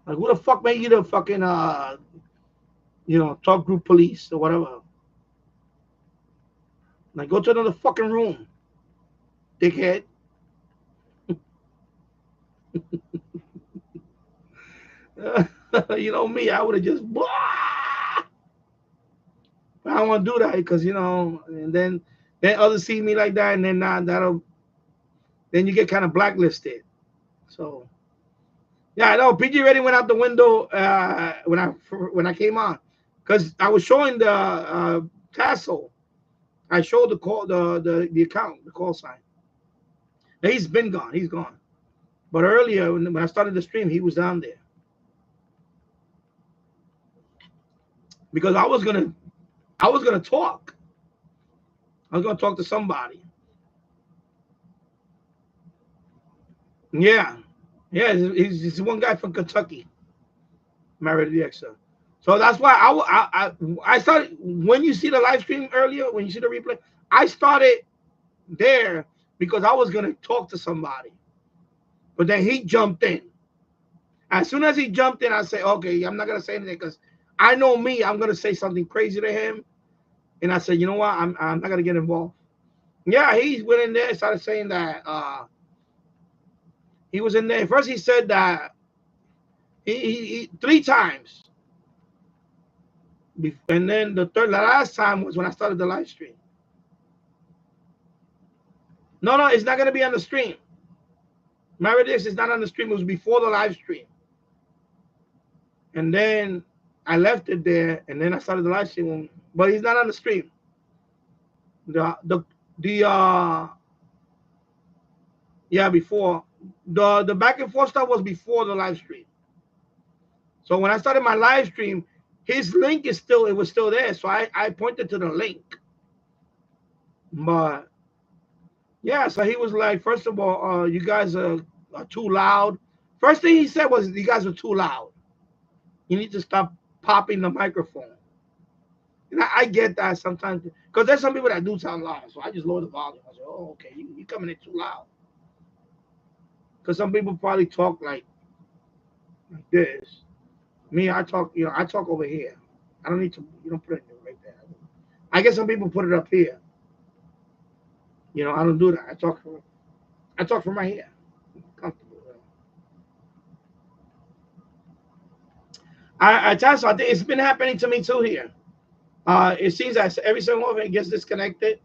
[SPEAKER 4] Like who the fuck made you the fucking talk group police or whatever? Like go to another fucking room, dickhead. Me, I would have just blah. I don't want to do that because and then others see me like that, and then then you get kind of blacklisted. So yeah, I know PG Ready went out the window when I came on, because I was showing the tassel. I showed the call the account, the call sign. Now, he's been gone. He's gone. But earlier when I started the stream, he was down there. Because I was gonna talk. I was gonna talk to somebody. Yeah. He's one guy from Kentucky, married to the extra. So that's why I started, when you see the live stream earlier, when you see the replay, I started there because I was gonna talk to somebody. But then he jumped in. As soon as he jumped in, I said, okay, I'm not gonna say anything because I know me, I'm gonna say something crazy to him. And I said, you know what? I'm not gonna get involved. Yeah, he went in there and started saying that he was in there. First, he said that he 3 times And then the last time was when I started the live stream. No, it's not gonna be on the stream. Meredith is not on the stream. It was before the live stream, and then I left it there, and then I started the live stream. But he's not on the stream. The yeah, before the back and forth stuff was before the live stream. So when I started my live stream, his link was still there. So I pointed to the link. But yeah, so he was like, first of all, you guys are too loud. First thing he said was, you guys are too loud. You need to stop popping the microphone. And I get that sometimes, because there's some people that do sound loud. So I just lower the volume. I say, oh, okay, you coming in too loud. Because some people probably talk like this. Me, I talk over here. I don't need to, you don't put it right there. I guess some people put it up here. I don't do that. I talk from right here. Comfortable. I tell you, I think it's been happening to me too here. It seems that every so often it gets disconnected,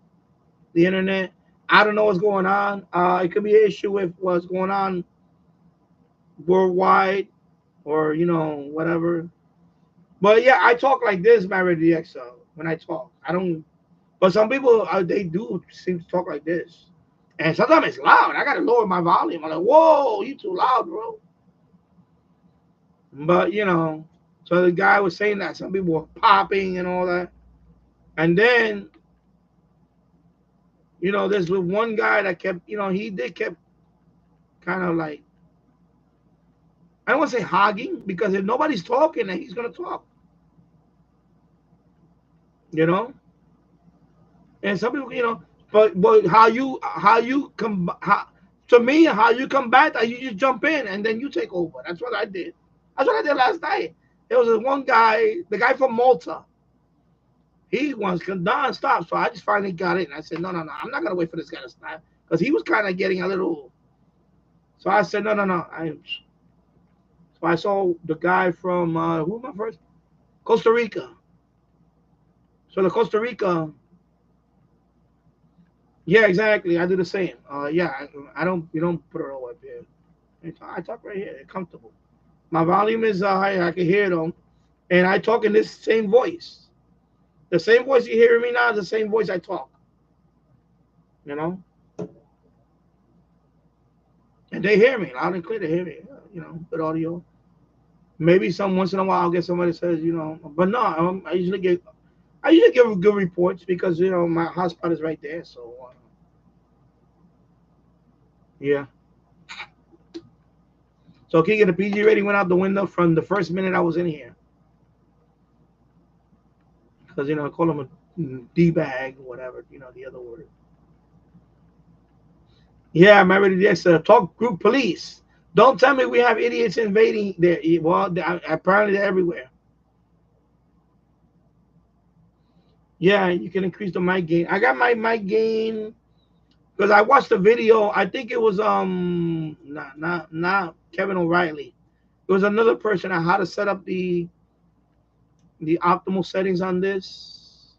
[SPEAKER 4] the internet. I don't know what's going on. It could be an issue with what's going on worldwide, or whatever. But yeah, I talk like this, Married DXO. When I talk, I don't. But some people they do seem to talk like this, and sometimes it's loud. I gotta lower my volume. I'm like, whoa, you too loud, bro. But so the guy was saying that some people were popping and all that, and then there's one guy that kept, he did kept kind of like, I don't want to say hogging, because if nobody's talking, then he's gonna talk. And some people, but how you come, to me, how you come back, you just jump in and then you take over. That's what I did. That's what I did last night. There was this one guy, the guy from Malta. He wants non-stop, so I just finally got it. And I said, no, I'm not gonna wait for this guy to stop, because he was kind of getting a little. So I said, no. So I saw the guy from who am I first? Costa Rica. So the Costa Rica. Yeah, exactly. I do the same. Yeah, I don't. You don't put it all up here. I talk right here. It's comfortable. My volume is high. I can hear them, and I talk in this same voice. The same voice you hear me now is the same voice I talk. And they hear me loud and clear. They hear me. Good audio. Maybe once in a while I'll get somebody that says, but no, I usually get good reports, because my hotspot is right there. So yeah. So Keegan, the PG rating went out the window from the first minute I was in here, because I call him a D-bag, whatever, the other word. Yeah, I'm ready to talk group police. Don't tell me we have idiots invading there. Well, apparently they're everywhere. Yeah, you can increase the mic gain. I got my mic gain because I watched the video. I think it was not Kevin O'Reilly. It was another person on how to set up the optimal settings on this.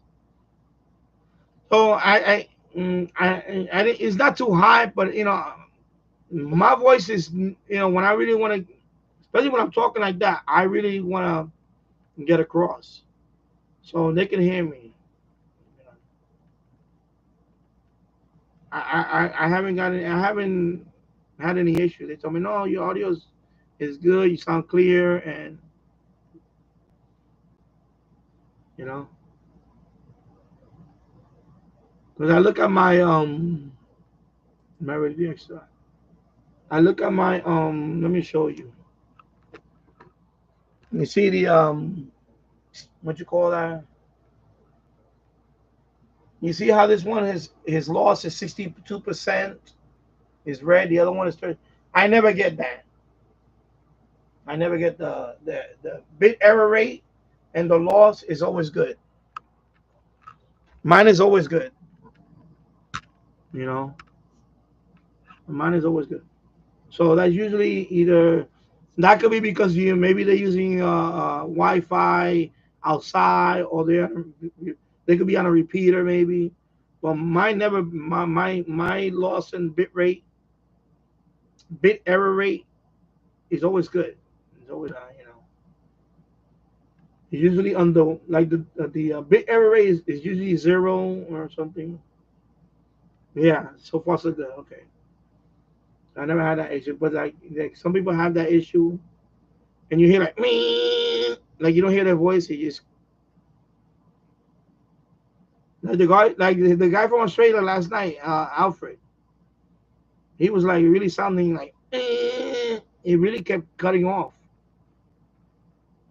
[SPEAKER 4] So it's not too high, but my voice is, when I really want to, especially when I'm talking like that, I really want to get across, so they can hear me. I haven't had any issue. They told me, no, your audio is good. You sound clear, and because I look at my review. I look at my let me show you. You see the what you call that? You see how this one his loss is 62% is red. The other one is 30. I never get that. I never get the bit error rate, and the loss is always good. Mine is always good. Mine is always good. So that's usually either that could be because maybe they're using Wi-Fi outside, or they could be on a repeater maybe. But my loss in bit error rate is always good. It's always it's usually on the bit error rate is usually 0 or something. Yeah, so far so good. Okay, I never had that issue, but like some people have that issue, and you hear like me, like you don't hear their voice. You just like the guy from Australia last night, Alfred. He was like really sounding like he really kept cutting off.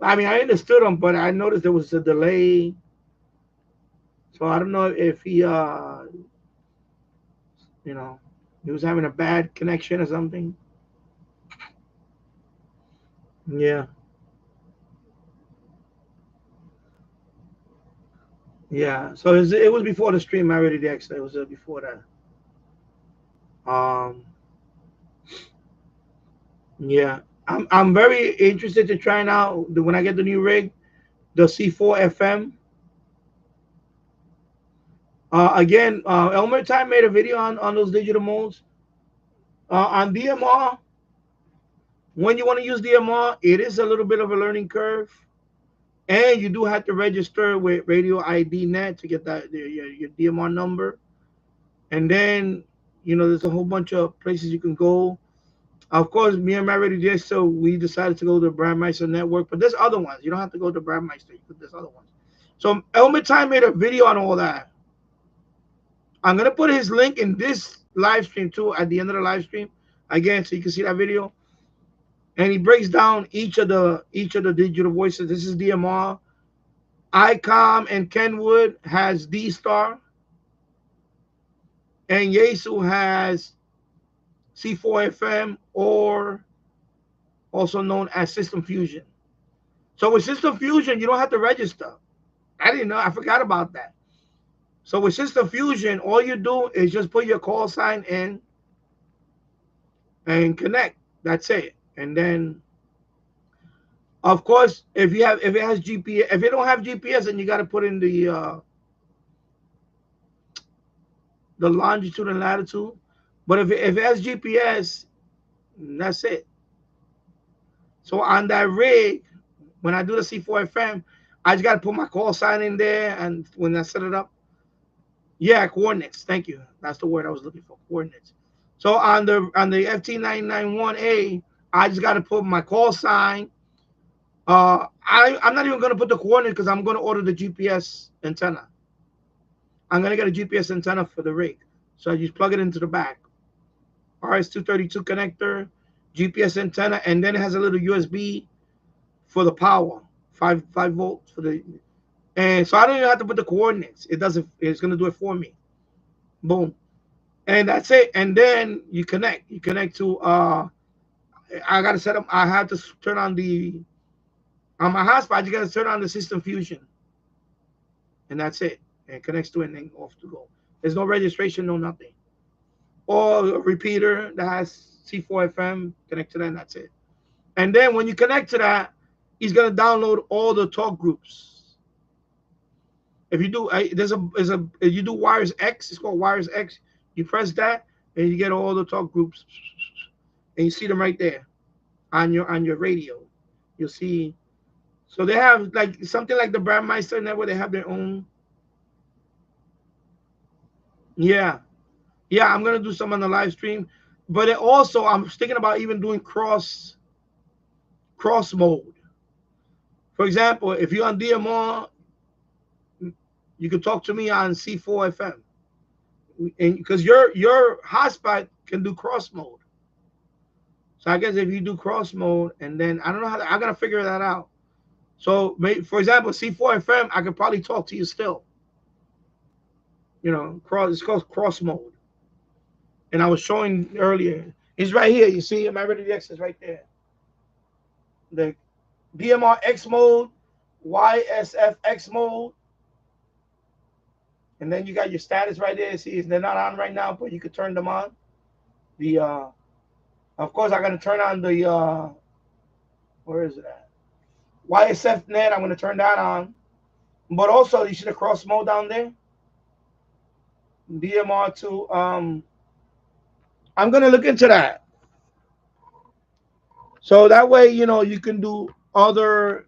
[SPEAKER 4] I mean, I understood him, but I noticed there was a delay. So I don't know if you know, he was having a bad connection or something. Yeah, yeah. So it was before the stream. I already did. Actually, it was before that. Um, yeah. I'm very interested to trying out when I get the new rig, the C4 FM. Again, Elmer Time made a video on those digital modes. On DMR, when you want to use DMR, it is a little bit of a learning curve. And you do have to register with Radio ID Net to get your DMR number. And then, there's a whole bunch of places you can go. Of course, me and my radio so we decided to go to the Brandmeister Network, but there's other ones. You don't have to go to Brandmeister. There's other ones. So Elmer Time made a video on all that. I'm gonna put his link in this live stream too at the end of the live stream again, so you can see that video. And he breaks down each of the digital voices. This is DMR. ICOM and Kenwood has D Star, and Yesu has C4 FM, or also known as System Fusion. So with System Fusion, you don't have to register. I didn't know. I forgot about that. So with System Fusion, all you do is just put your call sign in and connect. That's it. And then, of course, if it has GPS, if you don't have GPS, then you got to put in the longitude and latitude. But if it has GPS, that's it. So on that rig, when I do the C4 FM, I just got to put my call sign in there, and when I set it up, yeah, coordinates. Thank you. That's the word I was looking for. Coordinates. So on the FT991A, I just got to put my call sign. I'm not even going to put the coordinate because I'm going to order the GPS antenna. I'm going to get a GPS antenna for the rig. So I just plug it into the back. RS-232 connector, GPS antenna, and then it has a little USB for the power, 5 volts for the. And so I don't even have to put the coordinates. It doesn't. It's going to do it for me. Boom. And that's it. And then you connect. You connect to. I got to set up. I have to turn on my hotspot. You got to turn on the System Fusion, and that's it. And it connects to it, and then off to go. There's no registration, no nothing. Or a repeater that has C4 FM, connect to that, and that's it. And then when you connect to that, he's gonna download all the talk groups. If you do, if you do Wires X, it's called Wires X. You press that, and you get all the talk groups, and you see them right there on your radio. You'll see. So they have like something like the Brandmeister Network. They have their own. Yeah. Yeah, I'm gonna do some on the live stream, but also I'm thinking about even doing cross mode. For example, if you're on DMR, you can talk to me on C4 FM, and because your hotspot can do cross mode. So I guess if you do cross mode, and then I don't know I gotta figure that out. So for example, C4 FM, I could probably talk to you still. It's called cross mode. And I was showing earlier. It's right here. You see, my Radio X is right there. The DMR X mode, YSF X mode, and then you got your status right there. See, they're not on right now, but you could turn them on. Of course, I'm gonna turn on the. Where is it at? YSF net, I'm going to turn that on. But also, you see the cross mode down there? DMR2. I'm going to look into that. So that way, you can do other,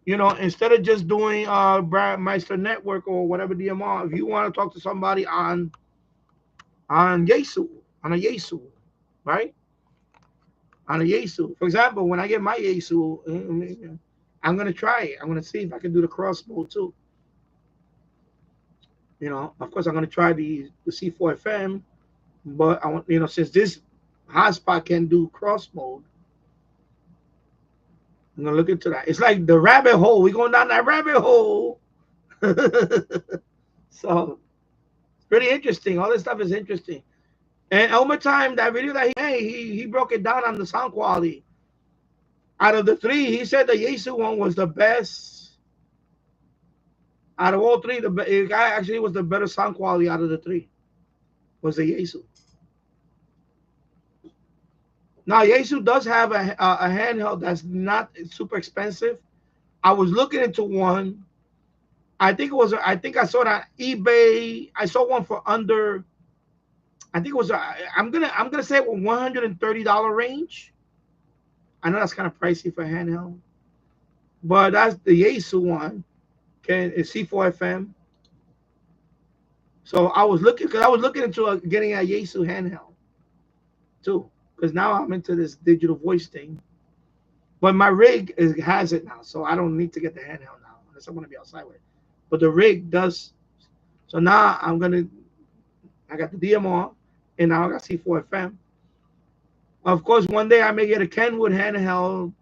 [SPEAKER 4] instead of just doing Brandmeister Network or whatever DMR, if you want to talk to somebody on Yesu, on a Yesu, right? On a Yesu. For example, when I get my Yesu, I'm going to try it. I'm going to see if I can do the cross mode too. Of course, I'm going to try the C4 FM, but I want, since this hotspot can do cross mode, I'm going to look into that. It's like the rabbit hole. We're going down that rabbit hole. So, it's pretty interesting. All this stuff is interesting. And over time, that video that he made, he broke it down on the sound quality. Out of the three, he said the Yesu one was the best. Out of all three, the guy actually was the better sound quality out of the three. Was the Yesu. Now, Yesu does have a handheld that's not super expensive. I was looking into one. I think I saw it on eBay. I saw one for under. I think it was. I'm gonna say $130 range. I know that's kind of pricey for a handheld, but that's the Yesu one. It's C4 FM. So I was looking into getting a Yesu handheld too, because now I'm into this digital voice thing. But my rig has it now, so I don't need to get the handheld now unless I want to be outside with it. But the rig does. So now I got the DMR, and now I got C4 FM. Of course, one day I may get a Kenwood handheld,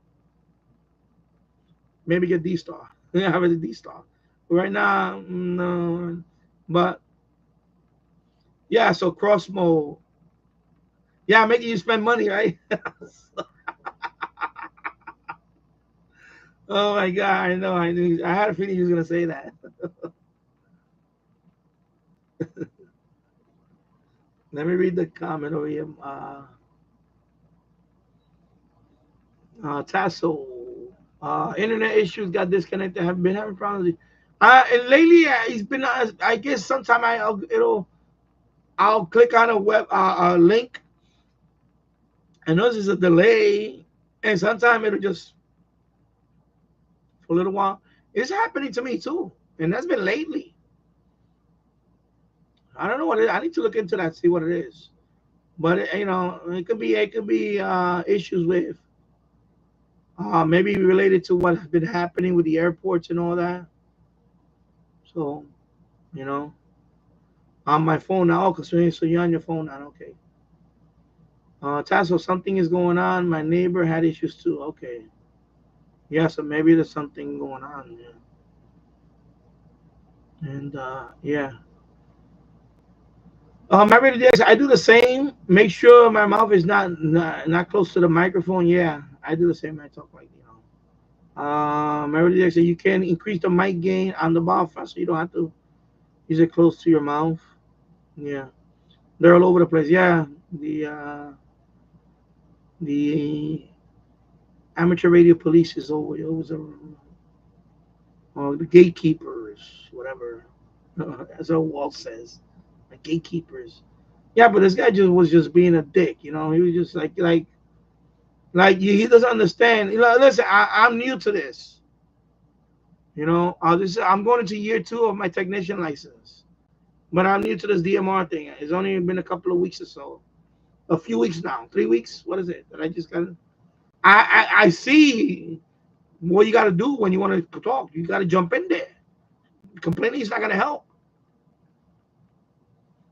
[SPEAKER 4] maybe get D-Star. I have a D-Star. Right now, no. But yeah, so cross mode. Yeah, making you spend money, right? Oh my God, I know. I knew. I had a feeling he was gonna say that. Let me read the comment over here. Tasso. Internet issues, got disconnected. Have been having problems. And lately, it's been. I guess sometime I'll click on a web link. I know there's a delay, and sometimes it'll just for a little while. It's happening to me too, and that's been lately. I don't know what it is. I need to look into that, see what it is. But it could be issues with maybe related to what has been happening with the airports and all that. So, on my phone now, because so you're on your phone now, okay. Tasso, something is going on. My neighbor had issues too. Okay. Yeah, so maybe there's something going on. Yeah. And yeah. I do the same. Make sure my mouth is not close to the microphone. Yeah, I do the same. I talk like Mary said you can increase the mic gain on the bottom so you don't have to use it close to your mouth. Yeah, they're all over the place. Yeah, the amateur radio police is always around. Or the gatekeepers, whatever. As what Walt says, the gatekeepers. Yeah, but this guy was just being a dick. He was just like he doesn't understand. Listen, I'm new to this. I'm going into year 2 of my technician license, but I'm new to this DMR thing. It's only been a couple of weeks or so, a few weeks now, 3 weeks. What is it that I just got? I see what you got to do when you want to talk. You got to jump in there. Complaining is not going to help.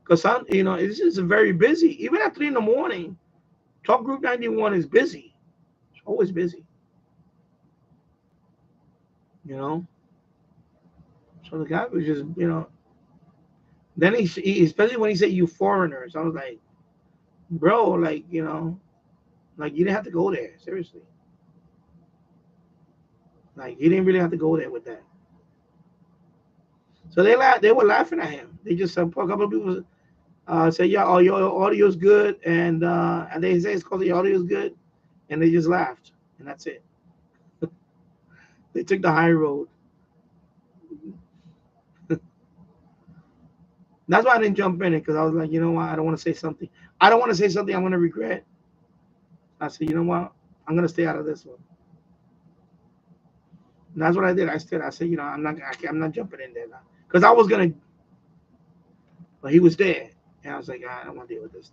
[SPEAKER 4] Because it's just very busy. Even at 3 in the morning, Talk Group 91 is busy. It's always busy. So the guy was just, then he especially when he said you foreigners, I was like, bro, like you didn't have to go there, seriously. Like you didn't really have to go there with that. So they were laughing at him. They just a couple of people say, yeah, oh, your audio's good, and they say it's because the audio's good, and they just laughed, and that's it. They took the high road. That's why I didn't jump in it, because I was like, you know what? I don't want to say something. I don't want to say something I'm going to regret. I said, you know what? I'm going to stay out of this one. And that's what I did. I said, you know, I'm not jumping in there now. Because I was going to, but he was there. And I was like, I don't want to deal with this.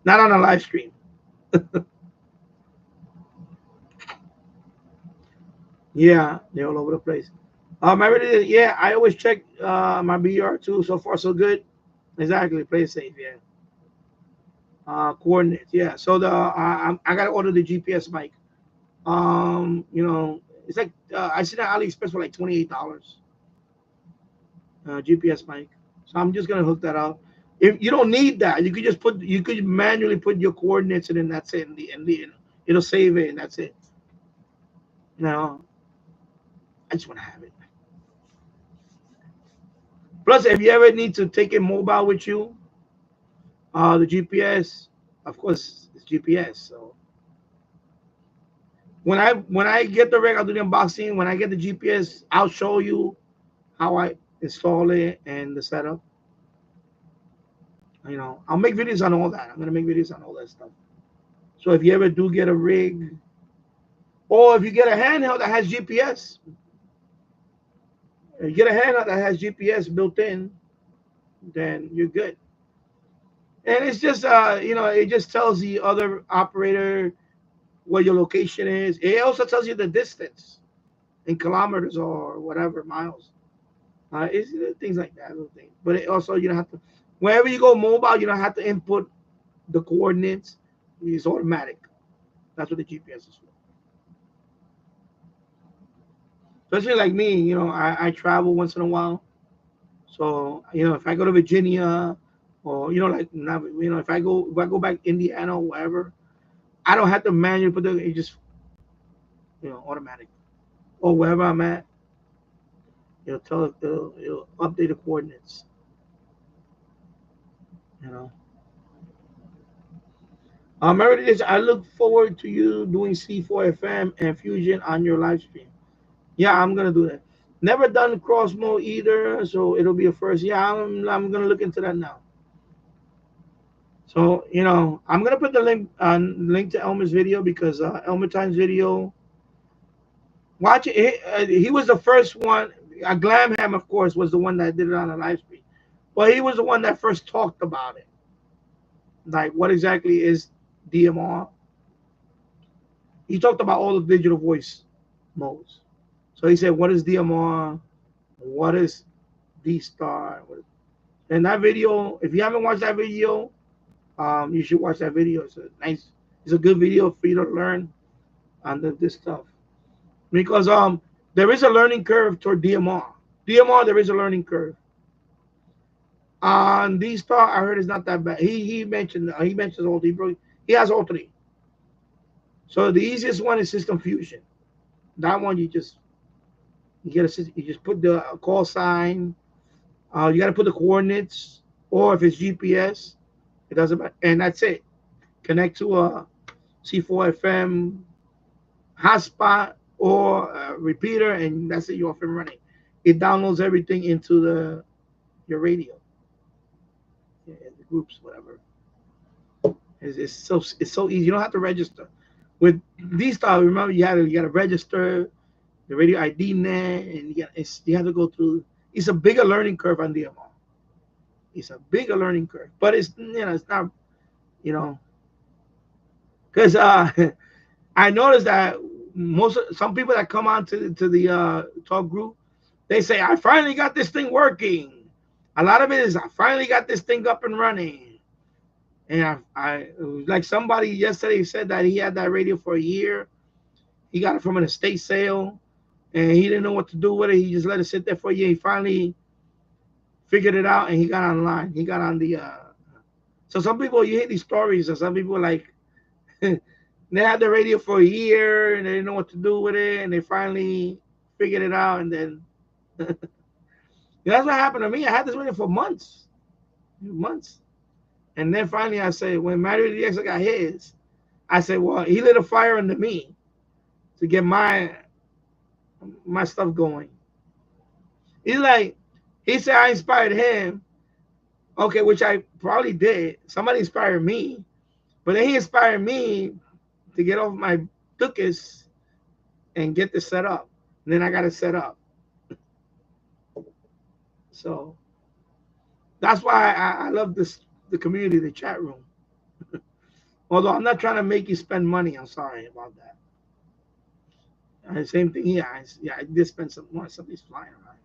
[SPEAKER 4] Not on a live stream. Yeah, they're all over the place. Yeah, I always check my BR too. So far, so good. Exactly. Play safe. Yeah. Coordinates. Yeah. So I gotta order the GPS mic. You know, it's like I see that AliExpress for like $28. GPS mic. So I'm just gonna hook that up. If you don't need that, you could manually put your coordinates and then that's it. It'll save it and that's it. No, I just want to have it. Plus, if you ever need to take a mobile with you, the GPS, of course, it's GPS. So when I get the rig, I'll do the unboxing. When I get the GPS, I'll show you how I install it and the setup. You know, I'll make videos on all that. I'm gonna make videos on all that stuff. So if you ever do get a rig, or if you get a handheld that has GPS, if you get a handheld that has GPS built in, then you're good. And it's just you know, it just tells the other operator where your location is. It also tells you the distance in kilometers or whatever miles. It's things like that, little thing. But it also, you don't have to, wherever you go mobile, you don't have to input the coordinates. It's automatic. That's what the GPS is for. Especially like me, you know, I travel once in a while. So, you know, if I go to Virginia or, you know, like, not, you know, if I go back Indiana or wherever, I don't have to manually put it just, you know, automatic. Or wherever I'm at, it'll update the coordinates. You know. Meredith, I look forward to you doing C4 FM and Fusion on your live stream. Yeah, I'm gonna do that. Never done cross mode either, so it'll be a first. Yeah, I'm gonna look into that now. So you know, I'm gonna put the link to Elmer's video because Elmer Time's video. Watch it. He was the first one. Glamham, of course, was the one that did it on a live stream. Well, he was the one that first talked about it. Like, what exactly is DMR? He talked about all the digital voice modes. So he said, what is DMR? What is D-Star? And that video, if you haven't watched that video, you should watch that video. It's a good video for you to learn on this stuff. Because there is a learning curve toward DMR. DMR, there is a learning curve. On D-Star, I heard it's not that bad. He mentioned all three. He has all three. So the easiest one is System Fusion. That one you just put the call sign. You got to put the coordinates, or if it's GPS, it doesn't matter, and that's it. Connect to a C4 FM hotspot or a repeater, and that's it. You're off and running. It downloads everything into your radio, the groups, whatever. It's so easy. You don't have to register. With these style, remember you got to register the radio ID net, and you have to go through. It's a bigger learning curve on DMR. It's a bigger learning curve, but it's it's not, because I noticed that some people that come on to the talk group, they say I finally got this thing working. A lot of it is I finally got this thing up and running, and I like somebody yesterday said that he had that radio for a year. He got it from an estate sale, and he didn't know what to do with it. He just let it sit there for a year. He finally figured it out, and he got online. He got on the. So some people, you hear these stories, and some people like they had the radio for a year, and they didn't know what to do with it, and they finally figured it out, and then that's what happened to me. I had this radio for months, and then finally I said, when Mario DX got his, I said, well, he lit a fire under me to get my my stuff going. He's like, he said I inspired him. Okay, which I probably did. Somebody inspired me, but then he inspired me to get off my tuchus and get this set up. And then I got it set up. So that's why I love the community, the chat room. Although I'm not trying to make you spend money. I'm sorry about that. Same thing here. I did spend some money. Somebody's flying around.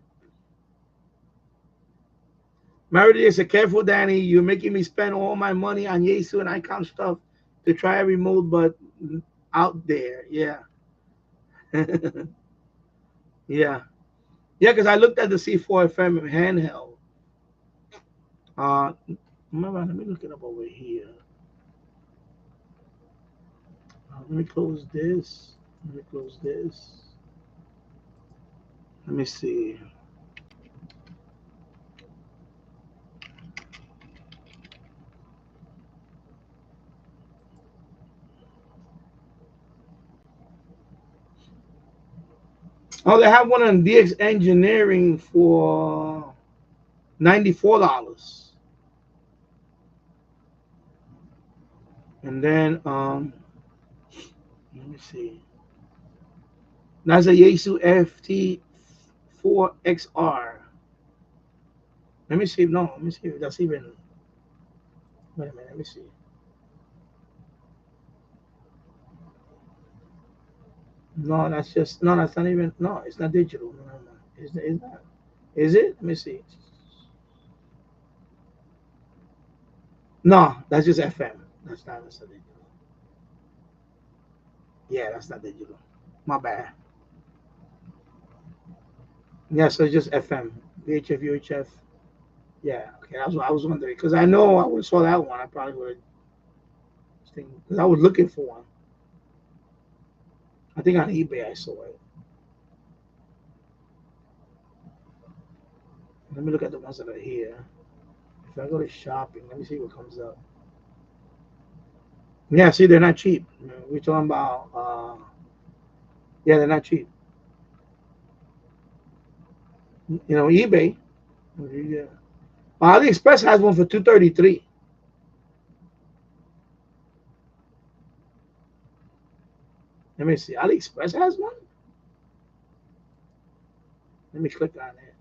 [SPEAKER 4] Meredith said, careful, Danny. You're making me spend all my money on Yesu and icon stuff to try every mode, but out there. Yeah. Yeah. Yeah, because I looked at the C4 FM handheld. Remember, let me look it up over here. Let me close this. Let me close this. Let me see. Oh, they have one on DX Engineering for $94. And then let me see. That's a Yaesu FT4XR. Let me see. No, let me see if that's even. Wait a minute. Let me see. No, that's just no. That's not even. No, it's not digital. No, no, no. Is that? Is it? Let me see. No, that's just FM. That's not digital. Yeah, that's not digital. My bad. Yeah, so it's just FM. VHF, UHF. Yeah, okay. That's what I was wondering. Because I know I would have saw that one. I probably would have. Because I was looking for one. I think on eBay I saw it. Let me look at the ones that are here. If I go to shopping, let me see what comes up. Yeah, see, they're not cheap. We're talking about, yeah, they're not cheap. eBay. Yeah. AliExpress has one for $233. Let me see. AliExpress has one. Let me click on it.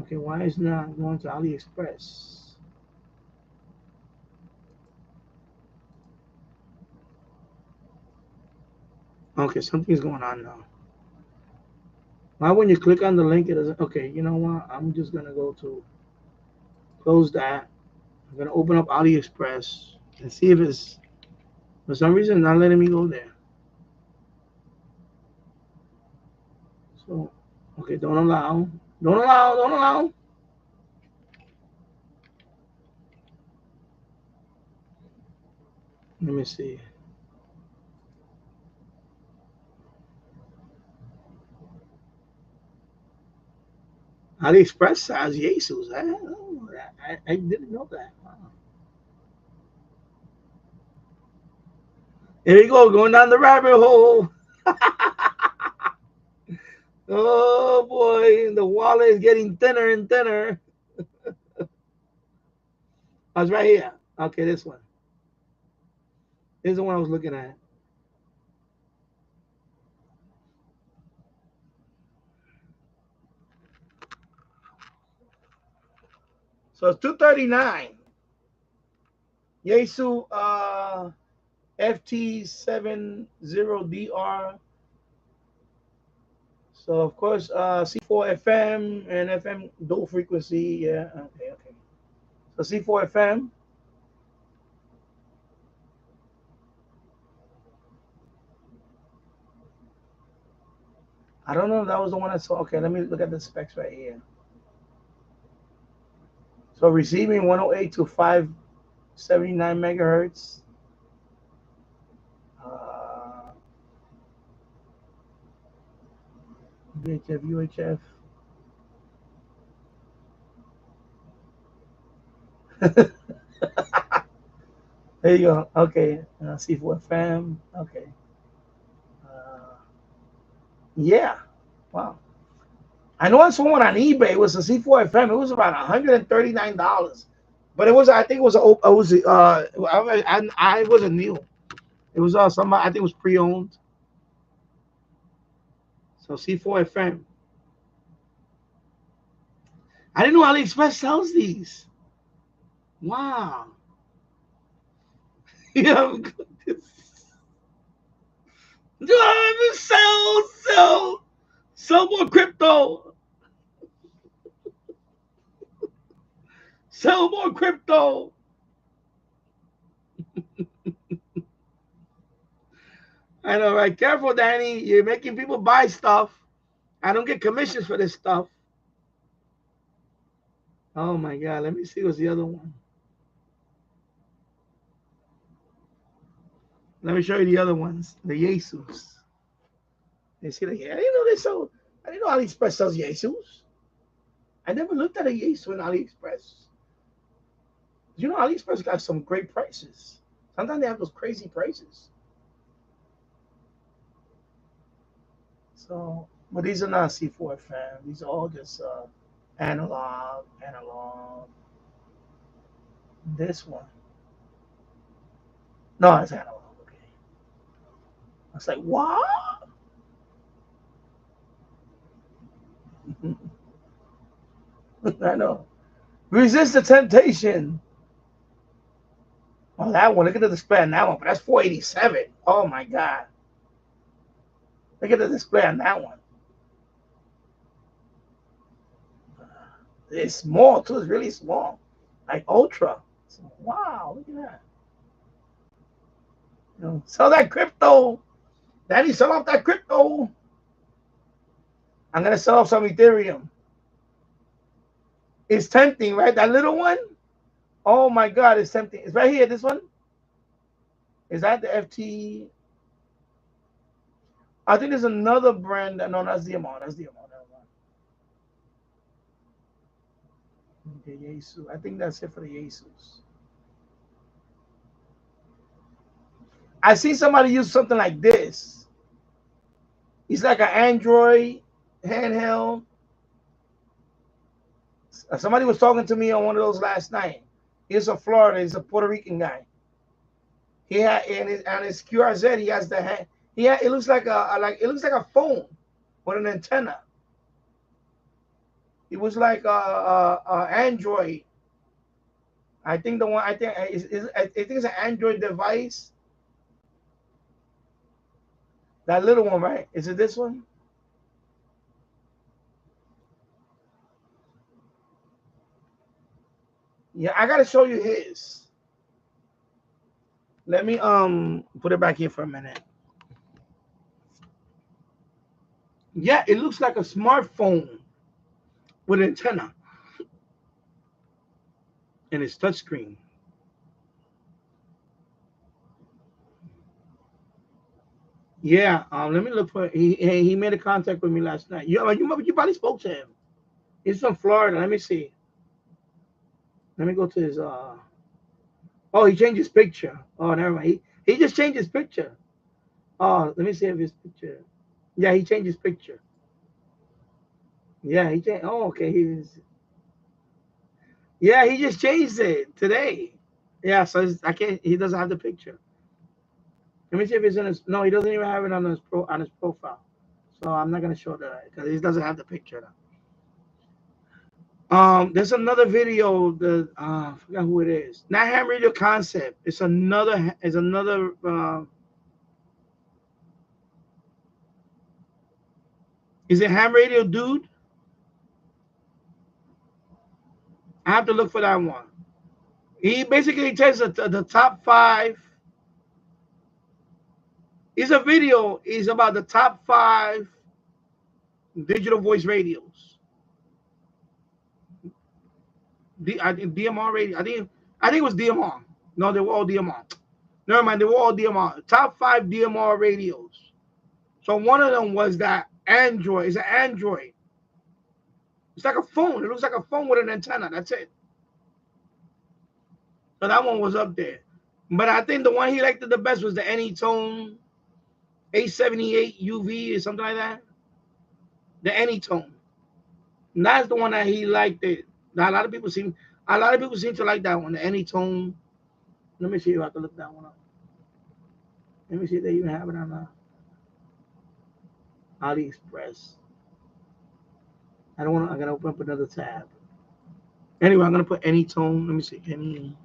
[SPEAKER 4] Okay, why is it not going to AliExpress? Okay, something's going on now. Why when you click on the link, it doesn't? Okay, you know what? I'm just going to go to close that. I'm going to open up AliExpress and see if it's, for some reason, not letting me go there. So, okay, don't allow. Don't allow. Don't allow. Let me see. AliExpress has Jesus. I didn't know that. Wow. Here we go, going down the rabbit hole. Oh boy, the wallet is getting thinner and thinner. I was right here. Okay, this one. This is the one I was looking at. So it's $239. Yaesu FT70DR. So of course C4 FM and FM dual frequency. Yeah. Okay. Okay. So C4 FM. I don't know if that was the one I saw. Okay, let me look at the specs right here. So receiving 108 to 579 megahertz. VHF, UHF. There you go. Okay. C4 FM. Okay. Yeah. Wow. I know I saw one on eBay. It was a C4 FM. It was about $139. But it was, I think it was, I wasn't new. It was somebody, I think it was pre-owned. So C4 FM. I didn't know AliExpress sells these. Wow. Yeah. Sell more crypto. Sell more crypto. I know, right? Careful, Danny. You're making people buy stuff. I don't get commissions for this stuff. Oh my God. Let me see what's the other one. Let me show you the other ones. The Jesus. You see the, I didn't know they sold. I didn't know AliExpress sells Jesus. I never looked at a Jesus on AliExpress. You know, AliExpress got some great prices. Sometimes they have those crazy prices. So, but these are not C4 FM. These are all just analog. This one. No, it's analog. Okay. I was like, what? I know. Resist the temptation. Oh, that one. Look at the display on that one. But that's 487. Oh my God. Look at the display on that one. It's small too. It's really small. Like ultra. So, wow, look at that. You know, sell that crypto. Daddy, sell off that crypto. I'm gonna sell off some Ethereum. It's tempting, right? That little one. Oh my God, it's tempting. It's right here. This one. Is that the FT? I think there's another brand. No, that's the amount. That's the amount. Okay, Jesus. I think that's it for the Jesus. I see somebody use something like this. It's like an Android handheld. Somebody was talking to me on one of those last night. He's from Florida. He's a Puerto Rican guy. He had on his QRZ. He has the hand. It looks like a phone with an antenna. It was like a Android. I think the one I think it's an Android device. That little one, right? Is it this one? Yeah, I gotta show you his. Let me put it back here for a minute. Yeah, it looks like a smartphone with an antenna. And it's touchscreen. Yeah, let me look for he made a contact with me last night. You probably spoke to him. He's from Florida. Let me see. Let me go to his oh, he changed his picture. Oh, never mind. He just changed his picture. Oh, let me see if his picture. Yeah, he changed his picture. Yeah, he changed. Oh, okay. Yeah, he just changed it today. Yeah, so I can't. He doesn't have the picture. Let me see if it's in his. No, he doesn't even have it on his profile. So I'm not gonna show that because he doesn't have the picture now. There's another video. I forgot who it is. Not ham radio concept. It's another. It's another. Is it ham radio dude? I have to look for that one. He basically tells the top 5. It's a video. It's about the top 5 digital voice radios. I think DMR radio. I think it was DMR. No, they were all DMR. Never mind, they were all DMR. Top 5 DMR radios. So one of them was that Android. It's an Android. It's like a phone. It looks like a phone with an antenna. That's it. So that one was up there. But I think the one he liked the best was the Anytone 878 UV or something like that. the Anytone. And that's the one that he liked. It. Now, a lot of people seem to like that one, the Anytone. Let me see if I can look that one up. Let me see if they even have it on AliExpress. I don't want to. I'm gonna open up another tab. Anyway, I'm gonna put Anytone. Let me see, Anytone.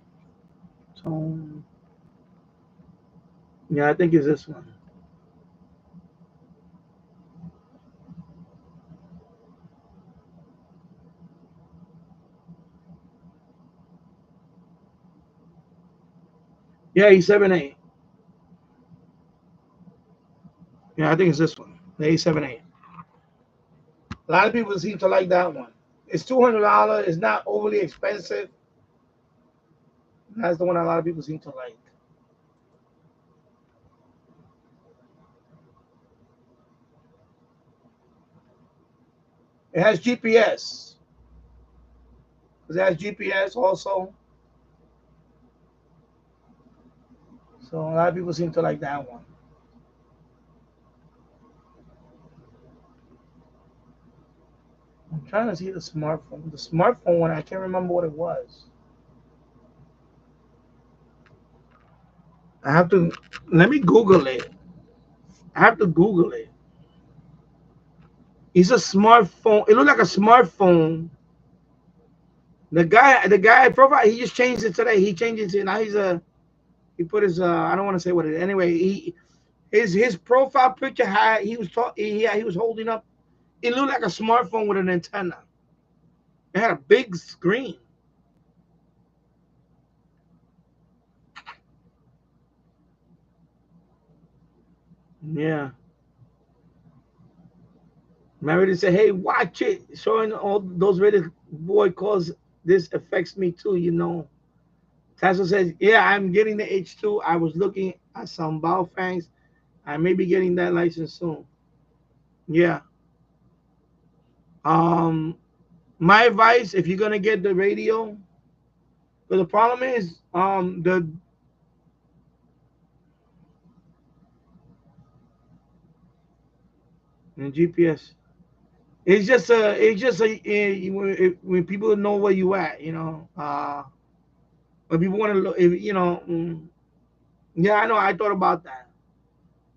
[SPEAKER 4] Yeah, I think it's this one. Yeah, E78. Yeah, I think it's this one. The A78. A lot of people seem to like that one. It's $200. It's not overly expensive. That's the one a lot of people seem to like. It has GPS. It has GPS also. So a lot of people seem to like that one. I'm trying to see the smartphone. The smartphone one, I can't remember what it was. I have to let me Google it. I have to Google it. It's a smartphone. It looked like a smartphone. The guy profile, he just changed it today. He changed it to now he put his I don't want to say what it is. Anyway, his profile picture had he was holding up. It looked like a smartphone with an antenna. It had a big screen. Yeah. Married and said, "Hey, watch it." Showing all those Reddit boy calls. This affects me too. Tasso says, "Yeah, I'm getting the H2. I was looking at some Baofangs. I may be getting that license soon." Yeah. My advice, if you're gonna get the radio, but the problem is the GPS. When people know where you at, when people want to look, yeah, I know. I thought about that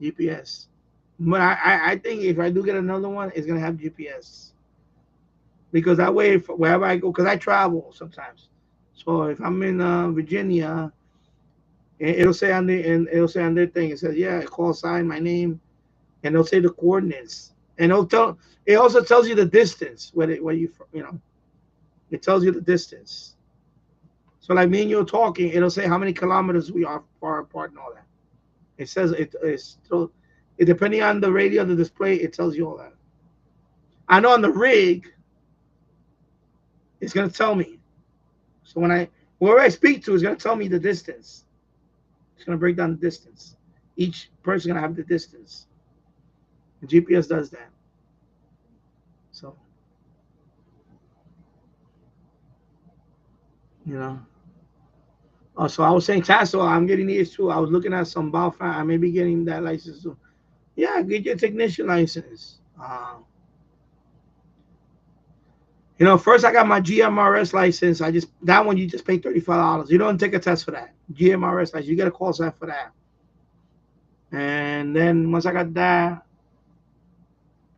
[SPEAKER 4] GPS, but I think if I do get another one, it's gonna have GPS because that way, wherever I go, because I travel sometimes. So if I'm in Virginia, it'll say on the and it'll say on their thing, it says, yeah, call sign my name, and they'll say the coordinates, and it'll tell. It also tells you the distance where it tells you the distance. So like me and you're talking, it'll say how many kilometers we are far apart and all that. It says it's still, it depending on the radio, the display, it tells you all that. I know on the rig, it's gonna tell me. So whoever I speak to is gonna tell me the distance. It's gonna break down the distance. Each person's gonna have the distance. The GPS does that. So you know. Oh, so I was saying Tasso, I'm getting the H2. I was looking at some Baofan. I may be getting that license too. Yeah, get your technician license. First I got my GMRS license. That one you just pay $35. You don't take a test for that. GMRS license, you get a call sign for that. And then once I got that,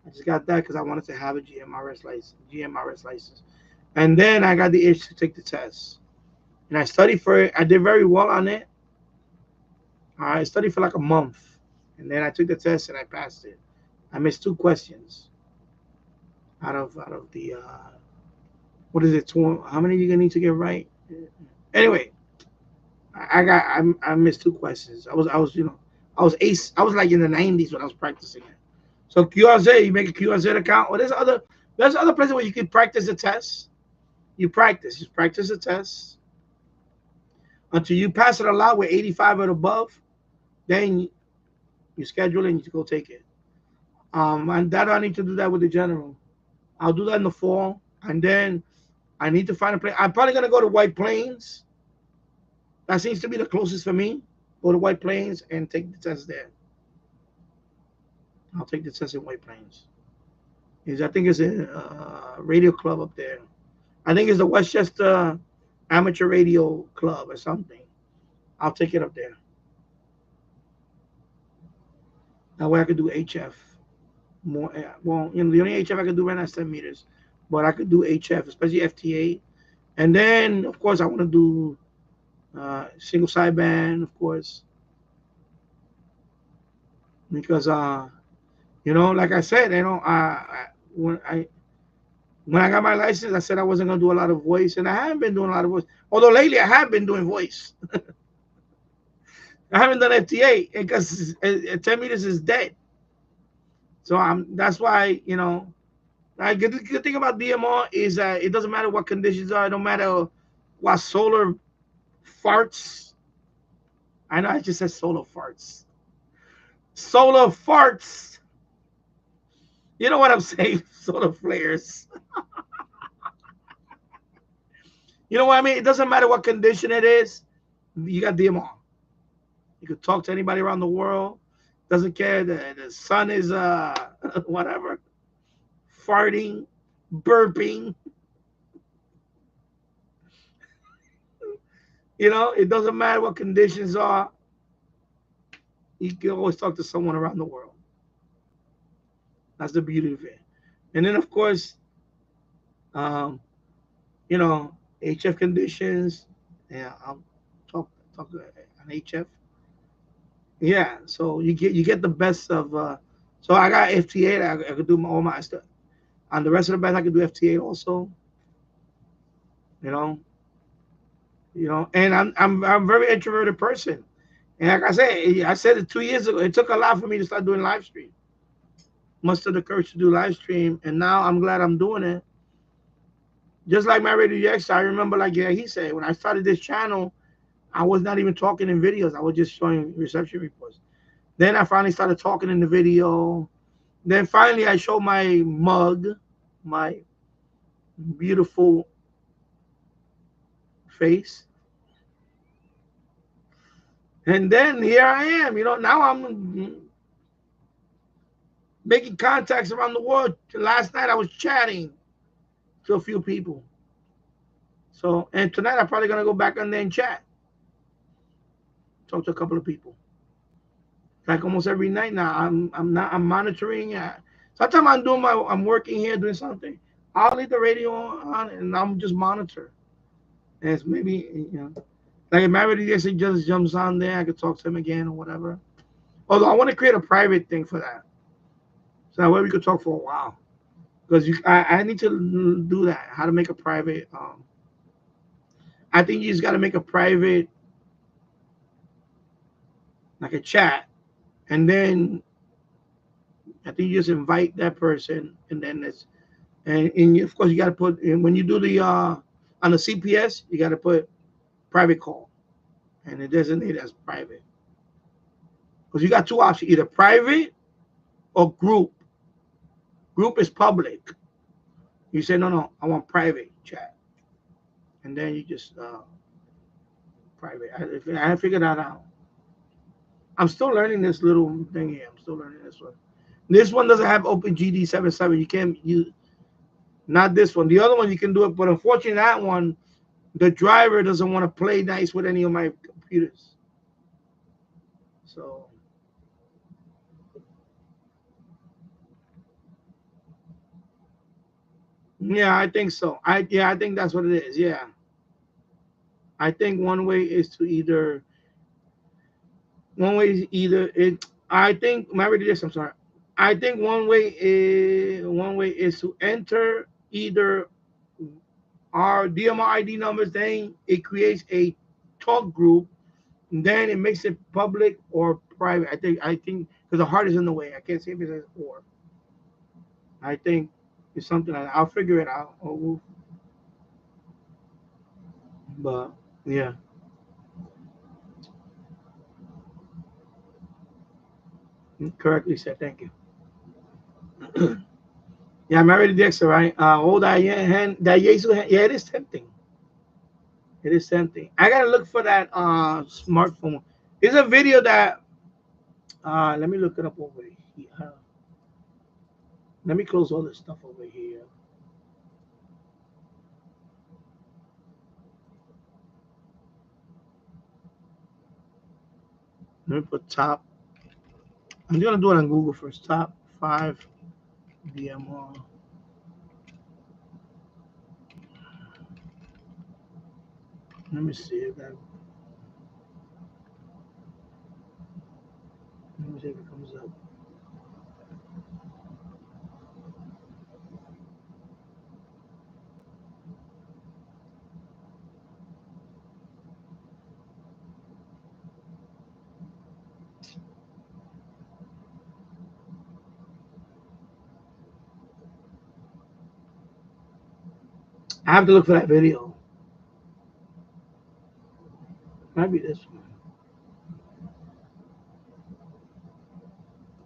[SPEAKER 4] I just got that because I wanted to have a GMRS license. And then I got the itch to take the test. And I studied for it. I did very well on it. I studied for like a month. And then I took the test and I passed it. I missed 2 questions out of the what is it? How many you gonna need to get right? Anyway, I missed 2 questions. I was ace. I was like in the 90s when I was practicing it. So QRZ, you make a QRZ account. Or there's other places where you can practice the test. You just practice the test until you pass it a lot with 85 and above. Then you schedule it and you go take it. And that I need to do that with the general. I'll do that in the fall, and then I need to find a place. I'm probably gonna go to White Plains. That seems to be the closest for me. Go to White Plains and take the test there. I'll take the test in White Plains. Is I think it's a radio club up there. I think it's the Westchester Amateur Radio Club or something. I'll take it up there. That way I could do HF more. Well, the only HF I could do right now is 10 meters, but I could do HF, especially FTA. And then, of course, I want to do single sideband, of course, because like I said, when I got my license, I said I wasn't gonna do a lot of voice, and I haven't been doing a lot of voice. Although lately I have been doing voice. I haven't done FTA because 10 meters is dead. So that's why good thing about DMR is that it doesn't matter what conditions are, no matter what solar farts. I know I just said solar farts. Solar farts. You know what I'm saying? Solar flares. You know what I mean? It doesn't matter what condition it is. You got DMR. You could talk to anybody around the world. Doesn't care. The sun is whatever. Farting, burping. It doesn't matter what conditions are. You can always talk to someone around the world. That's the beauty of it. And then, of course, HF conditions. Yeah, I'll talk on HF. Yeah, so you get the best of. So I got FTA. I could do all my stuff. On the rest of the band, I could do FTA also. And I'm a very introverted person. And like I said it 2 years ago. It took a lot for me to start doing live stream. Mustered the courage to do live stream, and now I'm glad I'm doing it. Just like my Radio X, I remember, he said, when I started this channel, I was not even talking in videos. I was just showing reception reports. Then I finally started talking in the video. Then finally I showed my mug, my beautiful face. And then here I am. Now I'm making contacts around the world. Last night I was chatting to a few people. So, and tonight I'm probably gonna go back on there and chat. Talk to a couple of people. Like almost every night now. I'm monitoring. Sometimes I'm working here doing something. I'll leave the radio on and I'm just monitor. And it's maybe like if my radio just jumps on there, I could talk to him again or whatever. Although I want to create a private thing for that. So that way we could talk for a while. Because I need to do that. How to make a private. I think you just got to make a private, like a chat, and then I think you just invite that person, and then and of course you got to put when you do the on the CPS, you got to put private call, and it designate as private. Because you got two options: either private or group. Group is public. You say no, I want private chat, and then you just private. I figured that out. I'm still learning this little thing here. I'm still learning this one. This one doesn't have OpenGD 77. You can't use, not this one. The other one you can do it, but unfortunately that one, the driver doesn't want to play nice with any of my computers. So yeah, I think so. I think that's what it is. Yeah. I think one way is I think my this. I'm sorry. I think one way is to enter either our DMR ID numbers. Then it creates a talk group. And then it makes it public or private. I think because the heart is in the way. I can't say if it says or. I think it's something like that. I'll figure it out. But yeah. Correctly said. Thank you. Yeah, I'm already Dexter, right? That yeah, it is tempting. It is tempting. I gotta look for that smartphone. There's a video that let me look it up over here. Let me close all this stuff over here. Let me put top. I'm gonna do it on Google first. Top 5 DMR. Let me see if that. Let me see if it comes up. I have to look for that video. Might be this one.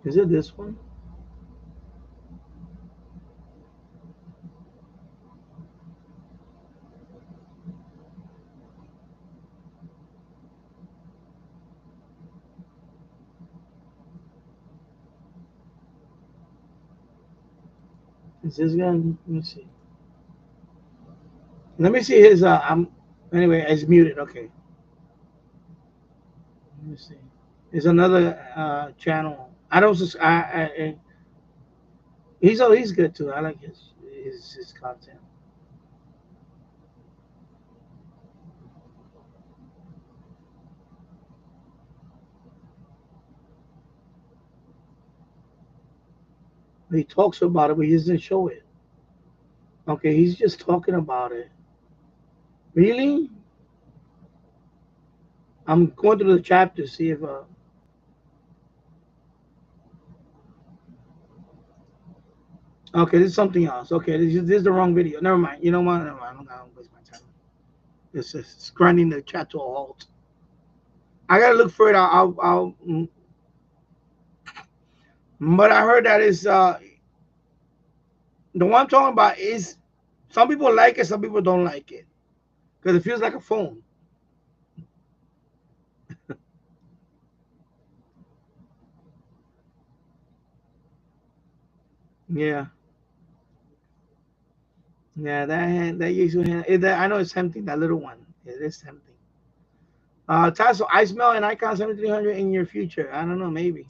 [SPEAKER 4] Is it this one? Is this guy? Let me see. Let me see his. Anyway, it's muted. Okay. Let me see. There's another channel. I don't. He's good too. I like his content. He talks about it, but he doesn't show it. Okay, he's just talking about it. Really? I'm going through the chapter to see if. Okay, this is something else. Okay, this is the wrong video. Never mind. You know what? Never mind. I'm not gonna waste my time. This is grinding the chat to a halt. I gotta look for it. But I heard that is the one I'm talking about is some people like it, some people don't like it because it feels like a phone. Yeah, yeah. That usually I know it's tempting. That little one, it is tempting. Tasso, I smell an Icon 7300 in your future. I don't know, maybe,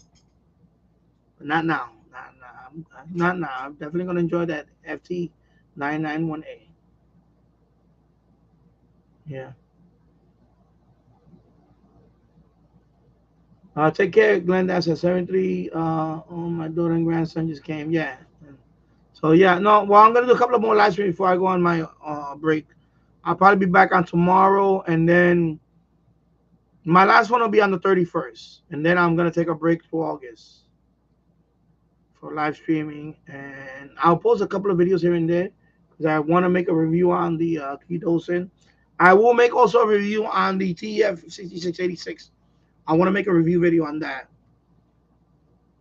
[SPEAKER 4] but not now. Not now. Not now. I'm definitely gonna enjoy that FT 991A. Yeah. Take care, Glenn. That's at 73. Oh, my daughter and grandson just came. Yeah. So yeah, no. Well, I'm gonna do a couple of more live streams before I go on my break. I'll probably be back on tomorrow, and then my last one will be on the 31st, and then I'm gonna take a break to August for live streaming, and I'll post a couple of videos here and there because I want to make a review on the Kidosin. I will make also a review on the TF 6686. I want to make a review video on that.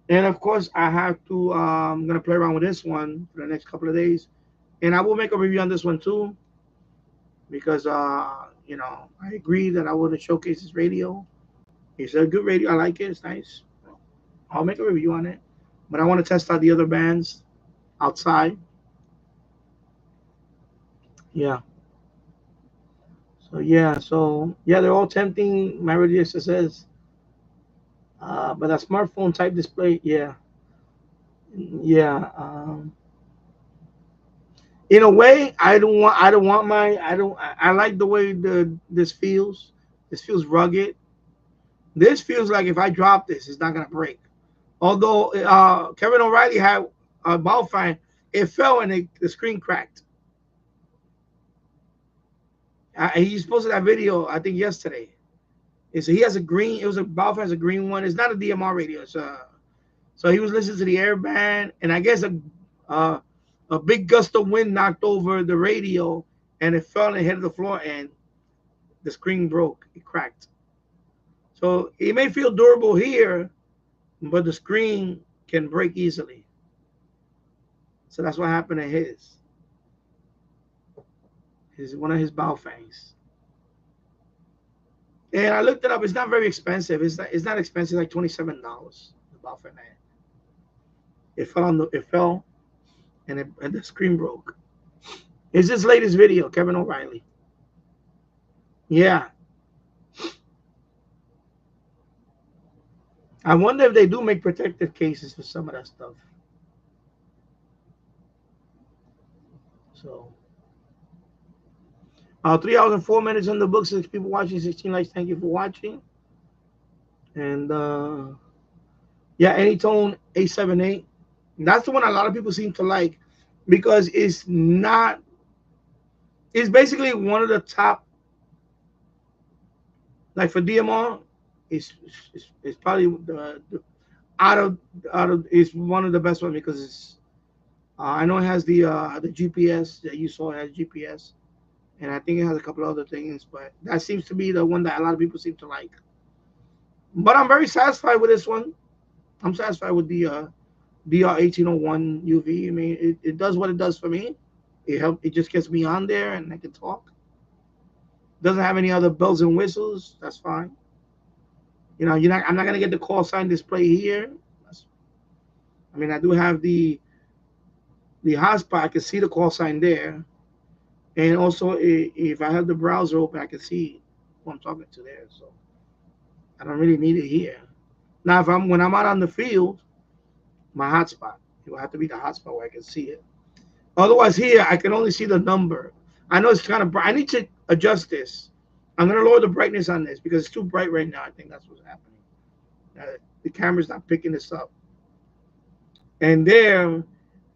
[SPEAKER 4] And of course, I have to. I'm gonna play around with this one for the next couple of days, and I will make a review on this one too, because I agree that I want to showcase this radio. It's a good radio. I like it. It's nice. I'll make a review on it, but I want to test out the other bands outside. Yeah. So they're all tempting. My radio says, but a smartphone type display, yeah. In a way, I don't want I like the way this feels. This feels rugged. This feels like if I drop this, it's not gonna break. Although Kevin O'Reilly had a ball fan, it fell and the screen cracked. He posted that video I think yesterday. So he has a green. It was a ball fan, has a green one. It's not a DMR radio. So he was listening to the air band, and I guess a big gust of wind knocked over the radio, and it fell and hit the floor, and the screen broke. It cracked. So it may feel durable here, but the screen can break easily. So that's what happened to his. One of his Baofangs. And I looked it up. It's not very expensive. It's not expensive. Like $27. The Baofang. It fell. and the screen broke. It's his latest video, Kevin O'Reilly. Yeah. I wonder if they do make protective cases for some of that stuff. So, 3 hours and 4 minutes on the book. 6 people watching, 16 likes. Thank you for watching. And yeah, Anytone 878. That's the one a lot of people seem to like because it's not. It's basically one of the top. Like for DMR, it's probably the out of it's one of the best ones because it's. I know it has the GPS that you saw. It has GPS, and I think it has a couple other things, but that seems to be the one that a lot of people seem to like. But I'm very satisfied with this one. I'm satisfied with the DR1801 UV. I mean, it does what it does for me. It just gets me on there and I can talk. Doesn't have any other bells and whistles. That's fine. I'm not gonna get the call sign display here. I mean, I do have the hotspot. I can see the call sign there, and also if I have the browser open, I can see who I'm talking to there. So I don't really need it here. Now, when I'm out on the field, my hotspot, it will have to be the hotspot where I can see it. Otherwise, here I can only see the number. I know it's kind of bright. I need to adjust this. I'm gonna lower the brightness on this because it's too bright right now. I think that's what's happening. The camera's not picking this up. And there,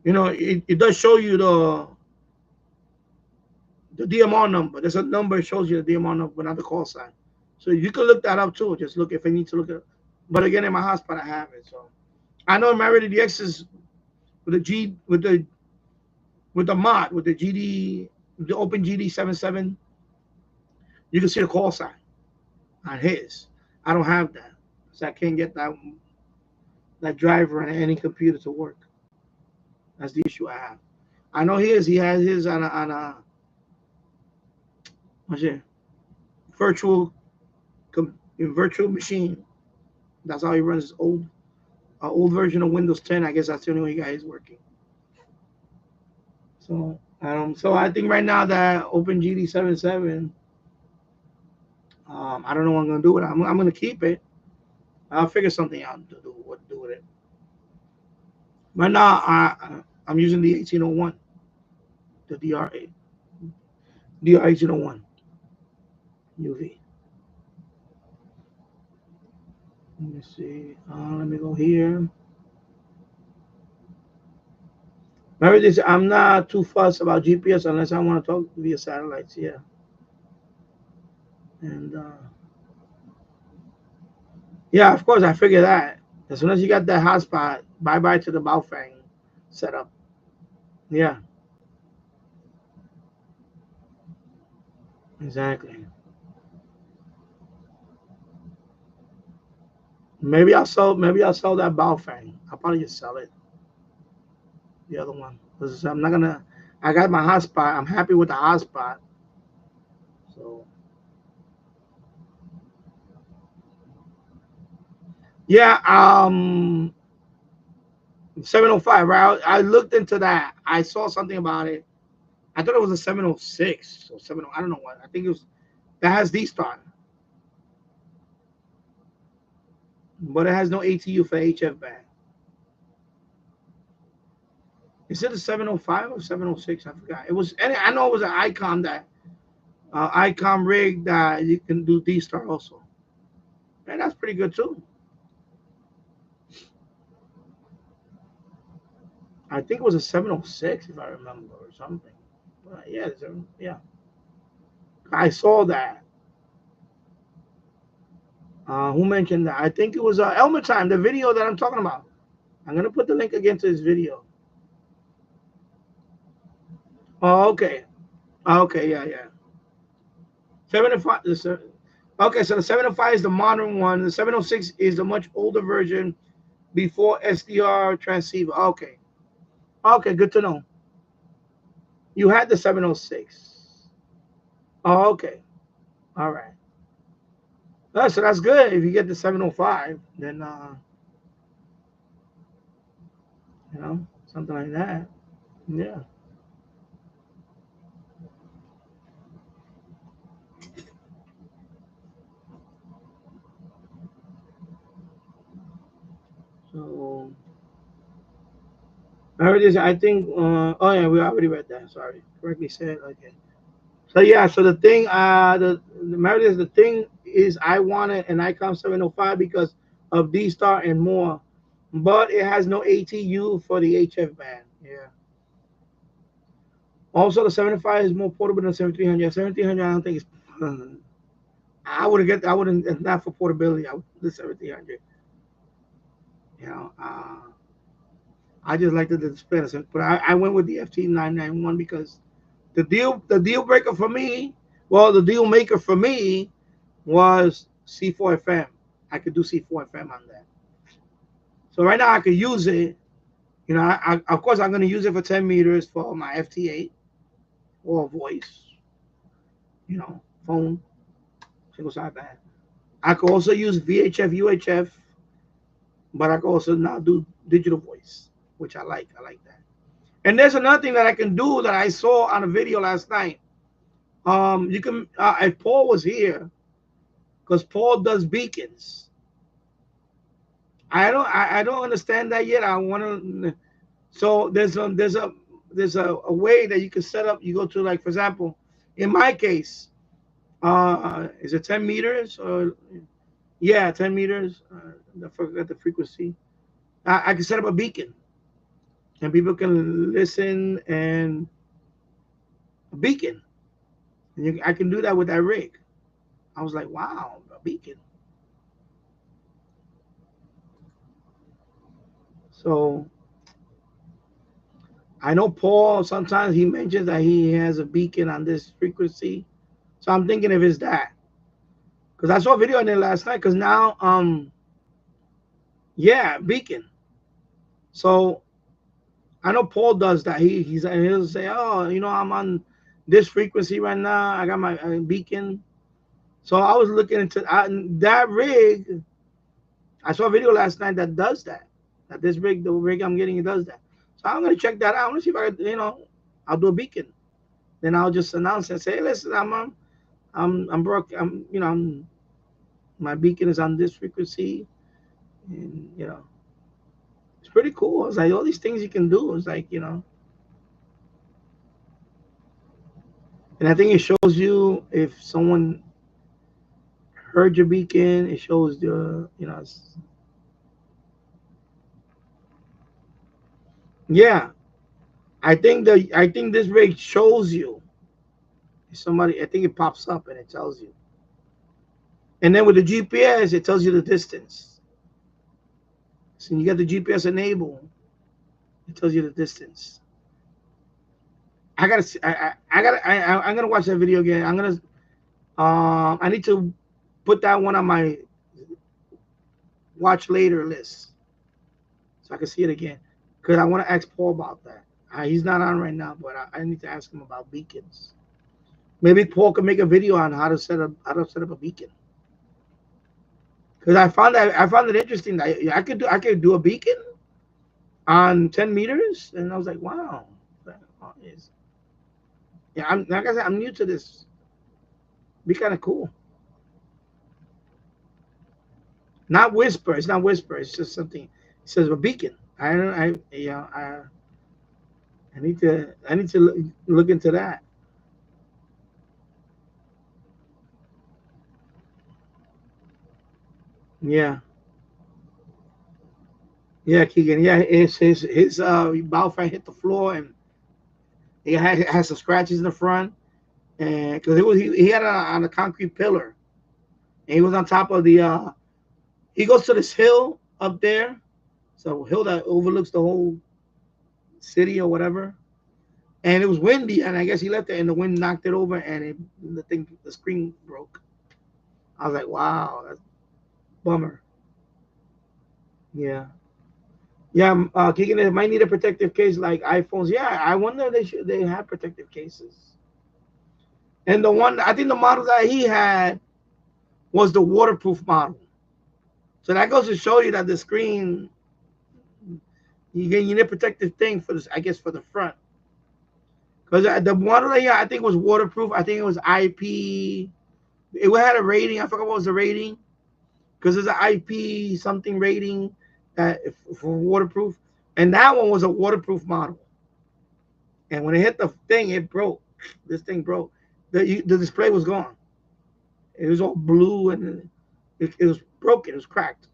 [SPEAKER 4] it does show you the DMR number. There's a number that shows you the DMR number, but not the call sign. So you can look that up too. Just look if I need to look at it. But again, in my hotspot, I have it. So I know Married to the X's with the G with the mod with the GD, the Open GD77. You can see the call sign on his. I don't have that, so I can't get that driver on any computer to work. That's the issue I have. I know his. He has his on a what's it? Virtual virtual machine. That's how he runs his old version of Windows 10. I guess that's the only way he got his working. So I think right now that OpenGD77, I don't know what I'm gonna do with it. I'm gonna keep it. I'll figure something out to do what to do with it. Right now I'm using the 1801, the DR1801 UV. Let me see. Let me go here. Remember this, I'm not too fussed about GPS unless I want to talk via satellites. Yeah. And yeah, of course, I figure that. As soon as you got that hotspot, bye-bye to the Baofeng setup. Yeah. Exactly. Maybe I'll sell that Baofeng. I'll probably just sell it. The other one. Because I'm not gonna I got my hotspot. I'm happy with the hotspot. So yeah, 705, right? I looked into that. I saw something about it. I thought it was a 706 or 70. I don't know what. I think it was that has D-Star, but it has no ATU for HF band. Is it a 705 or 706? I forgot. It was. I know it was an ICOM ICOM rig that you can do D-Star also. And that's pretty good too. I think it was a 706 if I remember or something. But yeah, yeah. I saw that. Who mentioned that? I think it was Elmer Time, the video that I'm talking about. I'm gonna put the link again to this video. Oh, okay. Okay, yeah. 705. Okay, so the 705 is the modern one. The 706 is the much older version before SDR transceiver. Okay. Okay, good to know. You had the 706. Oh, okay. All right. So that's good. If you get the 705, then something like that. Yeah. So I heard this. I think. Oh yeah, we already read that. Sorry, correctly said. Okay. So yeah. So the thing. The Meredith. The thing is, I wanted an Icon 705 because of D Star and more, but it has no ATU for the HF band. Yeah. Also, the 75 is more portable than 7300. 7300, I don't think it's. I would get. I wouldn't. Not for portability. I would the 7300. You know. I just like the display, but I went with the FT991 because the deal breaker for me, well, the deal maker for me was C4 FM. I could do C4 FM on that. So right now I could use it. You know, of course I'm going to use it for 10 meters for my FT8 or voice. You know, phone single side band. I could also use VHF, UHF, but I could also now do digital voice, which I like. I like that. And there's another thing that I can do that I saw on a video last night. You can if Paul was here, because Paul does beacons. I don't understand that yet. I want to. So there's a way that you can set up. You go to, like, for example, in my case, is it 10 meters or yeah, 10 meters? I forgot the frequency. I can set up a beacon and people can listen and a beacon. And I can do that with that rig. I was like, wow, a beacon. So I know Paul sometimes he mentions that he has a beacon on this frequency. So I'm thinking if it's that. Because I saw a video on it last night. Because now, yeah, beacon. So I know Paul does that. He'll say, oh, I'm on this frequency right now. I got my beacon. So I was looking into that rig. I saw a video last night that does that. That this rig, the rig I'm getting, it does that. So I'm gonna check that out. I'm gonna see if I can, I'll do a beacon. Then I'll just announce it and say, hey, listen, I'm broke. My beacon is on this frequency, and it's pretty cool. It's like all these things you can do. It's like and I think it shows you if someone heard your beacon. It shows yeah. I think this rig shows you if somebody. I think it pops up and it tells you. And then with the GPS, it tells you the distance. So you got the GPS enabled. It tells you the distance. I gotta see. I'm gonna watch that video again. I need to put that one on my watch later list so I can see it again. Because I want to ask Paul about that. He's not on right now, but I need to ask him about beacons. Maybe Paul can make a video on how to set up a beacon. Because I found it interesting that I could do a beacon on 10 meters, and I was like, wow. Yeah, like I said, I'm new to this. Be kind of cool. Not whisper. It's not whisper. It's just something. It says a beacon. I don't. I need to look into that. Yeah. Yeah, Keegan. Yeah, his Balfour hit the floor and he had some scratches in the front, and because he had it on a concrete pillar, and he was on top of the. He goes to this hill up there, so hill that overlooks the whole city or whatever, and it was windy, and I guess he left it, and the wind knocked it over, and the screen broke. I was like, wow, that's a bummer. Yeah. Yeah, Keegan, it might need a protective case like iPhones. Yeah, I wonder if they have protective cases. And the one I think the model that he had was the waterproof model. So that goes to show you that the screen you need a protective thing for this, I guess, for the front. Because the model that I think was waterproof. I think it was IP. It had a rating. I forgot what was the rating. Because there's an IP something rating that for waterproof, and that one was a waterproof model. And when it hit the thing, it broke. This thing broke. The display was gone. It was all blue and it was broken. It was cracked.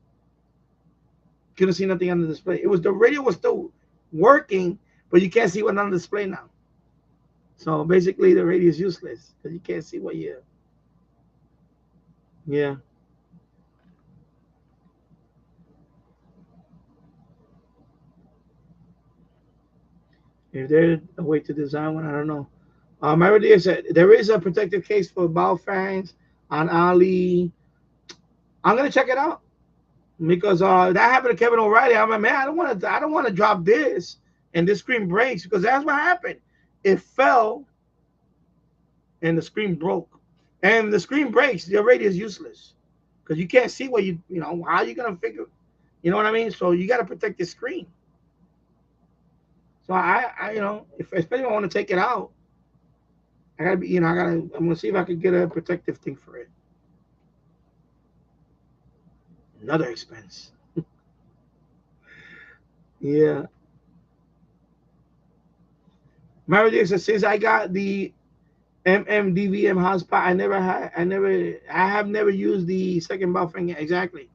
[SPEAKER 4] Couldn't see nothing on the display. It was the radio was still working, but you can't see what's on the display now. So basically, the radio is useless because you can't see what you. Yeah. If there's a way to design one, I don't know. My idea said there is a protective case for Baofengs on Ali. I'm gonna check it out because that happened to Kevin O'Reilly. I'm like, man, I don't want to drop this and this screen breaks because that's what happened. It fell and the screen broke, and the screen breaks. The radio is useless because you can't see what you know. How are you gonna figure? You know what I mean? So you got to protect the screen. So I if especially if I want to take it out, I gotta be, I'm gonna see if I can get a protective thing for it. Another expense. Yeah. Mario says since I got the MMDVM hotspot, I have never used the second buffering exactly.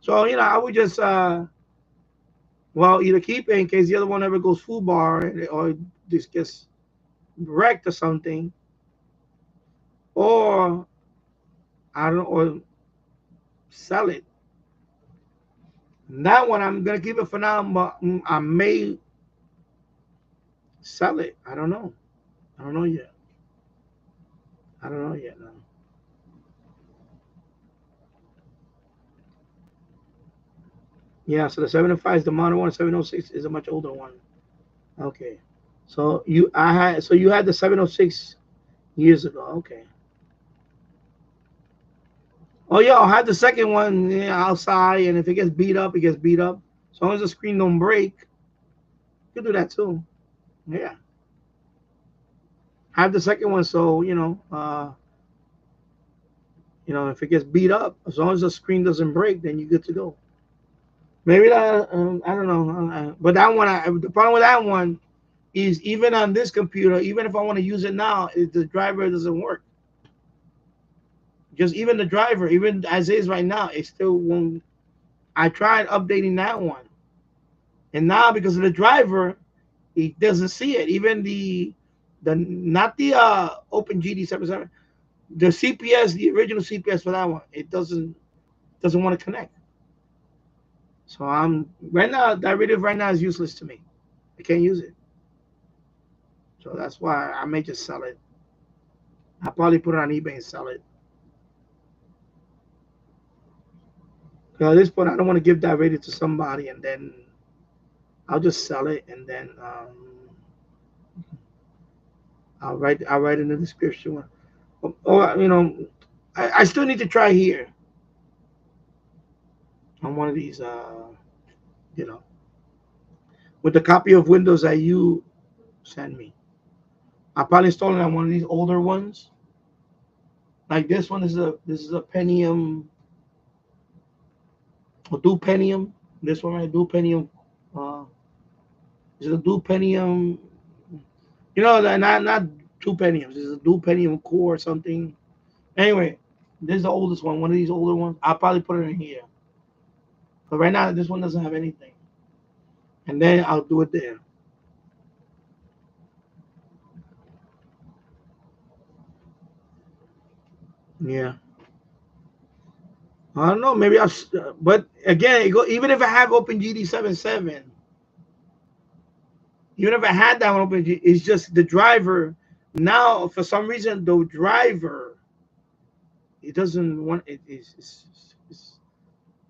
[SPEAKER 4] So I would just either keep it in case the other one ever goes full bar or just gets wrecked or something, or I don't know, or sell it. That one I'm gonna keep it for now, but I may sell it. I don't know. I don't know yet. I don't know yet. No. Yeah, so the 705 is the modern one. 706 is a much older one. Okay. So you had the 706 years ago. Okay. Oh yeah, I'll have the second one outside, and if it gets beat up, it gets beat up. As long as the screen don't break, you can do that too. Yeah. Have the second one so if it gets beat up, as long as the screen doesn't break, then you're good to go. Maybe that I don't know, but that one, the problem with that one is even on this computer, even if I want to use it now, the driver doesn't work. Just even the driver, even as is right now, it still won't. I tried updating that one, and now because of the driver, it doesn't see it. Even the not the Open GD77, the CPS, the original CPS for that one, it doesn't want to connect. So I'm right now, that radio right now is useless to me. I can't use it. So that's why I may just sell it. I'll probably put it on eBay and sell it. Because at this point, I don't want to give that radio to somebody and then I'll just sell it and then I'll write in the description. Or I still need to try here on one of these with the copy of Windows that you send me. I'll probably install it on one of these older ones. Like this one, this is a Pentium, a dual Pentium. This one right, dual Pentium. Is it a dual Pentium? Not two Pentiums. It's a dual Pentium core or something. Anyway, this is the oldest one. One of these older ones. I'll probably put it in here. But right now, this one doesn't have anything. And then I'll do it there. Yeah. I don't know. Maybe but again, even if I have Open GD77, even if I had that one open, it's just the driver. Now, for some reason, the driver, it doesn't want it. It's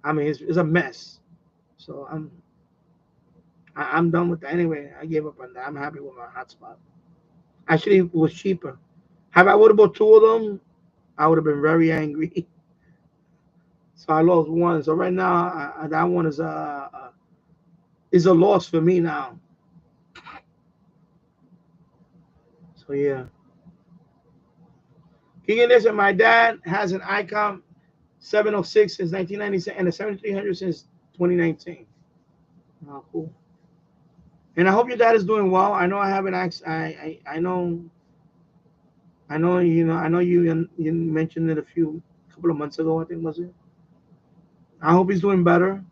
[SPEAKER 4] a mess. So I'm done with that anyway. I gave up on that. I'm happy with my hotspot. Actually, it was cheaper. Have I would have bought two of them, I would have been very angry. So I lost one. So right now, that one is a loss for me now. So So yeah. King this, and my dad has an Icon 706 since 1997 and a 7300 since 2019. Oh, cool. And I hope your dad is doing well. I know I haven't asked. I know you mentioned it couple of months ago. I think was it. I hope he's doing better.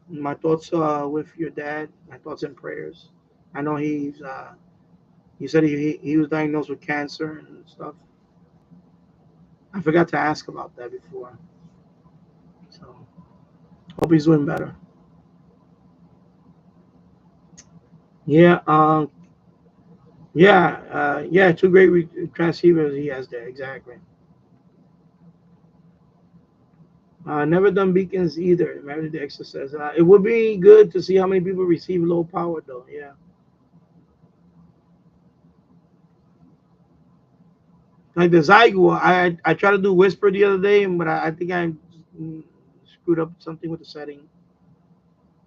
[SPEAKER 4] My thoughts with your dad. My thoughts and prayers. I know he said he was diagnosed with cancer and stuff. I forgot to ask about that before. So hope he's doing better. Yeah. Yeah. Two great transceivers he has there. Exactly. Never done beacons either. Maybe the extra says it would be good to see how many people receive low power though. Yeah. Like the Zygo, I tried to do whisper the other day, but I think I screwed up something with the setting.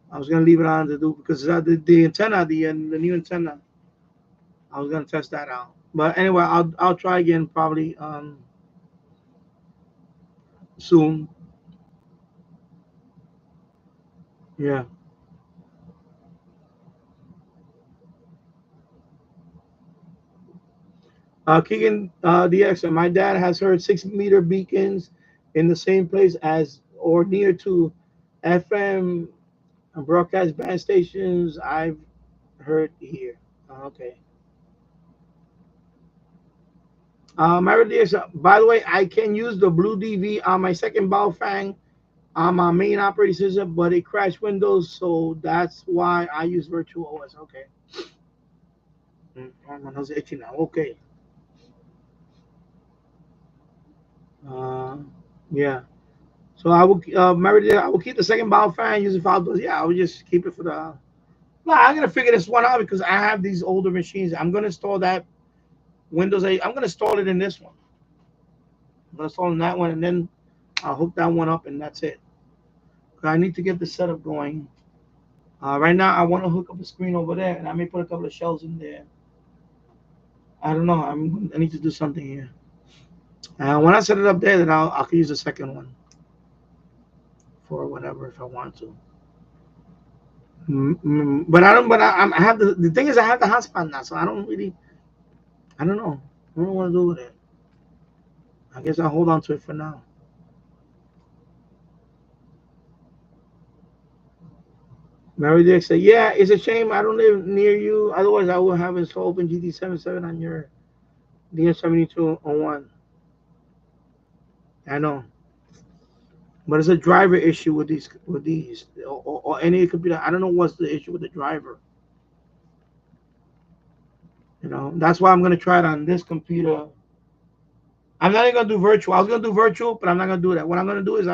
[SPEAKER 4] I was gonna leave it on to do because the antenna, the new antenna, I was gonna test that out. But anyway, I'll try again probably soon. Yeah. Keegan DX, my dad has heard 6 meter beacons in the same place as or near to FM broadcast band stations I've heard here. Okay. My DX, by the way, I can use the Blue DV on my second Baofeng on my main operating system, but it crashed Windows, so that's why I use Virtual OS. Okay. My nose itchy now. Okay. Uh, yeah. So I will, I will keep the second Baofeng using file. Yeah, I will just keep it for the. No, I'm gonna figure this one out because I have these older machines. I'm gonna install that Windows 8. I'm gonna install it in this one. I'm gonna install in that one, and then I'll hook that one up, and that's it. I need to get the setup going. Right now, I want to hook up a screen over there, and I may put a couple of shells in there. I don't know. I need to do something here. When I set it up there, then I can use the second one for whatever if I want to. But I don't. But I have the thing is I have the hotspot now, so I don't really. I don't know. I don't know what to do with it. I guess I'll hold on to it for now. Mary Dick said, "Yeah, it's a shame I don't live near you. Otherwise, I would have installed Open GT77 on your DM7201. I know, but it's a driver issue with these or any computer. I don't know what's the issue with the driver. That's why I'm gonna try it on this computer. I'm not even gonna do virtual. I was gonna do virtual, but I'm not gonna do that. What I'm gonna do is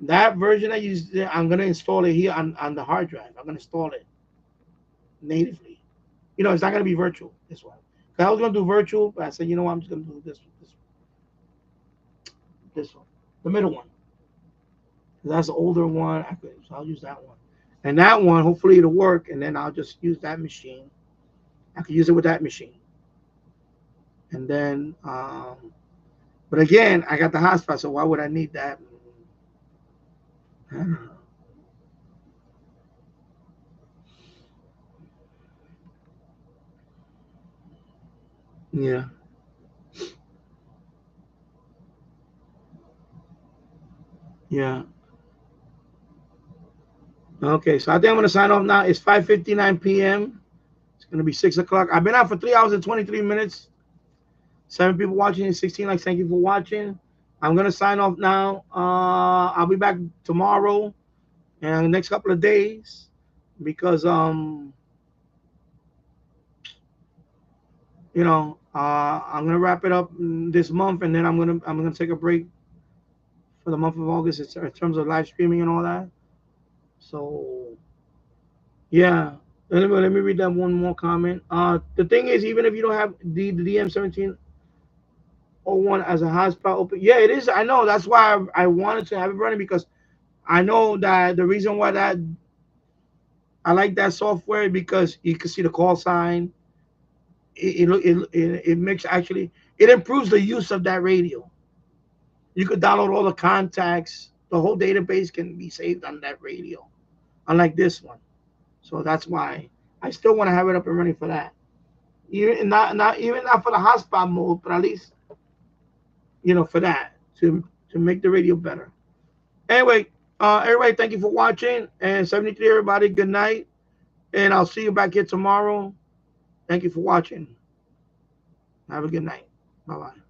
[SPEAKER 4] that version I used. I'm gonna install it here on the hard drive. I'm gonna install it natively. It's not gonna be virtual this one. I was gonna do virtual, but I said, you know what, I'm just gonna do this one, the middle one. That's the older one. So I'll use that one, and that one hopefully it'll work, and then I'll just use that machine. I could use it with that machine, and then, but again, I got the hotspot, so why would I need that? I don't know. Yeah. Yeah. Okay, so I think I'm gonna sign off now. It's 5:59 p.m. It's gonna be 6 o'clock. I've been out for 3 hours and 23 minutes. 7 people watching, 16 likes. Thank you for watching. I'm gonna sign off now. I'll be back tomorrow and the next couple of days because I'm gonna wrap it up this month, and then I'm gonna take a break for the month of August in terms of live streaming and all that. So yeah. Let me read that one more comment. The thing is, even if you don't have the DM1701 as a hotspot open, yeah, it is. I know. That's why I wanted to have it running because I know that the reason why that I like that software because you can see the call sign. It makes actually it improves the use of that radio. You could download all the contacts. The whole database can be saved on that radio, unlike this one. So that's why I still want to have it up and running for that. Even not for the hotspot mode, but at least for that to make the radio better. Anyway, everybody, thank you for watching. And 73, everybody, good night. And I'll see you back here tomorrow. Thank you for watching. Have a good night. Bye bye.